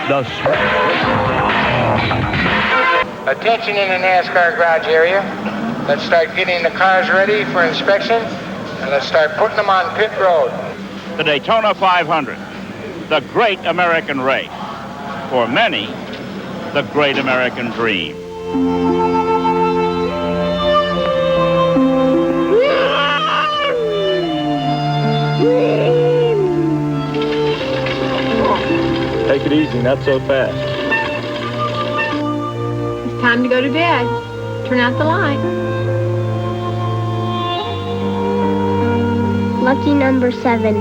The Attention in the NASCAR garage area. Let's start getting the cars ready for inspection, and let's start putting them on pit road. The Daytona 500, the great American race. For many, the great American dream. Take it easy, not so fast. It's time to go to bed. Turn out the light. Lucky number 7.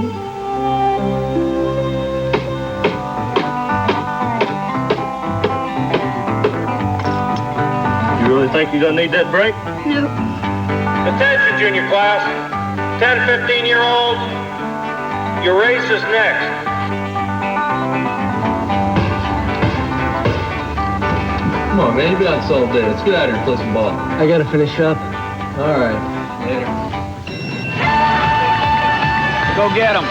You really think you don't need that break? No. Attention, junior class. 10, 15-year-olds. Your race is next. Come on, man, you've been out all day. Let's get out of here and play some ball. I gotta finish up. All right. Later. Go get them.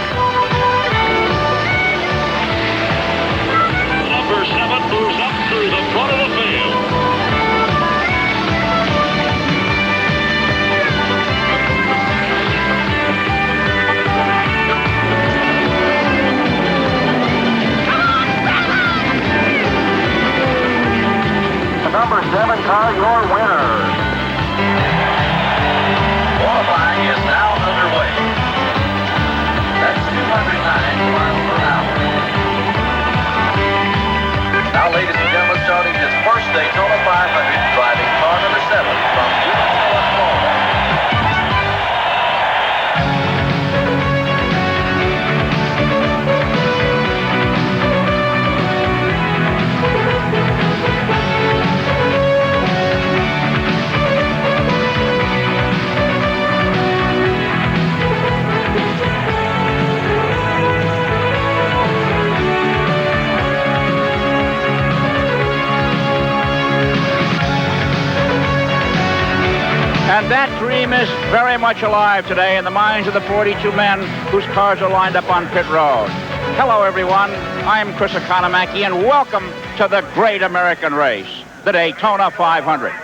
Number 7 moves up through the front of the field. Number 7 car, your winner. Qualifying is now underway. That's 209 miles per hour. Now, ladies and gentlemen, starting his first Daytona 500, driving car number 7 from Utah, Florida. And that dream is very much alive today in the minds of the 42 men whose cars are lined up on pit road. Hello, everyone. I'm Chris Economaki, and welcome to the great American race, the Daytona 500.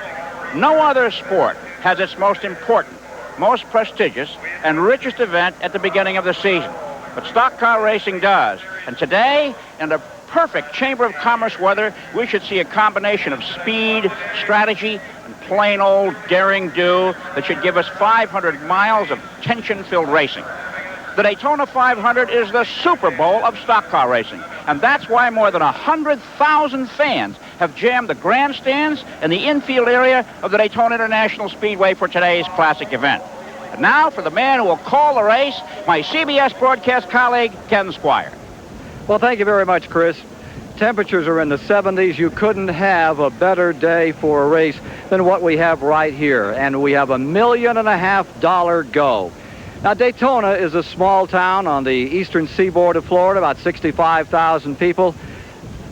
No other sport has its most important, most prestigious, and richest event at the beginning of the season. But stock car racing does. And today, in the perfect Chamber of Commerce weather, we should see a combination of speed, strategy, and plain old daring do that should give us 500 miles of tension-filled racing. The Daytona 500 is the Super Bowl of stock car racing, and that's why more than 100,000 fans have jammed the grandstands and the infield area of the Daytona International Speedway for today's classic event. And now for the man who will call the race, my CBS broadcast colleague, Ken Squire. Well, thank you very much, Chris. Temperatures are in the 70s. You couldn't have a better day for a race than what we have right here. And we have $1.5 million go. Now, Daytona is a small town on the eastern seaboard of Florida, about 65,000 people.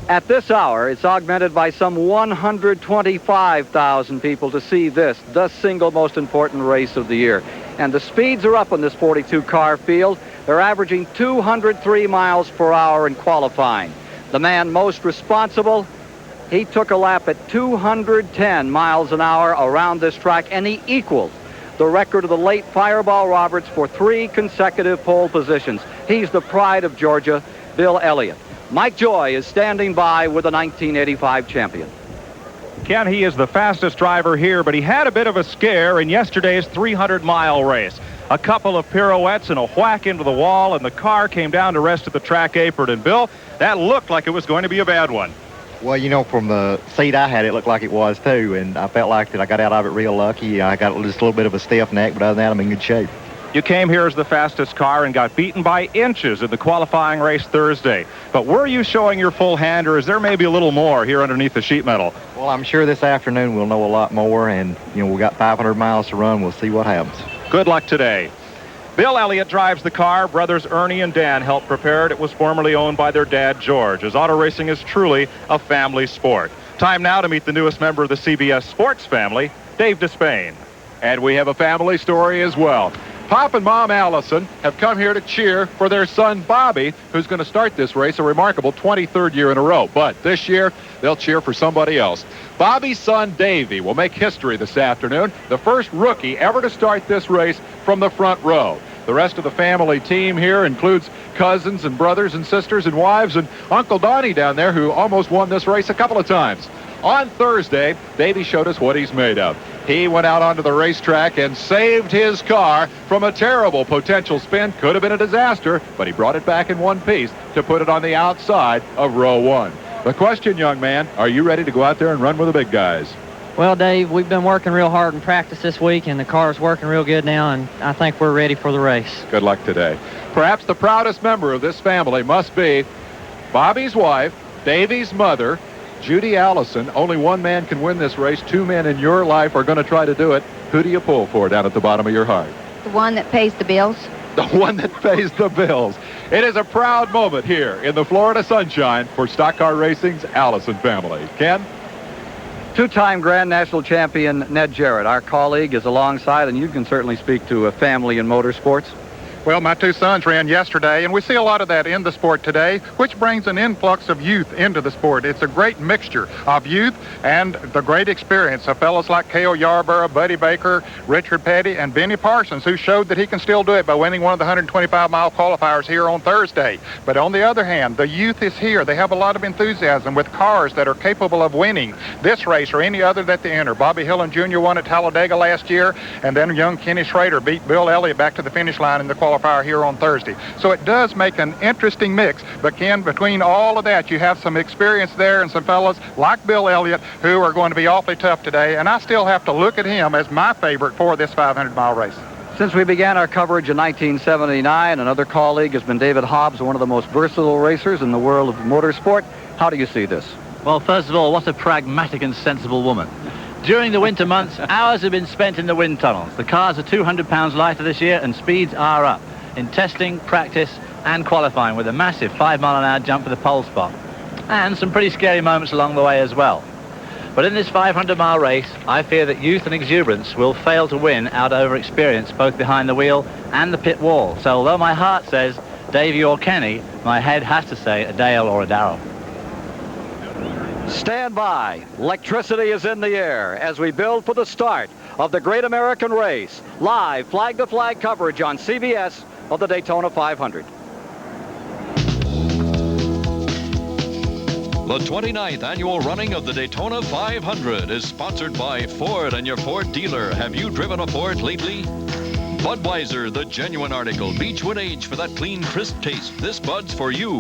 At this hour, it's augmented by some 125,000 people to see this, the single most important race of the year. And the speeds are up on this 42-car field. They're averaging 203 miles per hour in qualifying. The man most responsible, he took a lap at 210 miles an hour around this track, and he equaled the record of the late Fireball Roberts for 3 consecutive pole positions. He's the pride of Georgia, Bill Elliott. Mike Joy is standing by with the 1985 champion. Ken, he is the fastest driver here, but he had a bit of a scare in yesterday's 300-mile race. A couple of pirouettes and a whack into the wall, and the car came down to rest at the track apron. And, Bill, that looked like it was going to be a bad one. Well, you know, from the seat I had, it looked like it was, too, and I felt like that I got out of it real lucky. I got just a little bit of a stiff neck, but other than that, I'm in good shape. You came here as the fastest car and got beaten by inches in the qualifying race Thursday. But were you showing your full hand, or is there maybe a little more here underneath the sheet metal? Well, I'm sure this afternoon we'll know a lot more, and, you know, we got 500 miles to run. We'll see what happens. Good luck today. Bill Elliott drives the car. Brothers Ernie and Dan helped prepare it. It was formerly owned by their dad, George, as auto racing is truly a family sport. Time now to meet the newest member of the CBS Sports family, Dave Despain. And we have a family story as well. Pop and Mom Allison have come here to cheer for their son Bobby, who's going to start this race, a remarkable 23rd year in a row. But this year, they'll cheer for somebody else. Bobby's son Davey will make history this afternoon, the first rookie ever to start this race from the front row. The rest of the family team here includes cousins and brothers and sisters and wives and Uncle Donnie down there, who almost won this race a couple of times. On Thursday, Davey showed us what he's made of. He went out onto the racetrack and saved his car from a terrible potential spin. Could have been a disaster, but he brought it back in one piece to put it on the outside of row one. The question, young man, are you ready to go out there and run with the big guys? Well, Dave, we've been working real hard in practice this week, and the car's working real good now, and I think we're ready for the race. Good luck today. Perhaps the proudest member of this family must be Bobby's wife, Davey's mother, Judy Allison. Only one man can win this race. Two men in your life are going to try to do it. Who do you pull for down at the bottom of your heart? The one that pays the bills. The one that pays the bills. It is a proud moment here in the Florida sunshine for Stock Car Racing's Allison family. Ken? Two-time Grand National Champion Ned Jarrett, our colleague, is alongside, and you can certainly speak to a family in motorsports. Well, my two sons ran yesterday, and we see a lot of that in the sport today, which brings an influx of youth into the sport. It's a great mixture of youth and the great experience of fellows like Cale Yarborough, Buddy Baker, Richard Petty, and Benny Parsons, who showed that he can still do it by winning one of the 125-mile qualifiers here on Thursday. But on the other hand, the youth is here. They have a lot of enthusiasm with cars that are capable of winning this race or any other that they enter. Bobby Hillin Jr. won at Talladega last year, and then young Kenny Schrader beat Bill Elliott back to the finish line in the qualifier here on Thursday. So it does make an interesting mix. But Ken, between all of that, you have some experience there and some fellas like Bill Elliott who are going to be awfully tough today. And I still have to look at him as my favorite for this 500-mile race. Since we began our coverage in 1979, another colleague has been David Hobbs, one of the most versatile racers in the world of motorsport. How do you see this? Well, first of all, what a pragmatic and sensible woman. During the winter months, hours have been spent in the wind tunnels. The cars are 200 pounds lighter this year, and speeds are up in testing, practice, and qualifying, with a massive 5-mile-an-hour jump for the pole spot. And some pretty scary moments along the way as well. But in this 500-mile race, I fear that youth and exuberance will fail to win out over experience, both behind the wheel and the pit wall. So although my heart says Davey or Kenny, my head has to say a Dale or a Darrell. Stand by. Electricity is in the air as we build for the start of the Great American Race. Live flag-to-flag coverage on CBS of the Daytona 500. The 29th annual running of the Daytona 500 is sponsored by Ford and your Ford dealer. Have you driven a Ford lately? Budweiser, the genuine article. Beechwood Age for that clean, crisp taste. This Bud's for you.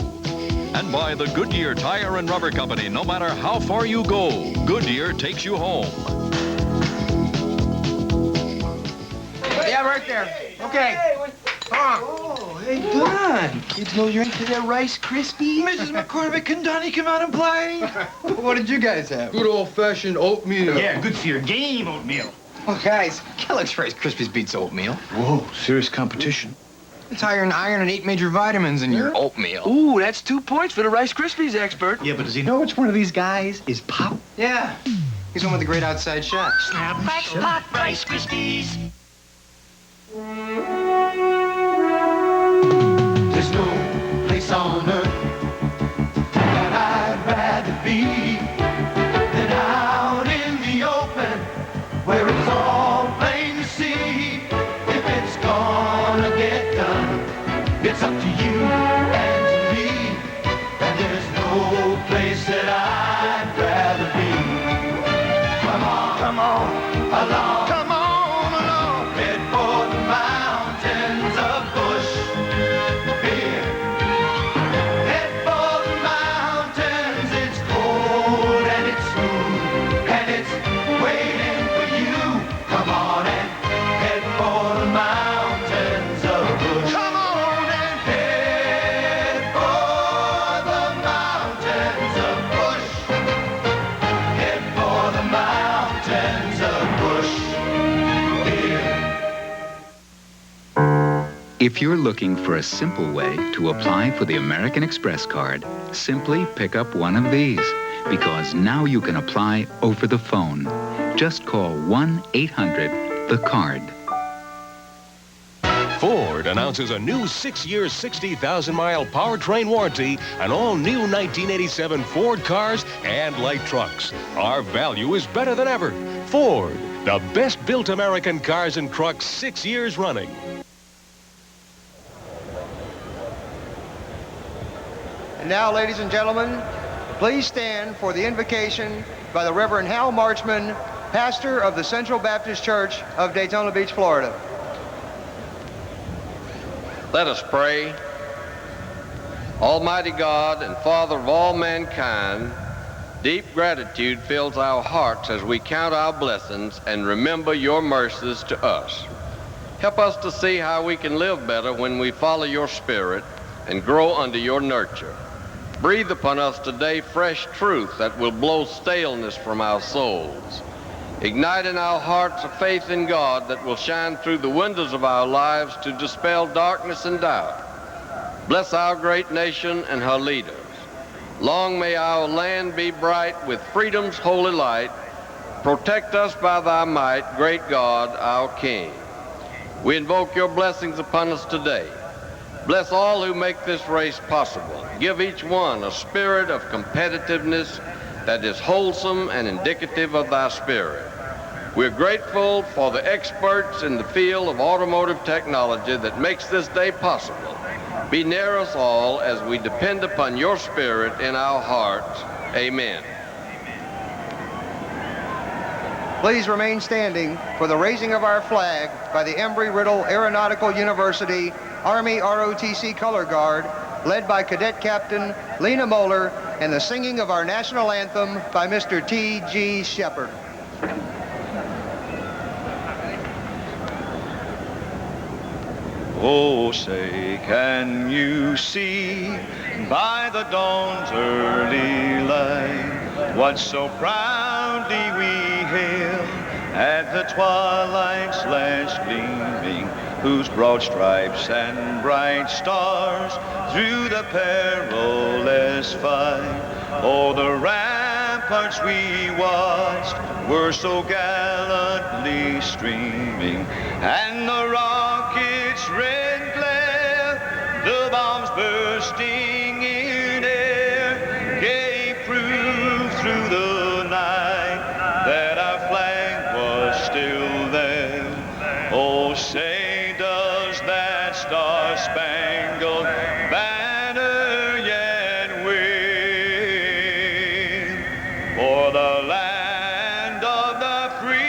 And by the Goodyear Tire and Rubber Company. No matter how far you go, Goodyear takes you home. Yeah, right there. Okay. Oh, hey, Don. Kids know you're into their Rice Krispies? Mrs. McCormick, can Donnie come out and play? What did you guys have? Good old-fashioned oatmeal. Yeah, good for your game, oatmeal. Oh, guys, Kellogg's Rice Krispies beats oatmeal. Whoa, serious competition. It's higher in iron and 8 major vitamins in your oatmeal. Ooh, that's 2 points for the Rice Krispies expert. Yeah, but does he know which one of these guys is Pop? Yeah, he's one with the great outside shot. Snap, Pop Rice Krispies. There's no place on earth that I'd rather be than out in the open where it's all plain to see. If it's gonna get done, it's up to you and to me. And there's no place that I'd rather be. Come on, along. Come on, along. Head for the mountains of Bush beer. Head for the mountains. It's cold and it's smooth and it's waiting for you. Come on and head for the mountains of Bush. Come on and head for the mountains of Bush. Head for the mountains of Bush beer. If you're looking for a simple way to apply for the American Express card, simply pick up one of these, because now you can apply over the phone. Just call 1-800-THE-CARD. Ford announces a new 6-year, 60,000-mile powertrain warranty on all new 1987 Ford cars and light trucks. Our value is better than ever. Ford, the best-built American cars and trucks 6 years running. And now, ladies and gentlemen, please stand for the invocation by the Reverend Hal Marchman, pastor of the Central Baptist Church of Daytona Beach, Florida. Let us pray. Almighty God and Father of all mankind, deep gratitude fills our hearts as we count our blessings and remember your mercies to us. Help us to see how we can live better when we follow your spirit and grow under your nurture. Breathe upon us today fresh truth that will blow staleness from our souls. Ignite in our hearts a faith in God that will shine through the windows of our lives to dispel darkness and doubt. Bless our great nation and her leaders. Long may our land be bright with freedom's holy light. Protect us by thy might, great God, our King. We invoke your blessings upon us today. Bless all who make this race possible. Give each one a spirit of competitiveness that is wholesome and indicative of thy spirit. We're grateful for the experts in the field of automotive technology that makes this day possible. Be near us all as we depend upon your spirit in our hearts. Amen. Please remain standing for the raising of our flag by the Embry-Riddle Aeronautical University Army ROTC Color Guard, led by Cadet Captain Lena Moeller, and the singing of our national anthem by Mr. T.G. Shepard. Oh, say, can you see by the dawn's early light what so proudly we hail at the twilight's last gleaming, whose broad stripes and bright stars through the perilous fight? Oh, the ramparts we watched were so gallantly streaming, and the rockets' red glare, the bombs bursting in air, gave proof through the night that our flag was still there. Oh, say, does that star-spangled banner yet wave for the land of the free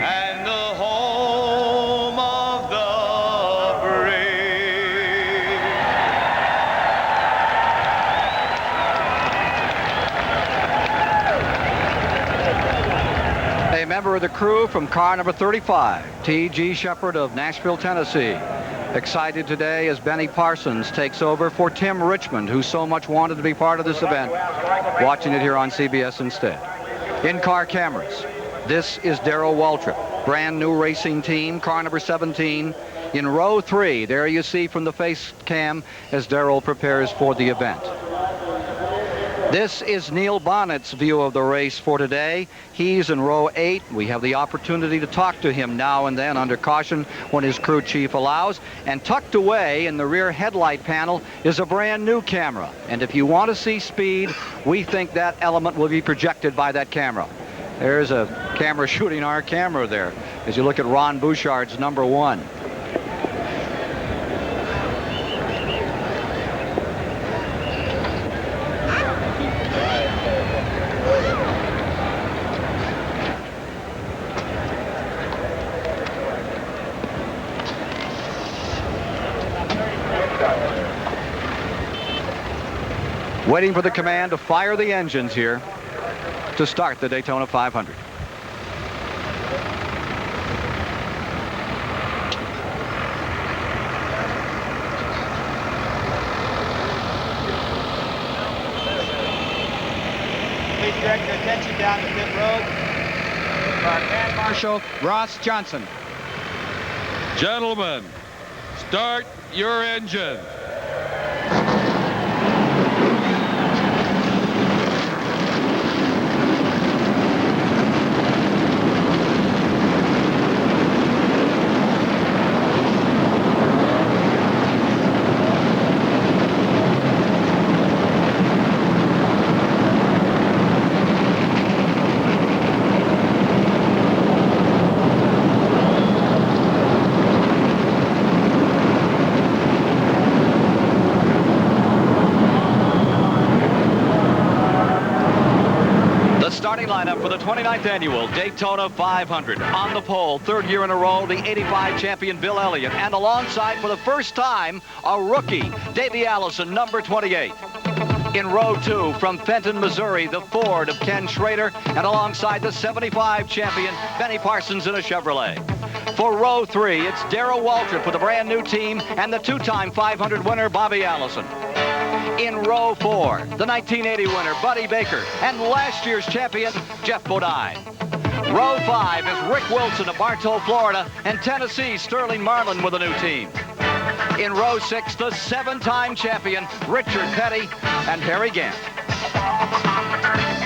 and the home of the brave? A member of the crew from car number 35, T.G. Shepard of Nashville, Tennessee. Excited today as Benny Parsons takes over for Tim Richmond, who so much wanted to be part of this event, watching it here on CBS instead. In-car cameras. This is Darrell Waltrip, brand new racing team, car number 17. In row 3, there you see from the face cam as Darrell prepares for the event. This is Neil Bonnet's view of the race for today. He's in row 8. We have the opportunity to talk to him now and then under caution when his crew chief allows. And tucked away in the rear headlight panel is a brand new camera. And if you want to see speed, we think that element will be projected by that camera. There's a camera shooting our camera there as you look at Ron Bouchard's number 1. Waiting for the command to fire the engines here to start the Daytona 500. Please direct your attention down to pit road. Command Marshal Ross Johnson. Gentlemen, start your engine. for the 29th annual Daytona 500. On the pole, third year in a row, the 85 champion Bill Elliott. And alongside, for the first time, a rookie, Davey Allison, number 28. In row 2, from Fenton, Missouri, the Ford of Ken Schrader, and alongside the 75 champion, Benny Parsons in a Chevrolet. For row 3, it's Darrell Waltrip with a brand new team and the two-time 500 winner, Bobby Allison. In row 4, the 1980 winner, Buddy Baker, and last year's champion, Jeff Bodine. Row 5 is Rick Wilson of Bartow, Florida, and Tennessee, Sterling Marlin with a new team. In row 6, the 7-time champion, Richard Petty and Harry Gant.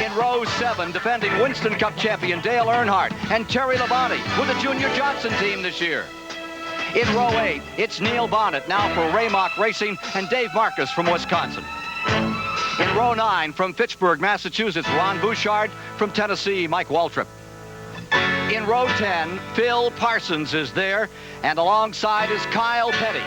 In row 7, defending Winston Cup champion Dale Earnhardt and Terry Labonte with the Junior Johnson team this year. In row 8, it's Neil Bonnet, now for Raymock Racing, and Dave Marcus from Wisconsin. In row 9, from Fitchburg, Massachusetts, Ron Bouchard. From Tennessee, Mike Waltrip. In row 10, Phil Parsons is there, and alongside is Kyle Petty.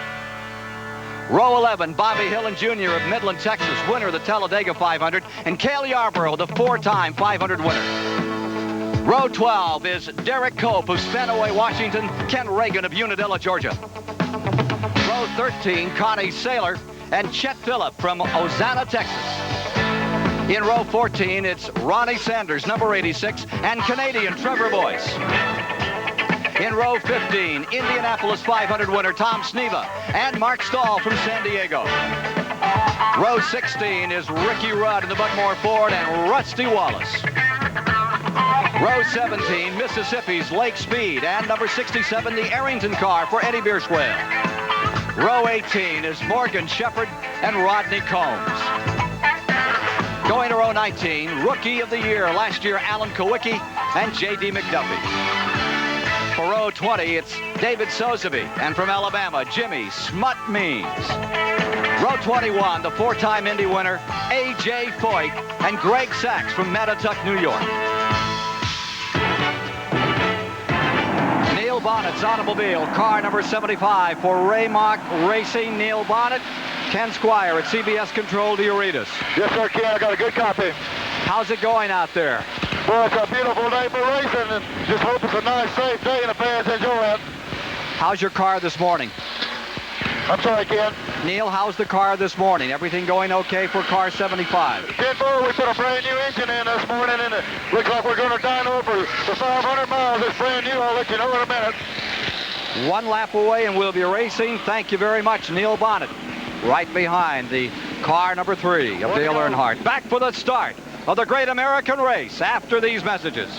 Row 11, Bobby Hillen Jr. of Midland, Texas, winner of the Talladega 500, and Cale Yarborough, the 4-time 500 winner. Row 12 is Derek Cope of Spanaway, Washington, Ken Reagan of Unadilla, Georgia. Row 13, Connie Saylor and Chet Phillip from Ozana, Texas. In row 14, it's Ronnie Sanders, number 86, and Canadian Trevor Boyce. In row 15, Indianapolis 500 winner Tom Sneva and Mark Stahl from San Diego. Row 16 is Ricky Rudd in the Budmore Ford and Rusty Wallace. Row 17, Mississippi's Lake Speed and number 67, the Arrington car for Eddie Bierswale. Row 18 is Morgan Shepherd and Rodney Combs. Going to row 19, Rookie of the Year last year, Alan Kowicki and J.D. McDuffie. For row 20, it's David Sotheby, and from Alabama, Jimmy Smut Means. Row 21, the 4-time Indy winner, A.J. Foyt, and Greg Sachs from Mattatuck, New York. Neil Bonnet's automobile, car number 75 for Raymock Racing. Neil Bonnet, Ken Squire at CBS Control de Auritas. Yes, sir, Ken. I got a good copy. How's it going out there? Well, it's a beautiful day for racing, and just hope it's a nice, safe day, and the fans enjoy it. How's your car this morning? I'm sorry, Ken. Neil, how's the car this morning? Everything going okay for car 75? Ken, we put a brand new engine in this morning, and it looks like we're going to dyno for 500 miles. It's brand new. I'll let you know in a minute. One lap away, and we'll be racing. Thank you very much, Neil Bonnet. Right behind the car number 3 of Dale Earnhardt. Back for the start of the Great American Race after these messages.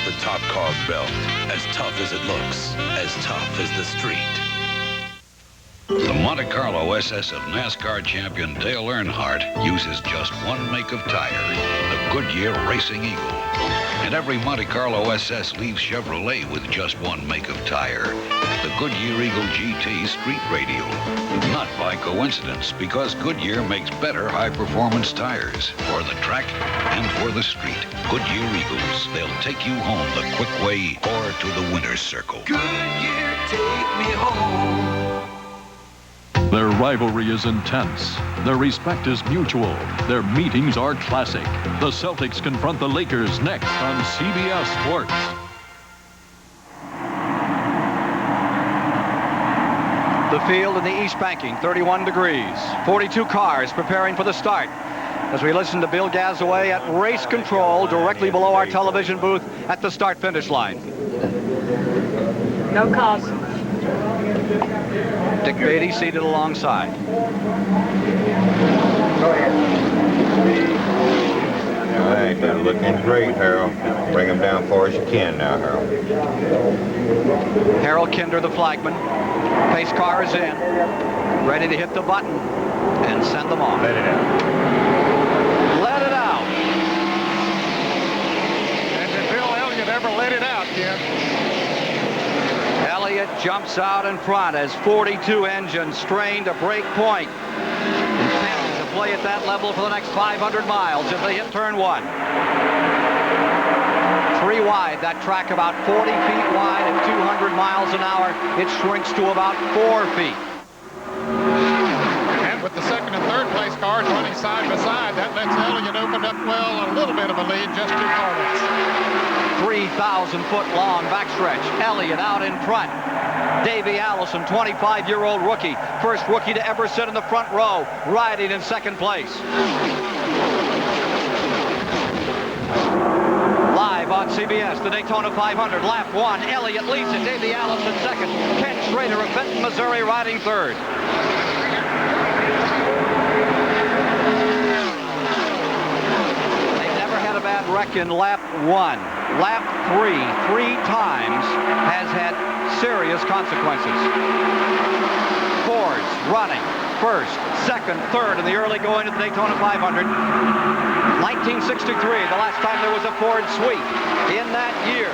The Top Cog belt, as tough as it looks, as tough as the street. The Monte Carlo SS of NASCAR champion Dale Earnhardt uses just one make of tire, the Goodyear Racing Eagle. And every Monte Carlo SS leaves Chevrolet with just one make of tire, the Goodyear Eagle GT Street Radial. Not by coincidence, because Goodyear makes better high-performance tires for the track and for the street. Goodyear Eagles, they'll take you home the quick way or to the winner's circle. Goodyear, take me home. Their rivalry is intense. Their respect is mutual. Their meetings are classic. The Celtics confront the Lakers next on CBS Sports. The field in the East Banking, 31 degrees. 42 cars preparing for the start. As we listen to Bill Gazaway at race control directly below our television booth at the start-finish line. No calls. Dick Beatty seated alongside. Go ahead. All right, they're looking great, Harold. Bring them down far as you can now, Harold. Harold Kinder, the flagman. Pace car is in. Ready to hit the button and send them off. Let it out. Let it out. And did Bill Elliott ever let it out, Ken? jumps out in front as 42 engines strain to break point. Intending to play at that level for the next 500 miles as they hit turn 1. 3 wide, that track about 40 feet wide at 200 miles an hour. It shrinks to about 4 feet. And with the second and third place cars running side by side, that lets Elliott open up, well, a little bit of a lead, just 2 car lengths. 3,000-foot long backstretch. Elliott out in front. Davey Allison, 25-year-old rookie. First rookie to ever sit in the front row, riding in second place. Live on CBS, the Daytona 500, lap 1. Elliott leads it. Davey Allison second. Ken Schrader of Benton, Missouri, riding third. They've never had a bad wreck in lap 1. Lap 3, 3 times, has had serious consequences. Fords running first, second, third in the early going of the Daytona 500. 1963, the last time there was a Ford sweep. In that year,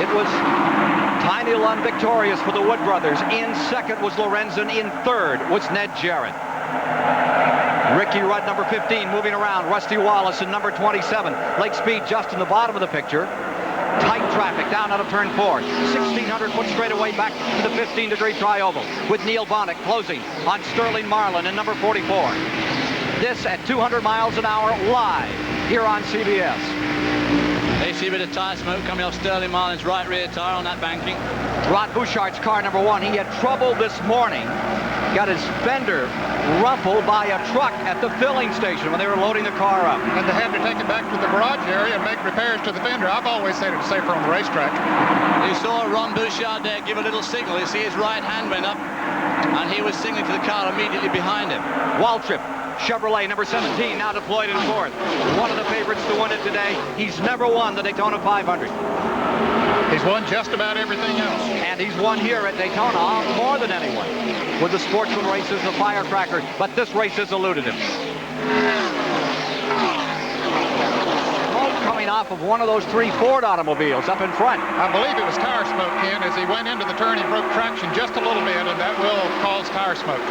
it was Tiny Lund victorious for the Wood brothers. In second was Lorenzen. In third was Ned Jarrett. Ricky Rudd, number 15, moving around. Rusty Wallace in number 27. Lake Speed just in the bottom of the picture. Tight traffic down out of turn 4. 1,600-foot straightaway back to the 15-degree tri-oval with Neil Bonnet closing on Sterling Marlin in number 44. This at 200 miles an hour live here on CBS. They see a bit of tire smoke coming off Sterling Marlin's right rear tire on that banking. Rod Bouchard's car, number 1. He had trouble this morning. Got his fender rumpled by a truck at the filling station when they were loading the car up. And they had to take it back to the garage area and make repairs to the fender. I've always said it's safer on the racetrack. You saw Ron Bouchard there give a little signal. You see his right hand went up, and he was signaling to the car immediately behind him. Waltrip, Chevrolet, number 17, now deployed in fourth. One of the favorites to win it today. He's never won the Daytona 500. He's won just about everything else. And he's won here at Daytona more than anyone. With the Sportsman races, the Firecracker, but this race has eluded him. Smoke coming off of one of those 3 Ford automobiles up in front. I believe it was tire smoke, Ken. As he went into the turn, he broke traction just a little bit, and that will cause tire smoke.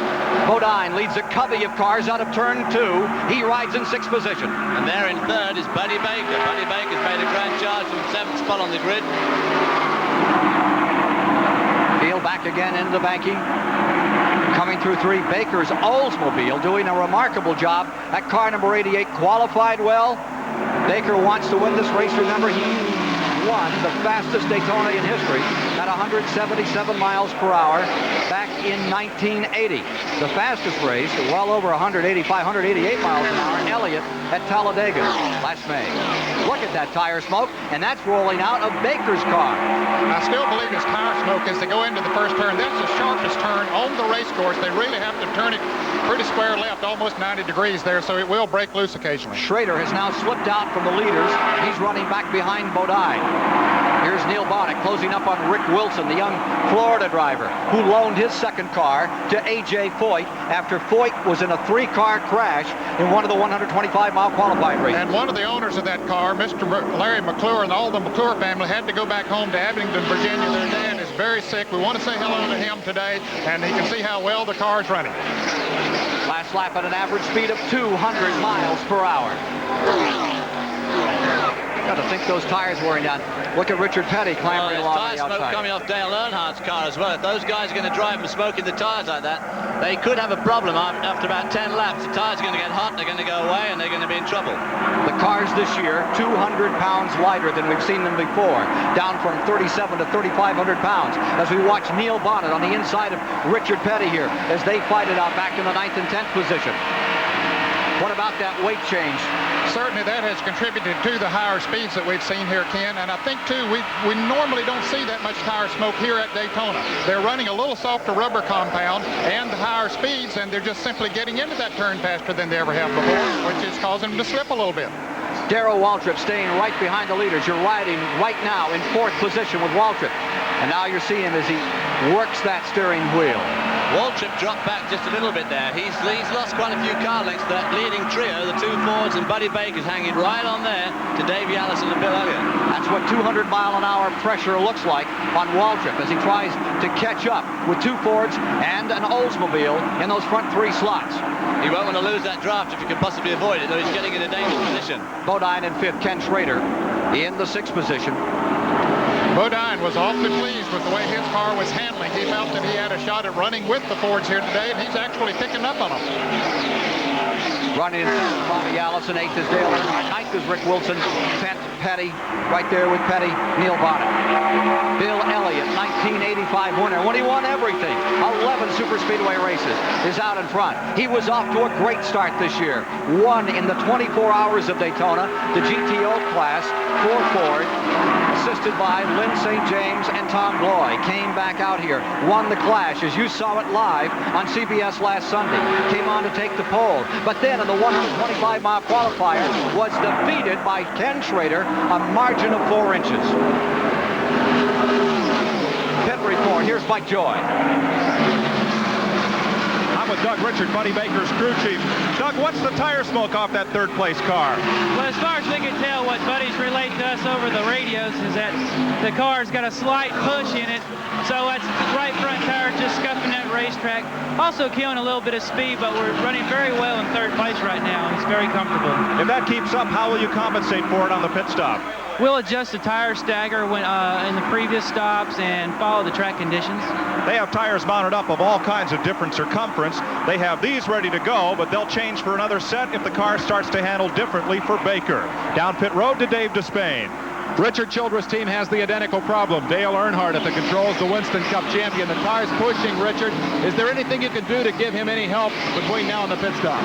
Bodine leads a covey of cars out of turn 2. He rides in 6th position. And there in third is Buddy Baker. Buddy Baker's made a grand charge from 7th spot on the grid. Field back again into the banking. Coming through 3, Baker's Oldsmobile doing a remarkable job at car number 88. Qualified well. Baker wants to win this race. Remember, he won the fastest Daytona in history at 177 miles per hour back in 1980. The fastest race, well over 188 miles an hour, Elliott at Talladega last May. Look at that tire smoke, and that's rolling out of Baker's car. I still believe it's tire smoke as they go into the first turn. That's the sharpest turn on the race course. They really have to turn it pretty square left, almost 90 degrees there, so it will break loose occasionally. Schrader has now slipped out from the leaders. He's running back behind Bodine. Here's Neil Bonnet closing up on Rick Wilson, the young Florida driver who loaned his second car to A.J. Foyt after Foyt was in a 3-car crash in one of the 125-mile qualifying races. And one of the owners of that car, Mr. Larry McClure, and all the McClure family had to go back home to Abingdon, Virginia. Their dad is very sick. We want to say hello to him today, and he can see how well the car's running. Last lap at an average speed of 200 miles per hour. Got to think those tires wearing down. Look at Richard Petty clambering along tire the outside. smoke coming off Dale Earnhardt's car as well. If those guys are going to drive and smoking the tires like that, they could have a problem after about 10 laps. The tires are going to get hot, they're going to go away, and they're going to be in trouble. The cars this year, 200 pounds lighter than we've seen them before, down from 37 to 3,500 pounds. As we watch Neil Bonnet on the inside of Richard Petty here, as they fight it out back in the 9th and 10th position. What about that weight change? Certainly that has contributed to the higher speeds that we've seen here, Ken. And I think, too, we normally don't see that much tire smoke here at Daytona. They're running a little softer rubber compound and the higher speeds, and they're just simply getting into that turn faster than they ever have before, which is causing them to slip a little bit. Darrell Waltrip staying right behind the leaders. You're riding right now in 4th position with Waltrip. And now you're seeing him as he works that steering wheel. Waltrip dropped back just a little bit there. He's lost quite a few car lengths. That leading trio, the two Fords and Buddy Baker's hanging right on there to Davey Allison and Bill Elliott. That's what 200-mile-an-hour pressure looks like on Waltrip as he tries to catch up with two Fords and an Oldsmobile in those front three slots. He won't want to lose that draft if he can possibly avoid it, though he's getting in a dangerous position. Bodine in fifth, Ken Schrader in the sixth position. Bodine was awfully pleased with the way his car was handling. He felt that he had a shot at running with the Fords here today, and he's actually picking up on them. Running in Bobby Allison, eighth is Dale Earnhardt, ninth is Rick Wilson, 10th Petty, right there with Petty, Neil Bonnet. Bill Elliott, 1985 winner, when he won everything, 11 super speedway races, is out in front. He was off to a great start this year. Won in the 24 hours of Daytona, the GTO class, for Ford, assisted by Lynn St. James and Tom Gloy. Came back out here, won the Clash, as you saw it live on CBS last Sunday. Came on to take the pole, but then in the 125-mile qualifier was defeated by Ken Schrader, a margin of 4 inches. Pit report, here's Mike Joy. I'm with Doug Richard, Buddy Baker's crew chief. Doug, what's the tire smoke off that third-place car? Well, as far as we can tell, what Buddy's relayed to us over the radios is that the car's got a slight push in it, so that's the right front tire just scuffing that racetrack. Also killing a little bit of speed, but we're running very well in third place right now. It's very comfortable. If that keeps up, how will you compensate for it on the pit stop? We'll adjust the tire stagger when in the previous stops and follow the track conditions. They have tires mounted up of all kinds of different circumference. They have these ready to go, but they'll change for another set if the car starts to handle differently for Baker. Down pit road to Dave Despain. Richard Childress' team has the identical problem. Dale Earnhardt at the controls, the Winston Cup champion. The car's pushing, Richard. Is there anything you can do to give him any help between now and the pit stop?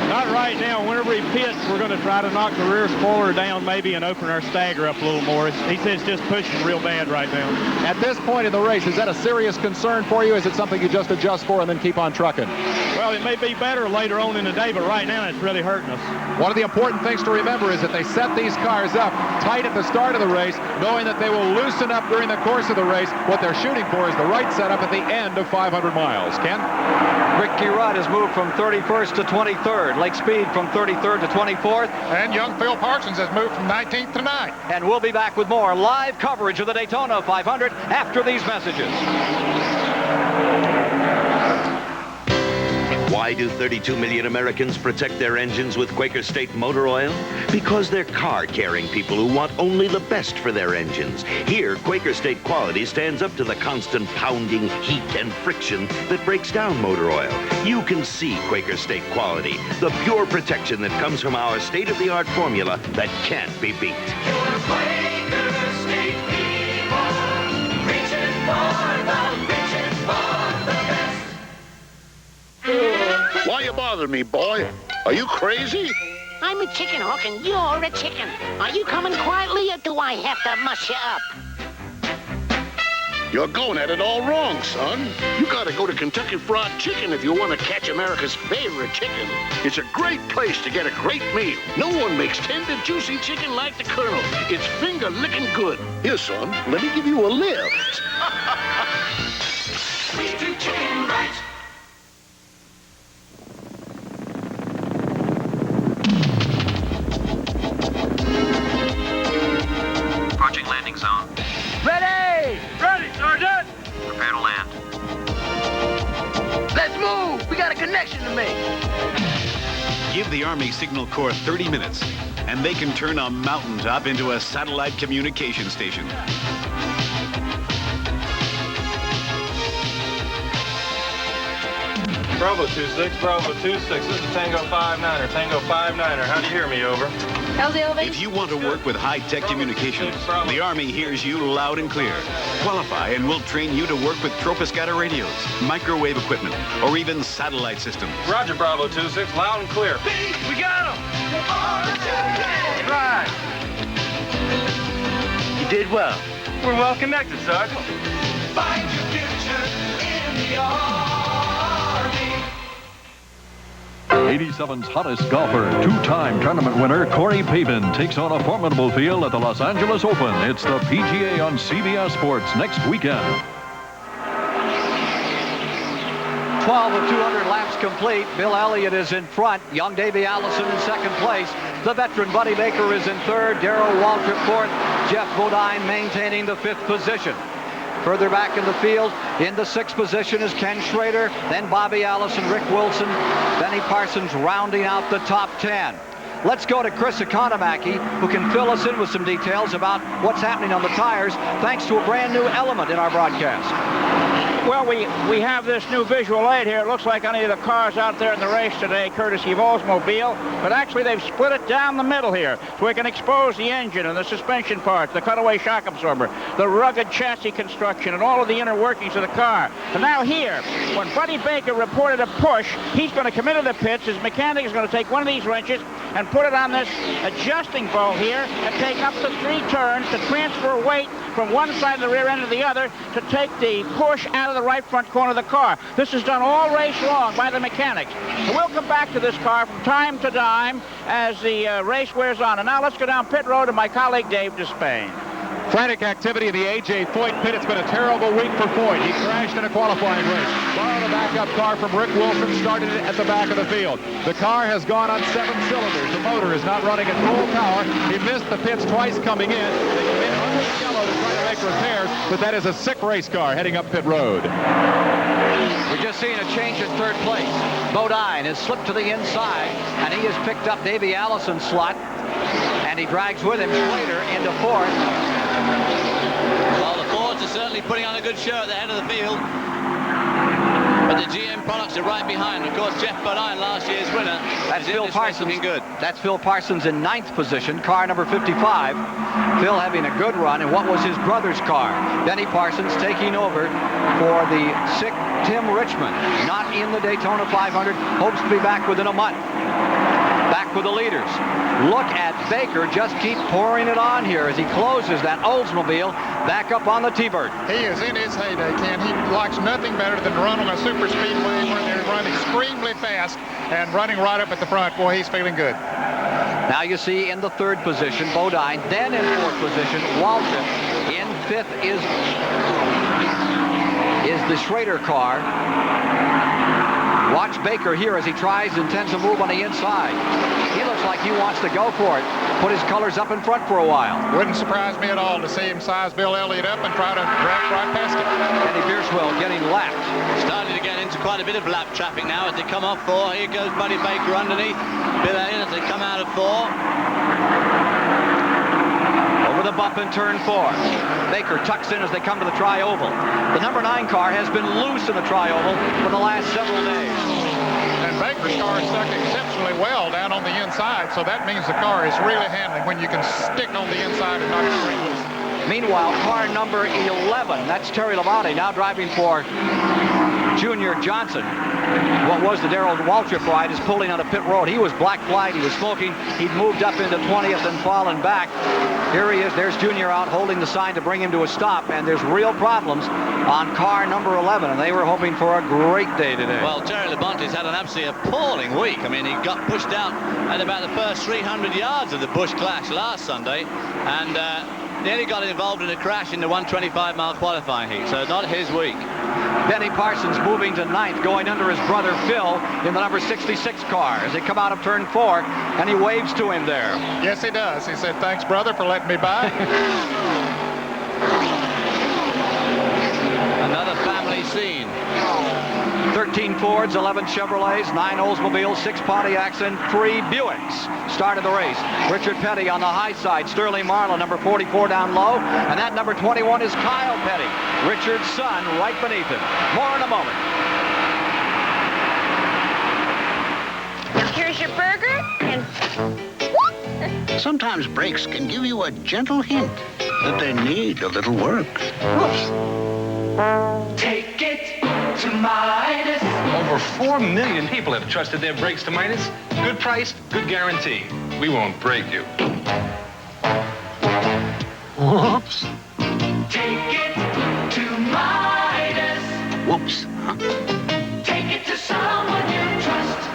Not right now. Whenever he pits, we're going to try to knock the rear spoiler down maybe and open our stagger up a little more. He says it's just pushing real bad right now. At this point in the race, is that a serious concern for you? Is it something you just adjust for and then keep on trucking? Well, it may be better later on in the day, but right now it's really hurting us. One of the important things to remember is that they set these cars up tight at the start of the race, knowing that they will loosen up during the course of the race. What they're shooting for is the right setup at the end of 500 miles. Ken? Ricky Rudd has moved from 31st to 23rd. Lake Speed from 33rd to 24th. And young Phil Parsons has moved from 19th to 9th. And we'll be back with more live coverage of the Daytona 500 after these messages. Why do 32 million Americans protect their engines with Quaker State motor oil? Because they're car-caring people who want only the best for their engines. Here, Quaker State quality stands up to the constant pounding, heat, and friction that breaks down motor oil. You can see Quaker State quality, the pure protection that comes from our state-of-the-art formula that can't be beat. Quaker State people, reaching for the best. Why you bothering me, boy? Are you crazy? I'm a chicken hook and you're a chicken. Are you coming quietly or do I have to mush you up? You're going at it all wrong, son. You gotta go to Kentucky Fried Chicken if you want to catch America's favorite chicken. It's a great place to get a great meal. No one makes tender, juicy chicken like the Colonel. It's finger-licking good. Here, son, let me give you a lift. We do chicken right. Approaching landing zone. Ready! Ready, Sergeant! Prepare to land. Let's move! We got a connection to make. Give the Army Signal Corps 30 minutes, and they can turn a mountaintop into a satellite communication station. Bravo 26, Bravo 26. This is Tango 59er. Tango 59er. How do you hear me? Over. How's the elevation? If you want to work with high-tech communications, the Army hears you loud and clear. Qualify and we'll train you to work with troposcatter radios, microwave equipment, or even satellite systems. Roger, Bravo 26. Loud and clear. We got him! Right. You did well. We're well connected, Sergeant. Find your future in the Army. 87's hottest golfer, two-time tournament winner Corey Pavin takes on a formidable field at the Los Angeles Open. It's the PGA on CBS Sports next weekend. 12 of 200 laps complete. Bill Elliott is in front. Young Davey Allison in second place. The veteran Buddy Baker is in third. Darrell Waltrip fourth. Jeff Bodine maintaining the fifth position. Further back in the field, in the sixth position is Ken Schrader, then Bobby Allison, Rick Wilson, Benny Parsons rounding out the top 10. Let's go to Chris Economaki, who can fill us in with some details about what's happening on the tires, thanks to a brand new element in our broadcast. Well, we have this new visual aid here. It looks like any of the cars out there in the race today, courtesy of Oldsmobile, but actually they've split it down the middle here so we can expose the engine and the suspension parts, the cutaway shock absorber, the rugged chassis construction, and all of the inner workings of the car. And now here, when Buddy Baker reported a push, he's going to come into the pits. His mechanic is going to take one of these wrenches and put it on this adjusting bolt here and take up to 3 turns to transfer weight from one side of the rear end to the other to take the push out of the right front corner of the car. This is done all race long by the mechanics. And we'll come back to this car from time to time as the race wears on. And now let's go down pit road to my colleague Dave Despain. Frantic activity in the A.J. Foyt pit. It's been a terrible week for Foyt. He crashed in a qualifying race. Borrowed a backup car from Rick Wilson, started it at the back of the field. The car has gone on 7 cylinders. The motor is not running at full power. He missed the pits twice coming in. They come in under the yellow to try to make repairs, but that is a sick race car heading up pit road. We're just seeing a change in third place. Bodine has slipped to the inside, and he has picked up Davey Allison's slot, and he drags with him Schrader into fourth. Well, the Fords are certainly putting on a good show at the head of the field. But the GM products are right behind. Of course, Jeff Bodine, last year's winner, That's Phil Parsons. Good. That's Phil Parsons in 9th position, car number 55. Phil having a good run in what was his brother's car. Benny Parsons taking over for the sick Tim Richmond, not in the Daytona 500, hopes to be back within a month. Back with the leaders. Look at Baker just keep pouring it on here as he closes that Oldsmobile back up on the T-Bird. He is in his heyday, Ken. He likes nothing better than to run on a super speedway where they run extremely fast and running right up at the front. Boy, he's feeling good. Now you see in the 3rd position, Bodine. Then in 4th position, Waltrip. In 5th is the Schrader car. Watch Baker here as he intends to move on the inside. He looks like he wants to go for it. Put his colors up in front for a while. Wouldn't surprise me at all to see him size Bill Elliott up and try to drag right past him. Eddie Bierswell getting lapped. Starting to get into quite a bit of lap traffic now as they come off 4. Here goes Buddy Baker underneath. Bill Elliott as they come out of 4. Over the bump in turn 4. Baker tucks in as they come to the tri-oval. The number 9 car has been loose in the tri-oval for the last several days. And Baker's car is stuck exceptionally well down on the inside, so that means the car is really handling when you can stick on the inside and knock it straight loose. Meanwhile, car number 11, that's Terry Labonte, now driving for Junior Johnson. What was the Darrell Waltrip ride is pulling on a pit road. He was black flagged, he was smoking. He'd moved up into 20th and fallen back. Here he is, there's Junior out holding the sign to bring him to a stop, and there's real problems on car number 11, and they were hoping for a great day today. Well, Terry Labonte's had an absolutely appalling week. I mean, he got pushed out at about the first 300 yards of the Busch Clash last Sunday, and nearly got involved in a crash in the 125-mile qualifying heat, so not his week. Benny Parsons moving to 9th, going under his brother Phil in the number 66 car as they come out of turn 4, and he waves to him there. Yes, he does. He said, "Thanks, brother, for letting me by." Another family scene. 13 Fords, 11 Chevrolets, 9 Oldsmobiles, 6 Pontiacs, and 3 Buicks started the race. Richard Petty on the high side, Sterling Marlin, number 44 down low, and that number 21 is Kyle Petty, Richard's son, right beneath him. More in a moment. Now here's your burger and... Sometimes brakes can give you a gentle hint that they need a little work. Whoops. Take it to Midas. Over 4 million people have trusted their brakes to Midas. Good price, good guarantee. We won't break you. Whoops. Take it to Midas. Whoops. Huh? Take it to someone you trust.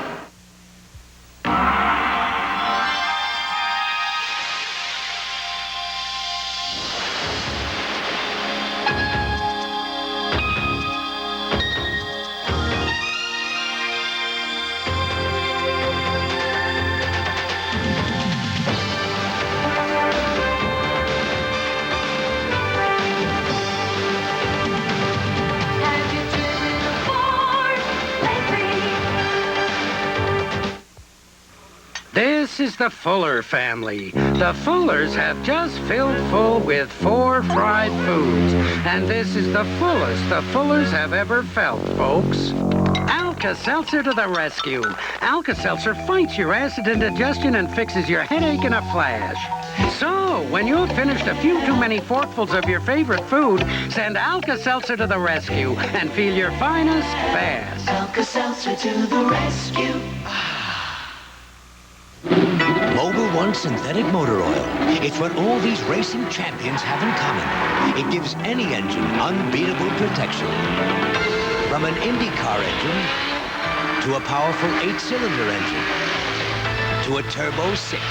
is the Fuller family. The Fullers have just filled full with 4 fried foods. And this is the fullest the Fullers have ever felt, folks. Alka-Seltzer to the rescue. Alka-Seltzer fights your acid indigestion and fixes your headache in a flash. So, when you've finished a few too many forkfuls of your favorite food, send Alka-Seltzer to the rescue and feel your finest fast. Alka-Seltzer to the rescue. Mobil One Synthetic Motor Oil. It's what all these racing champions have in common. It gives any engine unbeatable protection. From an IndyCar engine to a powerful 8-cylinder engine to a Turbo 6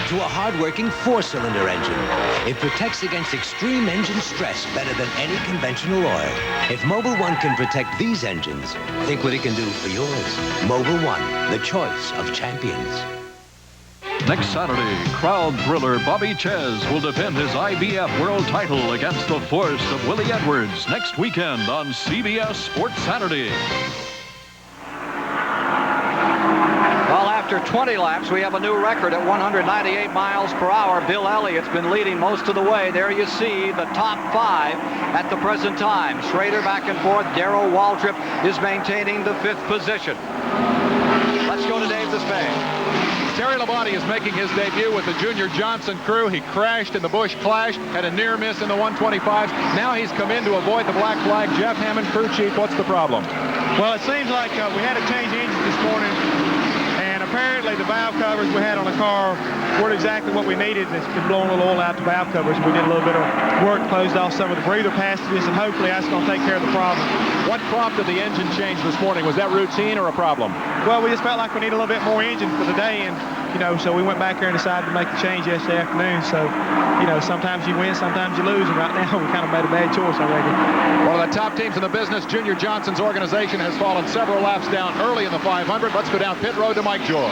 to a hard-working 4-cylinder engine. It protects against extreme engine stress better than any conventional oil. If Mobil One can protect these engines, think what it can do for yours. Mobil One, the choice of champions. Next Saturday, crowd thriller Bobby Ches will defend his IBF world title against the force of Willie Edwards next weekend on CBS Sports Saturday. Well, after 20 laps, we have a new record at 198 miles per hour. Bill Elliott's been leading most of the way. There you see the top 5 at the present time. Schrader back and forth. Darrell Waltrip is maintaining the 5th position. Let's go to Dave Despain. Terry Labonte is making his debut with the Junior Johnson crew. He crashed in the Busch Clash, had a near miss in the 125s. Now he's come in to avoid the black flag. Jeff Hammond, crew chief, what's the problem? Well, it seems like we had to change engines this morning, and apparently the valve covers we had on the car weren't exactly what we needed, and it's been blowing a little oil out the valve covers. We did a little bit of work, closed off some of the breather passages, and hopefully that's going to take care of the problem. What prompted the engine change this morning? Was that routine or a problem? Well, we just felt like we need a little bit more engine for the day, and so we went back there and decided to make the change yesterday afternoon. So, sometimes you win, sometimes you lose, and right now we kind of made a bad choice, I reckon. One of the top teams in the business, Junior Johnson's organization, has fallen several laps down early in the 500. Let's go down pit road to Mike Joy.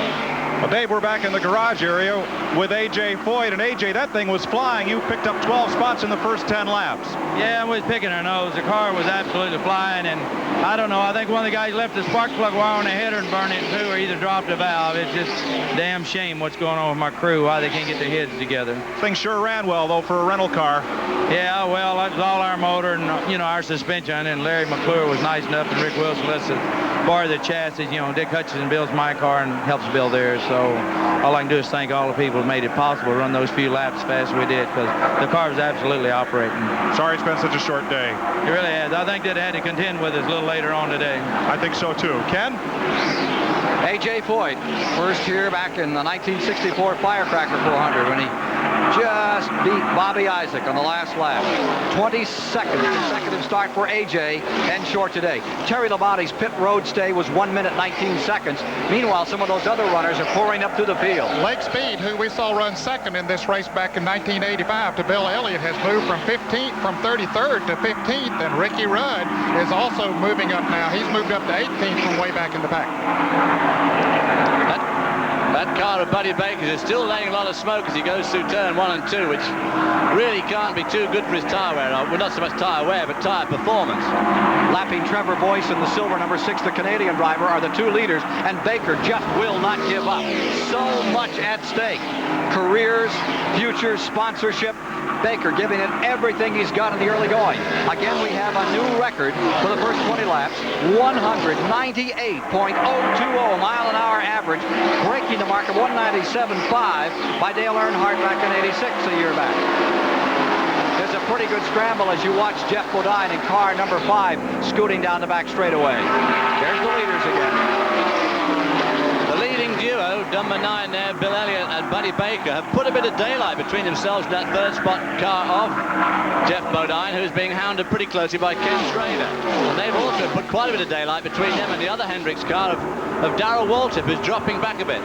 Well, Dave, we're back in the garage area with A.J. Foyt. And A.J., that thing was flying. You picked up 12 spots in the first 10 laps. Yeah, we was picking our nose. The car was absolutely flying. And I don't know, I think one of the guys left the spark plug wire on the header and burned it too, or either dropped a valve. It's just a damn shame what's going on with my crew, why they can't get their heads together. Things sure ran well, though, for a rental car. Yeah, well, that was all our motor and, our suspension. And Larry McClure was nice enough, and Rick Wilson lets us borrow the chassis. Dick Hutchison builds my car and helps build theirs. So all I can do is thank all the people who made it possible to run those few laps as fast as we did, because the car was absolutely operating. Sorry it's been such a short day. It really has. I think they'd had to contend with us a little later on today. I think so, too. Ken? A.J. Foyt, first here back in the 1964 Firecracker 400 when he just beat Bobby Isaac on the last lap. 22nd consecutive start for A.J. and short today. Terry Labonte's pit road stay was 1 minute 19 seconds. Meanwhile, some of those other runners are pouring up through the field. Lake Speed, who we saw run second in this race back in 1985 to Bill Elliott, has moved from 33rd to 15th, and Ricky Rudd is also moving up now. He's moved up to 18th from way back in the pack. That car of Buddy Baker's is still laying a lot of smoke as he goes through turn 1 and 2, which really can't be too good for his tyre wear. Well, not so much tyre wear, but tyre performance. Lapping Trevor Boyce and the silver number 6, the Canadian driver, are the 2 leaders, and Baker just will not give up. So much at stake. Careers, future, sponsorship. Baker giving it everything he's got in the early going. Again, we have a new record for the first 20 laps, 198.020 mile-an-hour average, breaking the mark of 197.5 by Dale Earnhardt back in '86, a year back. There's a pretty good scramble as you watch Jeff Bodine in car number 5 scooting down the back straightaway. There's the leaders again. The leading duo, number 9 there, Bill Elliott and Buddy Baker, have put a bit of daylight between themselves in that third spot car of Jeff Bodine, who's being hounded pretty closely by Ken Schrader. And they've also put quite a bit of daylight between them and the other Hendricks car of Darrell Waltrip, who's dropping back a bit.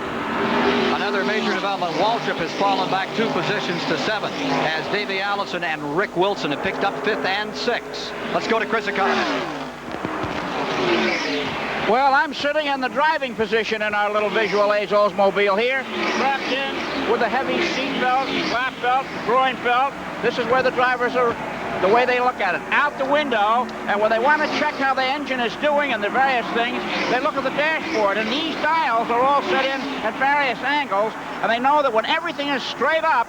Another major development. Waltrip has fallen back 2 positions to 7th as Davey Allison and Rick Wilson have picked up 5th and 6th. Let's go to Chris Economy. Well, I'm sitting in the driving position in our little visual aids Oldsmobile here, strapped in with a heavy seat belt, lap belt, groin belt. This is where the drivers are the way they look at it, out the window, and when they want to check how the engine is doing and the various things, they look at the dashboard, and these dials are all set in at various angles, and they know that when everything is straight up,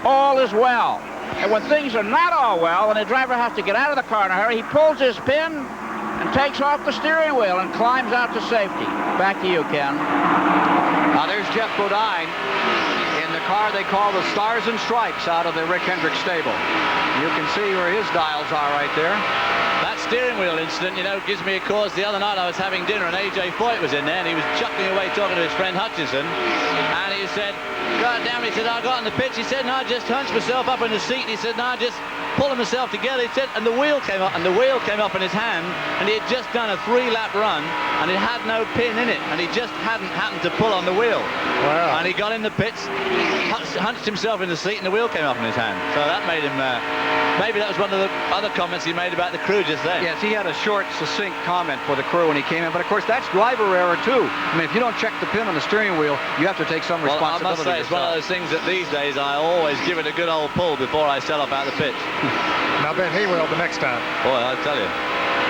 all is well. And when things are not all well, and the driver has to get out of the car in a hurry, he pulls his pin and takes off the steering wheel and climbs out to safety. Back to you, Ken. Now there's Jeff Bodine in the car they call the Stars and Stripes out of the Rick Hendrick stable. You can see where his dials are right there. That steering wheel incident, you know, gives me a cause. The other night I was having dinner and A.J. Foyt was in there and he was chuckling away talking to his friend Hutchinson. And he said, God damn it, he said, I got in the pitch. He said, no, I just hunched myself up in the seat. He said, no, I just pulling myself together. He said, and the wheel came up, in his hand, and he had just done a 3-lap run, and it had no pin in it, and he just hadn't happened to pull on the wheel. Wow. And he got in the pits, hunched himself in the seat, and the wheel came up in his hand. So that made him, maybe that was one of the other comments he made about the crew just then. Yes, he had a short, succinct comment for the crew when he came in, but of course that's driver error too. I mean, if you don't check the pin on the steering wheel, you have to take some responsibility. Well, I must say, it's one of those things that these days I always give it a good old pull before I set off out the pitch. And I bet he will the next time. Boy, I'll tell you.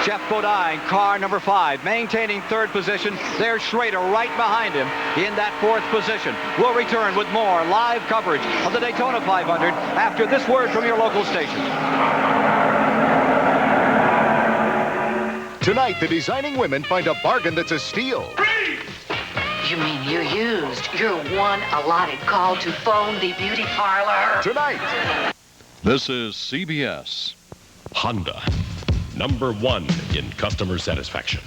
Jeff Bodine, car number 5, maintaining 3rd position. There's Schrader right behind him in that 4th position. We'll return with more live coverage of the Daytona 500 after this word from your local station. Tonight, the designing women find a bargain that's a steal. You mean you're used? You're one allotted call to phone the beauty parlor. Tonight. This is CBS. Honda, #1 in customer satisfaction.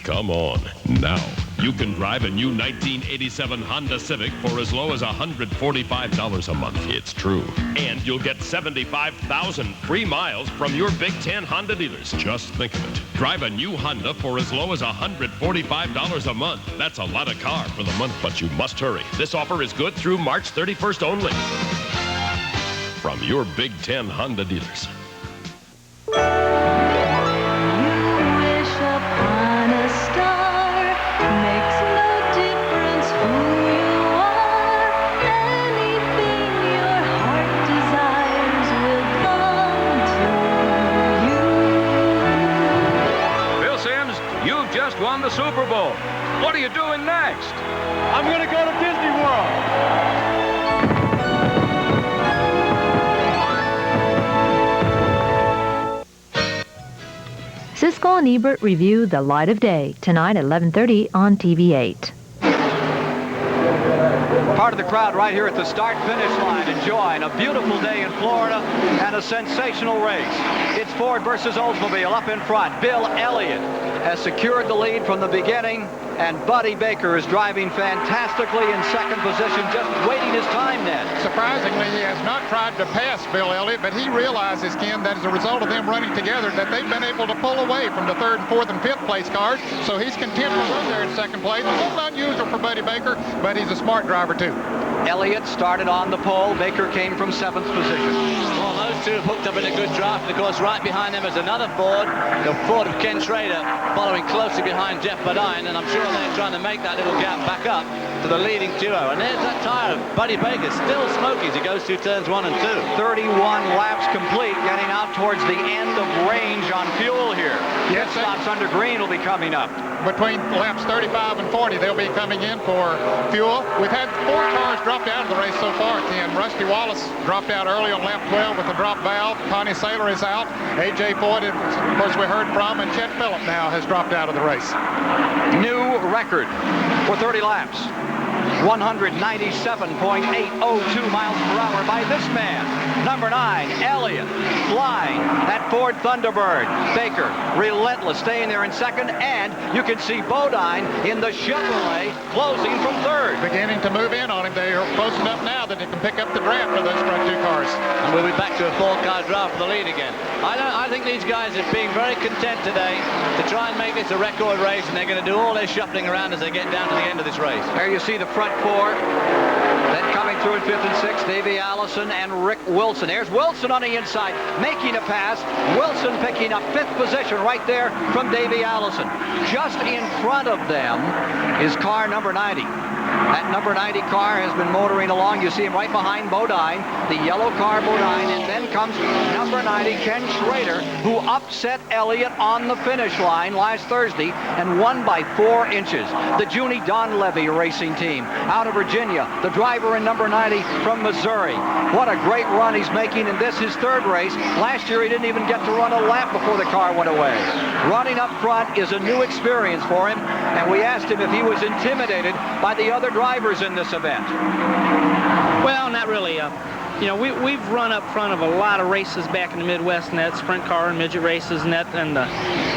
Come on, now. You can drive a new 1987 Honda Civic for as low as $145 a month. It's true. And you'll get 75,000 free miles from your Big Ten Honda dealers. Just think of it. Drive a new Honda for as low as $145 a month. That's a lot of car for the month, but you must hurry. This offer is good through March 31st only. From your Big Ten Honda dealers. Won the Super Bowl. What are you doing next? I'm going to go to Disney World. Siskel and Ebert review The Light of Day tonight at 11:30 on TV8. Part of the crowd right here at the start-finish line enjoying a beautiful day in Florida and a sensational race. It's Ford versus Oldsmobile up in front. Bill Elliott has secured the lead from the beginning, and Buddy Baker is driving fantastically in 2nd position, just waiting his time, Ned. Surprisingly, he has not tried to pass Bill Elliott, but he realizes, Ken, that as a result of them running together, that they've been able to pull away from the 3rd and 4th and 5th place cars, so he's content to run there in 2nd place. A little unusual for Buddy Baker, but he's a smart driver, too. Elliott started on the pole. Baker came from 7th position. Well, those two have hooked up in a good draft. And of course, right behind them is another Ford, the Ford of Ken Schrader, following closely behind Jeff Bodine. And I'm sure they're trying to make that little gap back up to the leading duo. And there's that tire of Buddy Baker, still smoky as he goes through turns 1 and 2. 31 laps complete, getting out towards the end of range on fuel here. Yes, stops under green will be coming up. Between laps 35 and 40, they'll be coming in for fuel. We've had 4 cars dropped out of the race so far, Ken. Rusty Wallace dropped out early on lap 12 with a drop valve. Connie Saylor is out. A.J. Foyt, of course, we heard from, and Chet Phillip now has dropped out of the race. New record for 30 laps. 197.802 miles per hour by this man. Number 9, Elliott, flying that Ford Thunderbird. Baker, relentless, staying there in 2nd, and you can see Bodine in the Chevrolet closing from 3rd. Beginning to move in on him. They are close enough now that they can pick up the draft of those front 2 cars. And we'll be back to a 4-car draft for the lead again. I think these guys are being very content today to try and make this a record race, and they're going to do all their shuffling around as they get down to the end of this race. There you see the front 4. Then coming through in 5th and 6th, Davey Allison and Rick Wilson. There's Wilson on the inside, making a pass. Wilson picking up 5th position right there from Davey Allison. Just in front of them is car number 90. That number 90 car has been motoring along. You see him right behind Bodine, the yellow car Bodine, and then comes number 90, Ken Schrader, who upset Elliott on the finish line last Thursday and won by 4 inches. The Junie Donlevy racing team out of Virginia, the driver in number 90 from Missouri. What a great run he's making in this, his 3rd race. Last year he didn't even get to run a lap before the car went away. Running up front is a new experience for him, and we asked him if he was intimidated by the other drivers in this event. Well, not really. You know, we've run up front of a lot of races back in the Midwest, and that sprint car and midget races, and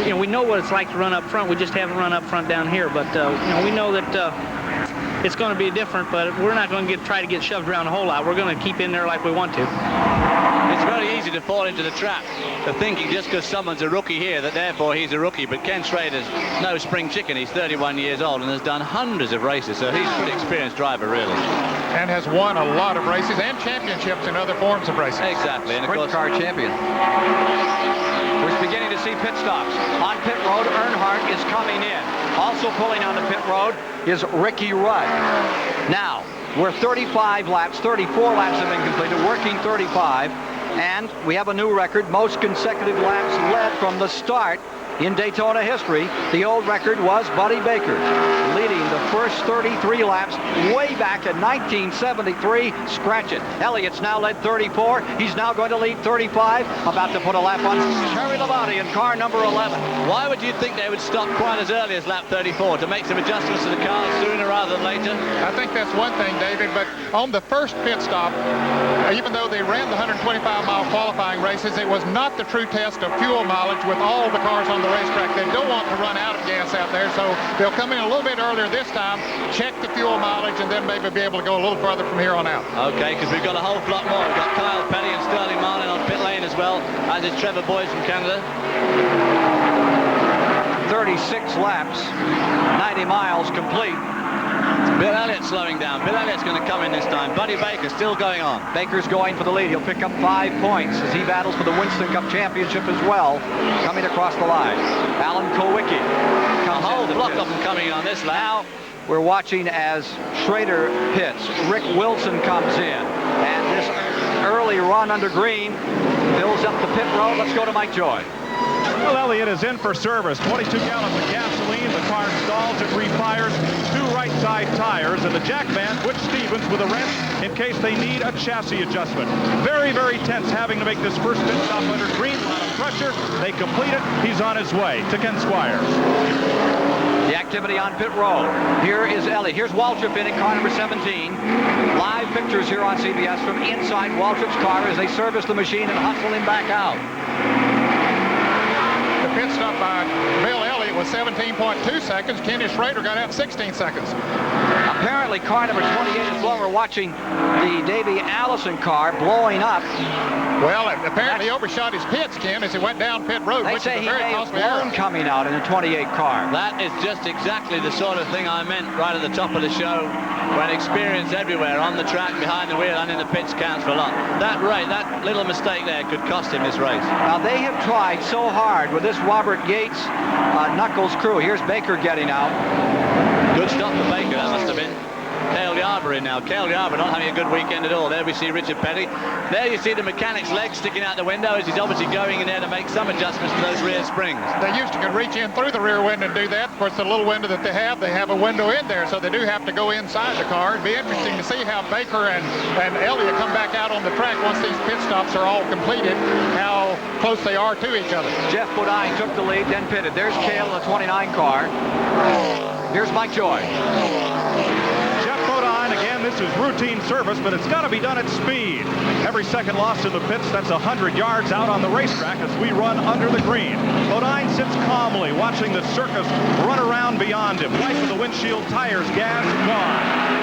you know, we know what it's like to run up front. We just haven't run up front down here, but you know, we know that it's going to be different, but we're not going to try to get shoved around a whole lot. We're going to keep in there like we want to. It's very easy to fall into the trap of thinking just because someone's a rookie here that therefore he's a rookie. But Ken Schrader's no spring chicken. He's 31 years old and has done hundreds of races, so he's a pretty experienced driver, really. And has won a lot of races and championships in other forms of racing. Exactly. And of Sprint course, car champion. We're beginning to see pit stops. On pit road, Earnhardt is coming in. Also pulling on the pit road is Ricky Rudd. Now, we're 34 laps have been completed, working 35, and we have a new record, most consecutive laps led from the start in Daytona history. The old record was Buddy Baker, leading the first 33 laps way back in 1973. Scratch it. Elliott's now led 34. He's now going to lead 35. About to put a lap on Terry Labonte in car number 11. Why would you think they would stop quite as early as lap 34 to make some adjustments to the car sooner rather than later? I think that's one thing, David, but on the first pit stop, even though they ran the 125-mile qualifying races, it was not the true test of fuel mileage with all the cars on the racetrack. They don't want to run out of gas out there, so they'll come in a little bit earlier this time, check the fuel mileage, and then maybe be able to go a little further from here on out. Okay, because we've got a whole lot more. We've got Kyle Petty and Sterling Marlin on pit lane as well, as is Trevor Boyce from Canada. 36 laps, 90 miles complete. Bill Elliott slowing down. Bill Elliott's going to come in this time. Buddy Baker still going on. Baker's going for the lead. He'll pick up 5 points as he battles for the Winston Cup Championship as well, coming across the line. Alan Kowicki. A whole block of them coming on this lap. Now we're watching as Schrader pits. Rick Wilson comes in, and this early run under green fills up the pit road. Let's go to Mike Joy. Well, Elliott is in for service. 22 gallons of gasoline. The car stalls. It refires. 2 right side tires. And the jackman, Butch Stevens, with a wrench in case they need a chassis adjustment. Very, very tense having to make this first pit stop under green. A lot of pressure. They complete it. He's on his way to Ken Squires. The activity on pit road. Here is Elliott. Here's Waltrip in car number 17. Live pictures here on CBS from inside Waltrip's car as they service the machine and hustle him back out. The pit stop by Bill Elliott was 17.2 seconds. Kenny Schrader got out 16 seconds. Apparently car number 28 is blowing. We're watching the Davey Allison car blowing up. Well, apparently he overshot his pits, Ken, as he went down pit road, They which say is a he very may have costly blown error. coming out in a 28 car. That is just exactly the sort of thing I meant right at the top of the show, when experience everywhere, on the track, behind the wheel, and in the pits counts for a lot. That little mistake there could cost him this race. Now, they have tried so hard with this Robert Yates Knuckles crew. Here's Baker getting out. Good stop for Baker, that must have been. Cale Yarber in now. Cale Yarber not having a good weekend at all. There we see Richard Petty. There you see the mechanic's legs sticking out the window as he's obviously going in there to make some adjustments to those rear springs. They used to could reach in through the rear window and do that. Of course, the little window that they have a window in there, so they do have to go inside the car. It'd be interesting to see how Baker and Elliott come back out on the track once these pit stops are all completed, how close they are to each other. Jeff Bodine took the lead, then pitted. There's Cale in the 29 car. Here's Mike Joy. Again, this is routine service, but it's got to be done at speed. Every second lost in the pits, that's 100 yards out on the racetrack as we run under the green. Bodine sits calmly, watching the circus run around beyond him. Life of the windshield, tires, gas, gone.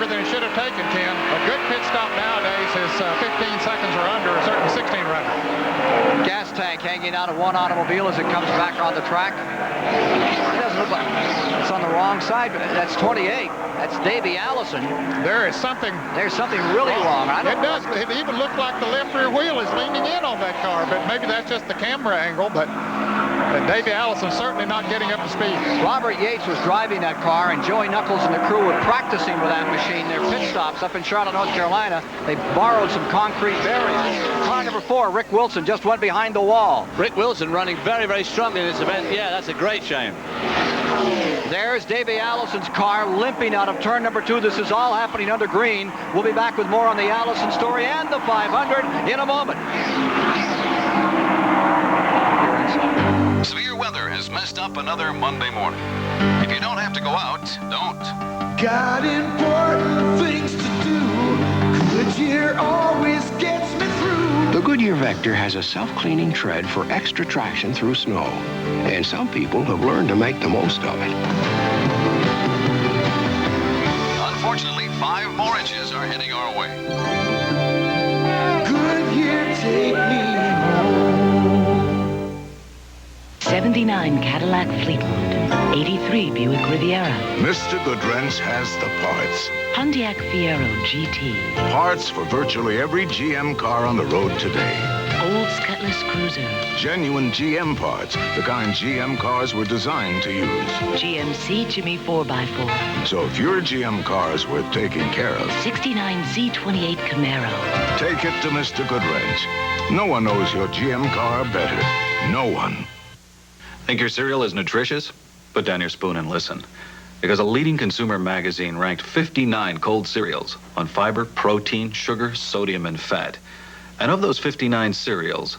Than it should have taken, Ken. A good pit stop nowadays is 15 seconds or under a certain 16 record. Gas tank hanging out of one automobile as it comes back on the track. It doesn't look like it's on the wrong side, but that's 28. That's Davey Allison. There's something really wrong. It even looked like the left rear wheel is leaning in on that car, but maybe that's just the camera angle. But And Davey Allison certainly not getting up to speed. Robert Yates was driving that car, and Joey Knuckles and the crew were practicing with that machine. Their pit stops up in Charlotte, North Carolina. They borrowed some concrete barriers. Car number 4, Rick Wilson, just went behind the wall. Rick Wilson running very, very strongly in this event. Yeah, that's a great shame. There's Davey Allison's car limping out of turn number 2. This is all happening under green. We'll be back with more on the Allison story and the 500 in a moment. Severe weather has messed up another Monday morning. If you don't have to go out, don't. Got important things to do. Goodyear always gets me through. The Goodyear Vector has a self-cleaning tread for extra traction through snow. And some people have learned to make the most of it. Unfortunately, 5 more inches are heading our way. Goodyear, take me home. 79 Cadillac Fleetwood, 83 Buick Riviera, Mr. Goodwrench has the parts. Pontiac Fiero GT, Parts for virtually every GM car on the road today. Olds Cutlass Cruiser, Genuine GM parts, the kind GM cars were designed to use. GMC Jimmy 4x4, So if your GM car is worth taking care of, 69 Z28 Camaro. take it to Mr. Goodwrench. No one knows your GM car better. No one. Think your cereal is nutritious? Put down your spoon and listen. Because a leading consumer magazine ranked 59 cold cereals on fiber, protein, sugar, sodium, and fat. And of those 59 cereals,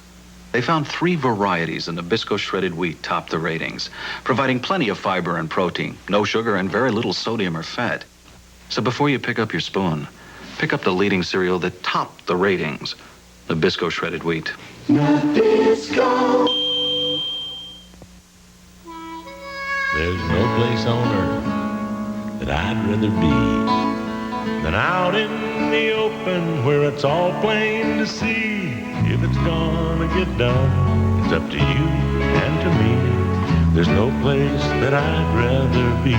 they found 3 varieties in Nabisco shredded wheat topped the ratings, providing plenty of fiber and protein, no sugar, and very little sodium or fat. So before you pick up your spoon, pick up the leading cereal that topped the ratings, Nabisco shredded wheat. Nabisco. There's no place on earth that I'd rather be than out in the open where it's all plain to see. If it's gonna get done, it's up to you and to me. There's no place that I'd rather be.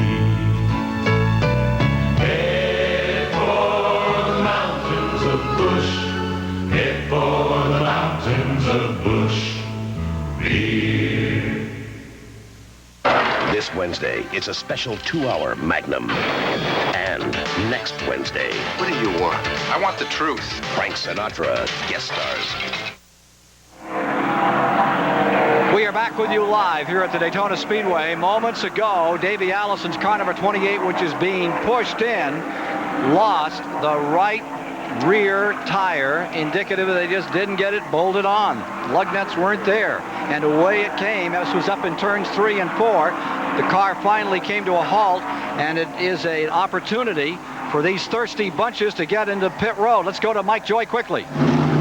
Head for the mountains of Bush. Head for the mountains of Bush. Beer. This Wednesday, it's a special 2-hour Magnum. And next Wednesday... What do you want? I want the truth. Frank Sinatra, guest stars. We are back with you live here at the Daytona Speedway. Moments ago, Davey Allison's car number 28, which is being pushed in, lost the right rear tire, indicative that they just didn't get it bolted on. Lug nuts weren't there, and away it came. This was up in turns 3 and 4. The car finally came to a halt, and it is an opportunity for these thirsty bunches to get into pit road. Let's go to Mike Joy quickly.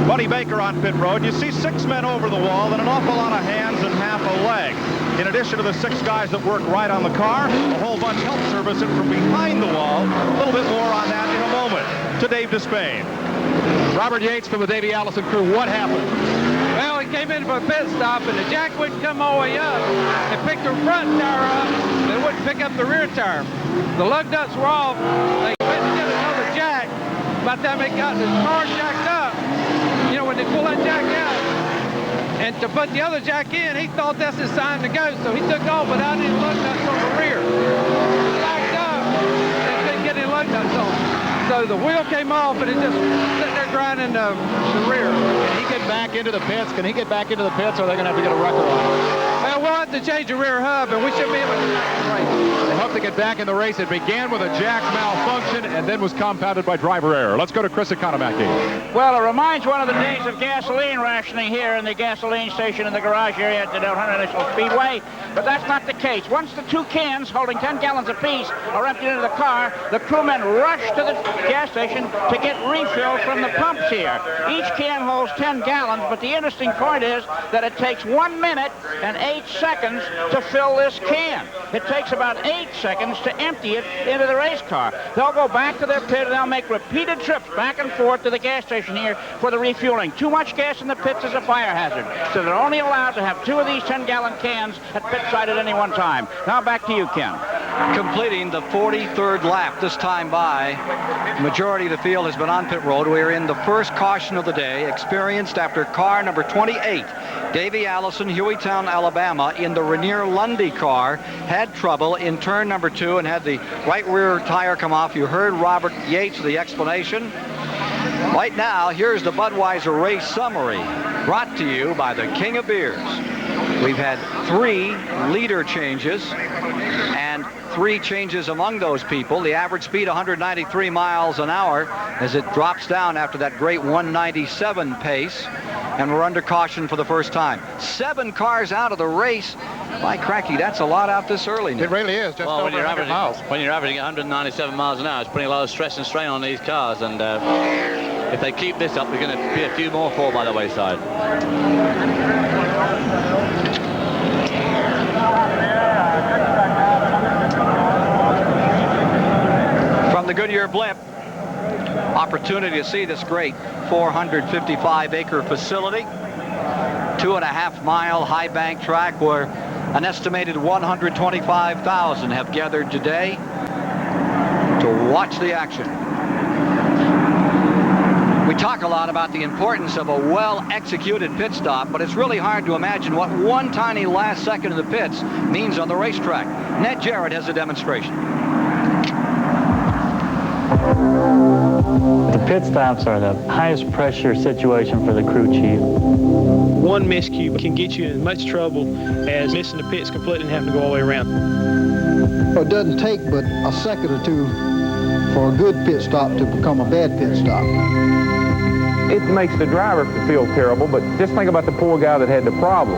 Buddy Baker on pit road. You see 6 men over the wall and an awful lot of hands and half a leg. In addition to the 6 guys that work right on the car, a whole bunch help service it from behind the wall. A little bit more on that in a moment. To Dave Despain. Robert Yates from the Davey Allison crew. What happened? Well, he came in for a pit stop, and the jack wouldn't come all the way up. It picked the front tire up, but it wouldn't pick up the rear tire. The lug nuts were off. They went to get another jack. By the time they got the car jacked up, you know, when they pull that jack out, and to put the other jack in, he thought that's his sign to go, so he took off without any lug nuts on the rear. Backed up, and couldn't get any lug nuts on. So the wheel came off, and it just sitting there grinding the rear. Can he get back into the pits? Or are they going to have to get a wrecker on it? Well, we'll have to change the rear hub, and we should be able to get back in the race. They hope to get back in the race. It began with a jack malfunction and then was compounded by driver error. Let's go to Chris Economaki. Well, it reminds one of the days of gasoline rationing here in the gasoline station in the garage area at the Daytona National Speedway, but that's not the case. Once the 2 cans holding 10 gallons apiece are emptied into the car, the crewmen rush to the gas station to get refill from the pumps here. Each can holds 10 gallons, but the interesting point is that it takes 1 minute and 8 seconds to fill this can. It takes about 8 seconds to empty it into the race car. They'll go back to their pit and they'll make repeated trips back and forth to the gas station here for the refueling. Too much gas in the pits is a fire hazard, so they're only allowed to have 2 of these 10-gallon cans at pit side at any one time. Now back to you, Ken. completing the 43rd lap this time by. The majority of the field has been on pit road. We are in the first caution of the day, experienced after car number 28. Davey Allison, Hueytown, Alabama, in the Rainier Lundy car, had trouble in turn number 2 and had the right rear tire come off. You heard Robert Yates, the explanation. Right now, here's the Budweiser race summary, brought to you by the King of Beers. We've had 3 leader changes and 3 changes among those people. The average speed 193 miles an hour as it drops down after that great 197 pace. And we're under caution for the first time. 7 cars out of the race. By cracky, that's a lot out this early. It really is, just over 100 miles. When you're averaging 197 miles an hour, it's putting a lot of stress and strain on these cars. And if they keep this up, there's going to be a few more fall by the wayside. From the Goodyear blimp, opportunity to see this great 455-acre facility, 2.5-mile high bank track where an estimated 125,000 have gathered today to watch the action. We talk a lot about the importance of a well-executed pit stop, but it's really hard to imagine what one tiny last second in the pits means on the racetrack. Ned Jarrett has a demonstration. The pit stops are the highest pressure situation for the crew chief. One miscue can get you in as much trouble as missing the pits completely and having to go all the way around. It doesn't take but a second or two for a good pit stop to become a bad pit stop. It makes the driver feel terrible, but just think about the poor guy that had the problem.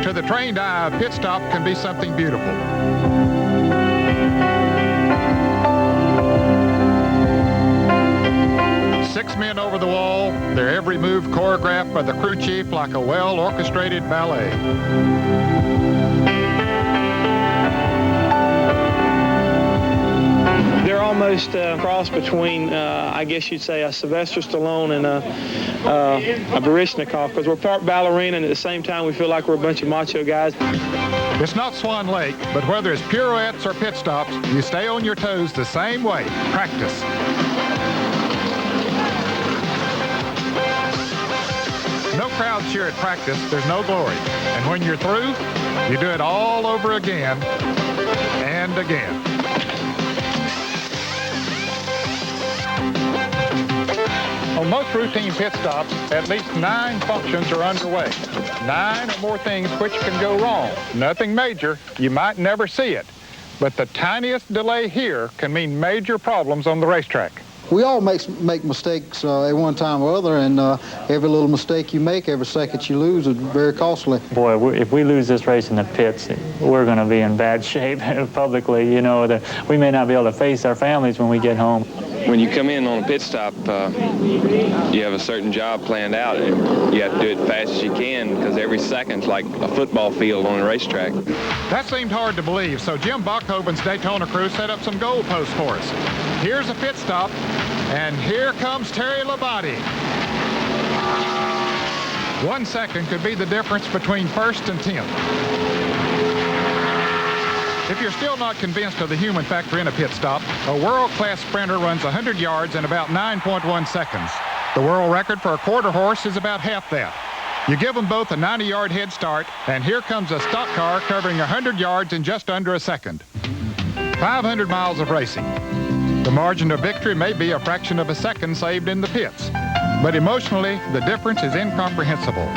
To the trained eye, a pit stop can be something beautiful. Six men over the wall, their every move choreographed by the crew chief like a well-orchestrated ballet. They're almost a cross between, I guess you'd say, a Sylvester Stallone and a Baryshnikov, because we're part ballerina, and at the same time we feel like we're a bunch of macho guys. It's not Swan Lake, but whether it's pirouettes or pit stops, you stay on your toes the same way. Practice. No crowd cheer at practice, there's no glory. And when you're through, you do it all over again and again. On most routine pit stops, at least 9 functions are underway. 9 or more things which can go wrong. Nothing major, you might never see it. But the tiniest delay here can mean major problems on the racetrack. We all make mistakes at one time or other, and every little mistake you make, every second you lose is very costly. Boy, if we lose this race in the pits, we're going to be in bad shape publicly. You know, we may not be able to face our families when we get home. When you come in on a pit stop, you have a certain job planned out, and you have to do it as fast as you can because every second's like a football field on a racetrack. That seemed hard to believe, so Jim Bachhoven's Daytona crew set up some goalposts for us. Here's a pit stop, and here comes Terry Labonte. 1 second could be the difference between first and 10th. If you're still not convinced of the human factor in a pit stop, a world-class sprinter runs 100 yards in about 9.1 seconds. The world record for a quarter horse is about half that. You give them both a 90-yard head start, and here comes a stock car covering 100 yards in just under a second. 500 miles of racing. The margin of victory may be a fraction of a second saved in the pits, but emotionally, the difference is incomprehensible.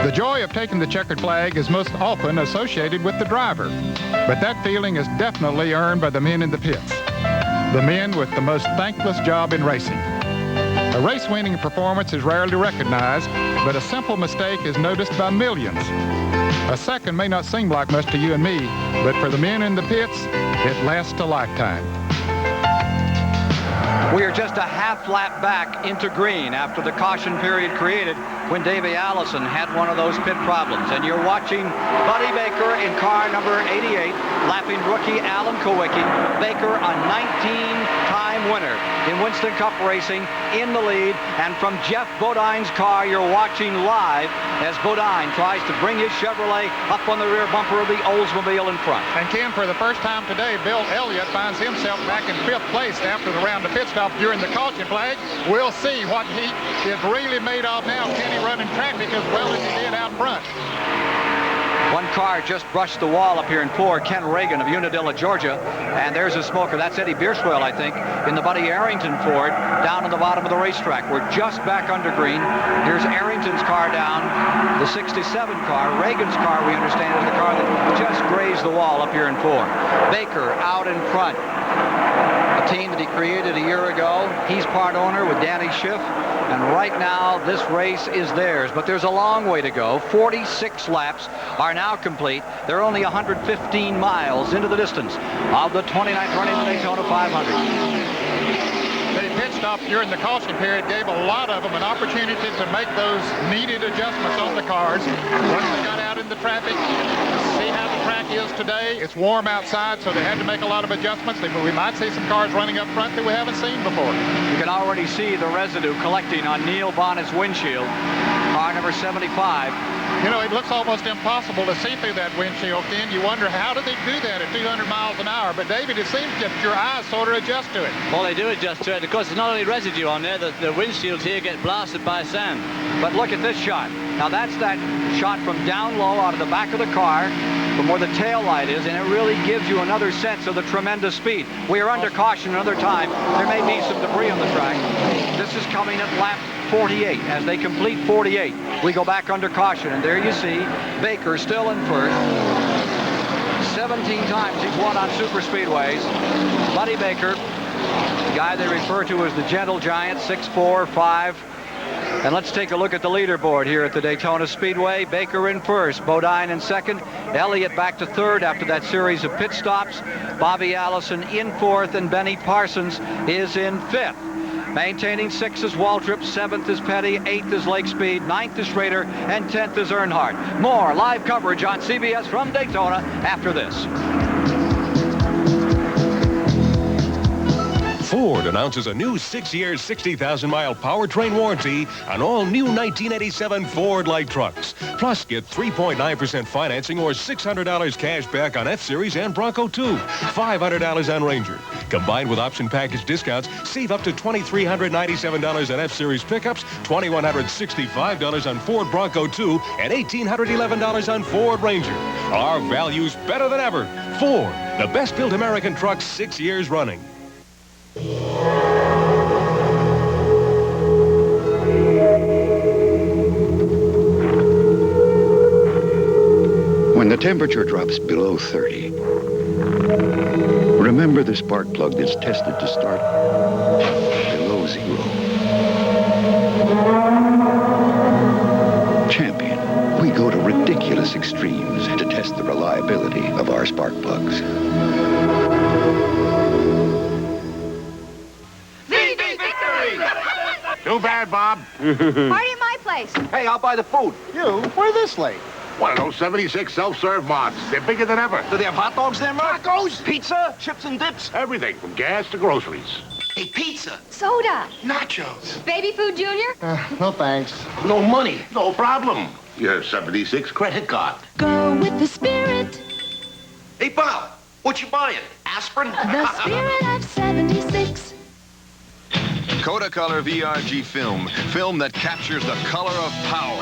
The joy of taking the checkered flag is most often associated with the driver, but that feeling is definitely earned by the men in the pits, the men with the most thankless job in racing. A race-winning performance is rarely recognized, but a simple mistake is noticed by millions. A second may not seem like much to you and me, but for the men in the pits, it lasts a lifetime. We are just a half lap back into green after the caution period created when Davey Allison had one of those pit problems. And you're watching Buddy Baker in car number 88, lapping rookie Alan Kowicki. Baker, a 19-time winner in Winston Cup racing in the lead. And from Jeff Bodine's car, you're watching live as Bodine tries to bring his Chevrolet up on the rear bumper of the Oldsmobile in front. And Ken, for the first time today, Bill Elliott finds himself back in 5th place after the round of pit stop during the caution flag. We'll see what he is really made of now. Can he run in traffic as well as he did out front? One car just brushed the wall up here in 4, Ken Reagan of Unadilla, Georgia. And there's a smoker. That's Eddie Bierswell, I think, in the Buddy Arrington Ford down at the bottom of the racetrack. We're just back under green. Here's Arrington's car down, the 67 car. Reagan's car, we understand, is the car that just grazed the wall up here in 4. Baker out in front. A team that he created a year ago. He's part owner with Danny Schiff. And right now, this race is theirs. But there's a long way to go. 46 laps are now complete. They're only 115 miles into the distance of the 29th running of the Daytona 500. The pit stop during the caution period gave a lot of them an opportunity to make those needed adjustments on the cars. Once they got out in the traffic, see how the track is today. It's warm outside, so they had to make a lot of adjustments. We might see some cars running up front that we haven't seen before. You can already see the residue collecting on Neil Bonnet's windshield. Car number 75. You know, it looks almost impossible to see through that windshield, Ken. You wonder, how do they do that at 200 miles an hour? But, David, it seems that your eyes sort of adjust to it. Well, they do adjust to it. Of course, there's not only residue on there, the windshields here get blasted by sand. But look at this shot. Now, that's that shot from down low out of the back of the car, from where the tail light is, and it really gives you another sense of the tremendous speed. We are under caution another time. There may be some debris on the track. This is coming at lap 48. As they complete 48, we go back under caution, and there you see Baker still in first. 17 times he's won on super speedways. Buddy Baker, the guy they refer to as the Gentle Giant, 6'4", 5. And let's take a look at the leaderboard here at the Daytona Speedway. Baker in first, Bodine in second, Elliott back to third after that series of pit stops, Bobby Allison in fourth, and Benny Parsons is in fifth. Maintaining 6th is Waltrip, 7th is Petty, 8th is Lake Speed, 9th is Schrader, and 10th is Earnhardt. More live coverage on CBS from Daytona after this. Ford announces a new 6-year, 60,000-mile powertrain warranty on all new 1987 Ford light trucks. Plus, get 3.9% financing or $600 cash back on F-Series and Bronco 2, $500 on Ranger. Combined with option package discounts, save up to $2,397 on F-Series pickups, $2,165 on Ford Bronco 2, and $1,811 on Ford Ranger. Our value's better than ever. Ford, the best-built American truck 6 years running. When the temperature drops below 30, remember the spark plug that's tested to start below 0. Champion, we go to ridiculous extremes to test the reliability of our spark plugs. Too bad, Bob. Party at my place. Hey, I'll buy the food. You? Why this late? One of those 76 self-serve mods. They're bigger than ever. Do they have hot dogs there, Mark? Tacos, pizza, chips and dips. Everything from gas to groceries. Hey, pizza. Soda. Nachos. Baby food, Junior? No thanks. No money. No problem. Your 76 credit card. Go with the spirit. Hey, Bob, what you buying? Aspirin? The spirit of 76. Kodacolor VRG film. Film that captures the color of power.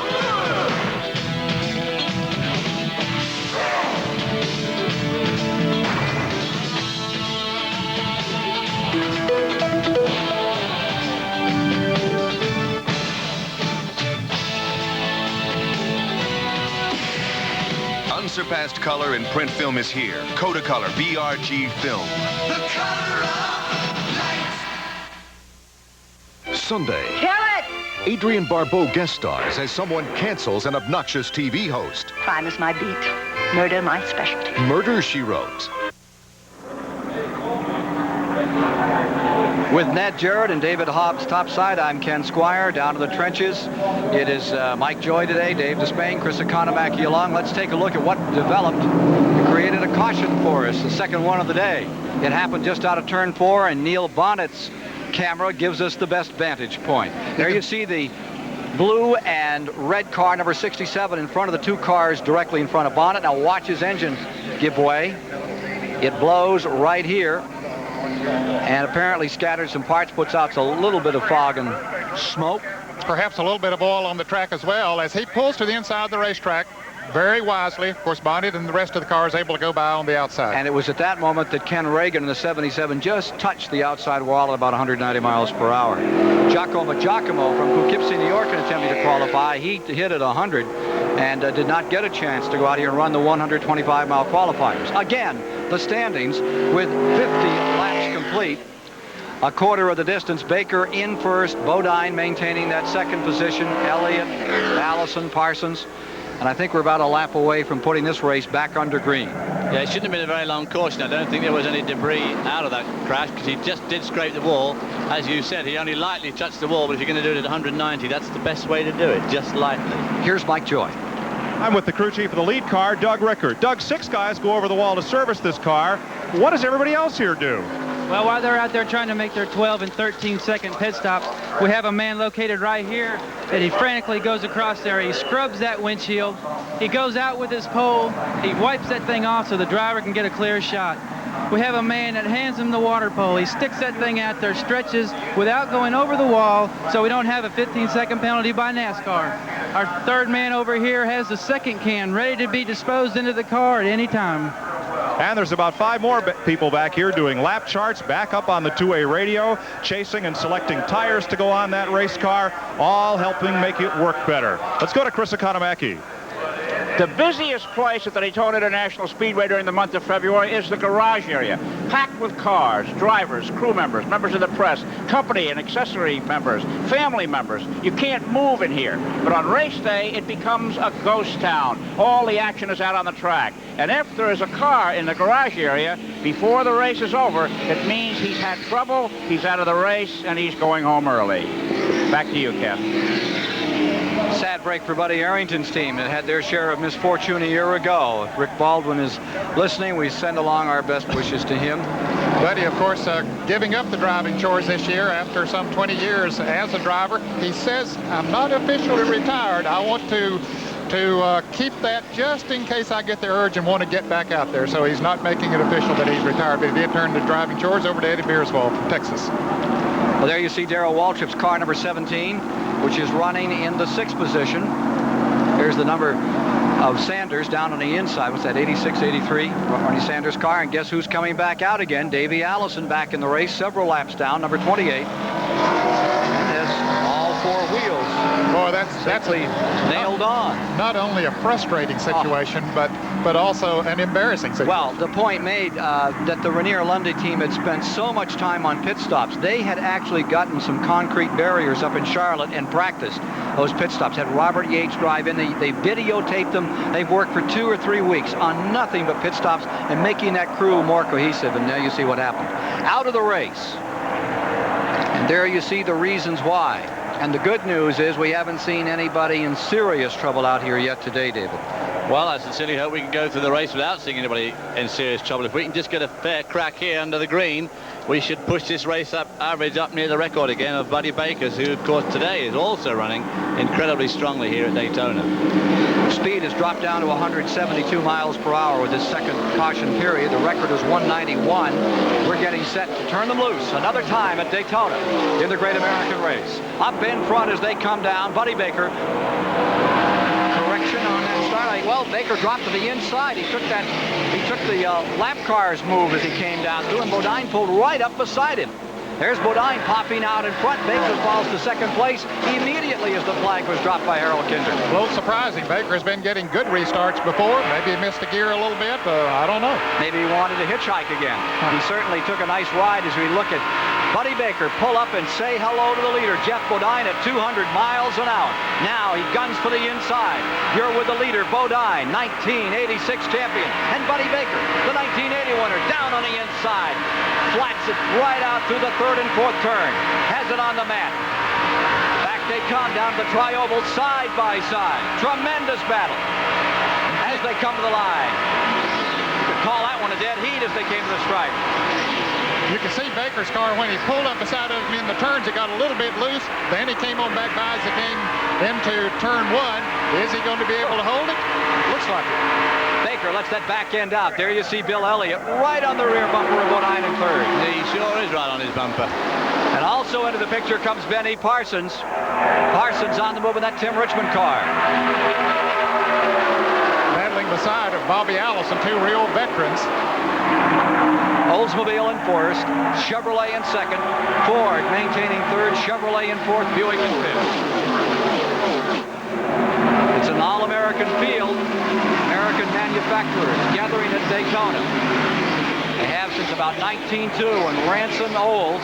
Unsurpassed color in print film is here. Kodacolor VRG film. The color of light. Sunday, Kill it! Adrienne Barbeau guest stars as someone cancels an obnoxious TV host. Crime is my beat. Murder my specialty. Murder, She Wrote. With Ned Jarrett and David Hobbs topside, I'm Ken Squire. Down to the trenches, it is Mike Joy today, Dave Despain, Chris Economaki along. Let's take a look at what developed. It created a caution for us, the second one of the day. It happened just out of turn 4, and Neil Bonnet's camera gives us the best vantage point. There you see the blue and red car, number 67, in front of the two cars directly in front of Bonnet. Now watch his engine give way. It blows right here, and apparently scatters some parts, puts out a little bit of fog and smoke. Perhaps a little bit of oil on the track as well, as he pulls to the inside of the racetrack very wisely. Of course, Bonnet and the rest of the car is able to go by on the outside. And it was at that moment that Ken Reagan in the 77 just touched the outside wall at about 190 miles per hour. Giacomo from Poughkeepsie, New York, attempting to qualify. He hit at 100 and did not get a chance to go out here and run the 125-mile qualifiers. Again, the standings with 50 laps complete. A quarter of the distance. Baker in first. Bodine maintaining that second position. Elliott, Allison, Parsons. And I think we're about a lap away from putting this race back under green. Yeah, it shouldn't have been a very long caution. I don't think there was any debris out of that crash, because he just did scrape the wall. As you said, he only lightly touched the wall, but if you're going to do it at 190, that's the best way to do it, just lightly. Here's Mike Joy. I'm with the crew chief of the lead car, Doug Rickard. Doug, 6 guys go over the wall to service this car. What does everybody else here do? Well, while they're out there trying to make their 12 and 13-second pit stop, we have a man located right here that he frantically goes across there. He scrubs that windshield. He goes out with his pole. He wipes that thing off so the driver can get a clear shot. We have a man that hands him the water pole. He sticks that thing out there, stretches without going over the wall, so we don't have a 15-second penalty by NASCAR. Our third man over here has the second can ready to be disposed into the car at any time. And there's about 5 more people back here doing lap charts, back up on the two-way radio, chasing and selecting tires to go on that race car, all helping make it work better. Let's go to Chris Economaki. The busiest place at the Daytona International Speedway during the month of February is the garage area, packed with cars, drivers, crew members, members of the press, company and accessory members, family members. You can't move in here. But on race day, it becomes a ghost town. All the action is out on the track. And if there is a car in the garage area before the race is over, it means he's had trouble, he's out of the race, and he's going home early. Back to you, Ken. Sad break for Buddy Arrington's team that had their share of misfortune a year ago. If Rick Baldwin is listening, we send along our best wishes to him. Buddy, of course, giving up the driving chores this year after some 20 years as a driver. He says, I'm not officially retired. I want to keep that just in case I get the urge and want to get back out there. So he's not making it official that he's retired, but he did turn the driving chores over to Eddie Beerswald from Texas. Well, there you see Darrell Waltrip's car, number 17, which is running in the 6th position. Here's the number of Sanders down on the inside. What's that, 86, 83? Ronnie Sanders' car. And guess who's coming back out again? Davey Allison back in the race, several laps down, number 28. And has all 4 wheels. Boy, that's nailed on. Not only a frustrating situation, but also an embarrassing situation. Well, the point made that the Rainier Lundy team had spent so much time on pit stops. They had actually gotten some concrete barriers up in Charlotte and practiced those pit stops. Had Robert Yates drive in. They videotaped them. They've worked for 2 or 3 weeks on nothing but pit stops and making that crew more cohesive. And now you see what happened. Out of the race. And there you see the reasons why. And the good news is we haven't seen anybody in serious trouble out here yet today, David. Well, I sincerely hope we can go through the race without seeing anybody in serious trouble. If we can just get a fair crack here under the green, we should push this race average up near the record again of Buddy Baker's, who, of course, today is also running incredibly strongly here at Daytona. Speed has dropped down to 172 miles per hour with this second caution period. The record is 191. We're getting set to turn them loose another time at Daytona in the Great American Race. Up in front as they come down, Buddy Baker. Correction on that starlight. Well, Baker dropped to the inside. He took the lap cars move as he came down through, and Bodine pulled right up beside him. There's Bodine popping out in front. Baker falls to second place immediately as the flag was dropped by Harold Kinder. A little surprising. Baker has been getting good restarts before. Maybe he missed a gear a little bit. I don't know. Maybe he wanted to hitchhike again. He certainly took a nice ride as we look at Buddy Baker pull up and say hello to the leader, Jeff Bodine, at 200 miles an hour. Now he guns for the inside. You're with the leader, Bodine, 1986 champion. And Buddy Baker, the 1980 winner, down on the inside. Flats it right out through the third and fourth turn. Has it on the mat. Back they come down the tri-oval side by side. Tremendous battle as they come to the line. You could call that one a dead heat as they came to the stripe. You can see Baker's car when he pulled up beside of him in the turns, it got a little bit loose. Then he came on back by as he came into turn one. Is he going to be able to hold it? Looks like it. Baker lets that back end out. There you see Bill Elliott right on the rear bumper of Bodine in third. He sure is right on his bumper. And also into the picture comes Benny Parsons. Parsons on the move in that Tim Richmond car. Battling beside of Bobby Allison, two real veterans. Oldsmobile in first, Chevrolet in second, Ford maintaining third, Chevrolet in fourth, Buick in fifth. It's an all-American field. American manufacturers gathering at Daytona. They have since about 1902 when Ransom Olds,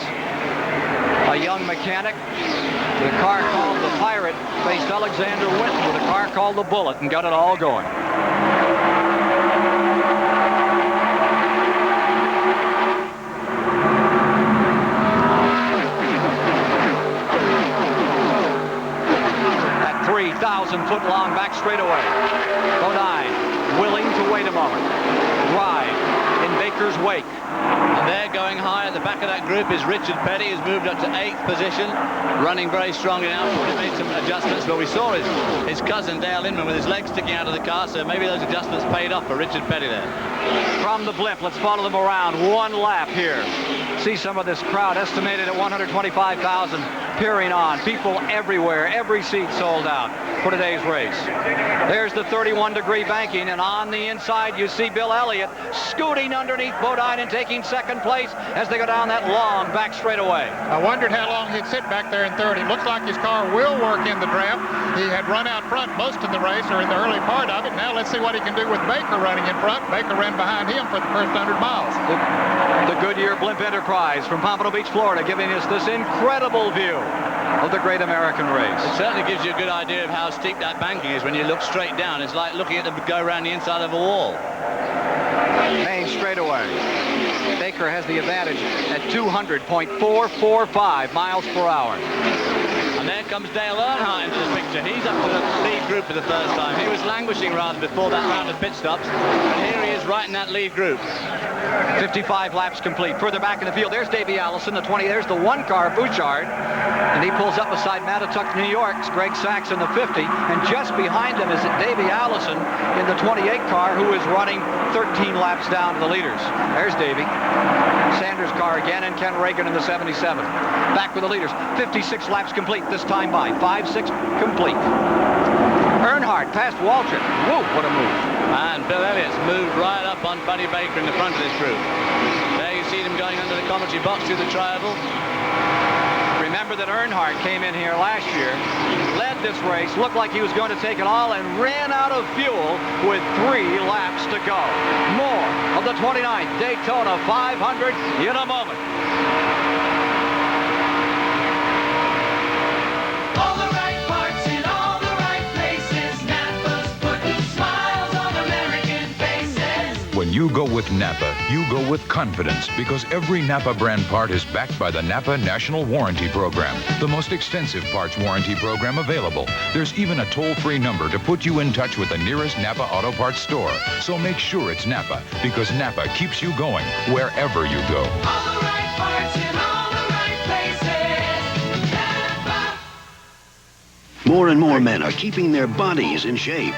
a young mechanic, with a car called the Pirate, faced Alexander Winton with a car called the Bullet and got it all going. That 3,000-foot-long back straightaway. Bodine willing to wait a moment. Ride in Baker's wake. And they're going high. At the back of that group is Richard Petty, who's moved up to 8th position, running very strongly now. He made some adjustments, but we saw his cousin Dale Inman with his legs sticking out of the car, so maybe those adjustments paid off for Richard Petty there. From the blimp, let's follow them around. One lap here. See some of this crowd, estimated at 125,000, peering on. People everywhere, every seat sold out for today's race. There's the 31-degree banking, and on the inside you see Bill Elliott scooting underneath Bodine and taking second place as they go down that long back straightaway. I wondered how long he'd sit back there in third. It looks like his car will work in the draft. He had run out front most of the race, or in the early part of it. Now let's see what he can do with Baker running in front. Baker ran behind him for the first 100 miles. The Goodyear Blimp Enterprise from Pompano Beach, Florida, giving us this incredible view of the great American race. It certainly gives you a good idea of how steep that banking is when you look straight down. It's like looking at them go around the inside of a wall. Main straightaway. Baker has the advantage at 200.445 miles per hour. And there comes Dale Earnhardt into the picture. He's up to the lead group for the first time. He was languishing rather before that round of pit stops. And here he is right in that lead group. 55 laps complete. Further back in the field, there's Davey Allison, the 20. There's the one car, Bouchard. And he pulls up beside Mattatuck, New York's Greg Sachs in the 50. And just behind him is Davey Allison in the 28 car, who is running 13 laps down to the leaders. There's Davey. Sanders' car again, and Ken Reagan in the 77. Back with the leaders. 56 laps complete this time by. 5-6 complete. Earnhardt past Waltrip. Whoa, what a move. And Bill Elliott's moved right up on Buddy Baker in the front of this group. There you see them going under the commentary box through the tri-oval. Remember that Earnhardt came in here last year, led this race, looked like he was going to take it all, and ran out of fuel with 3 laps to go. More of the 29th Daytona 500 in a moment. All the right parts in all the right places. Napa's putting smiles on American faces. When you go with Napa, you go with confidence, because every Napa brand part is backed by the Napa National Warranty Program, the most extensive parts warranty program available. There's even a toll-free number to put you in touch with the nearest Napa Auto Parts store. So make sure it's Napa, because Napa keeps you going wherever you go. All the right parts in all the right places. Napa. More and more men are keeping their bodies in shape.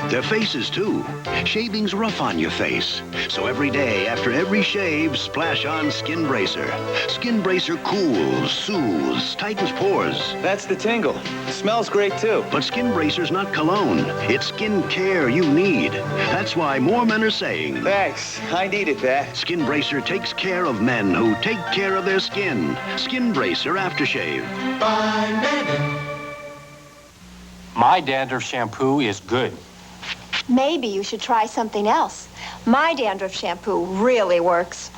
Their faces, too. Shaving's rough on your face. So every day, after every shave, splash on Skin Bracer. Skin Bracer cools, soothes, tightens pores. That's the tingle. Smells great, too. But Skin Bracer's not cologne. It's skin care you need. That's why more men are saying... Thanks. I needed that. Skin Bracer takes care of men who take care of their skin. Skin Bracer Aftershave. By men. My dandruff shampoo is good. Maybe you should try something else. My dandruff shampoo really works.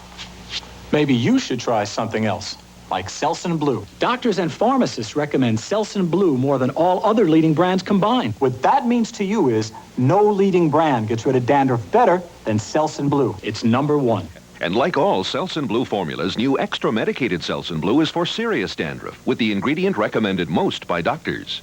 Maybe you should try something else. like Selsun Blue. Doctors and pharmacists recommend Selsun Blue more than all other leading brands combined. What that means to you is no leading brand gets rid of dandruff better than Selsun Blue. It's #1. And like all Selsun Blue formulas, new extra medicated Selsun Blue is for serious dandruff, with the ingredient recommended most by doctors.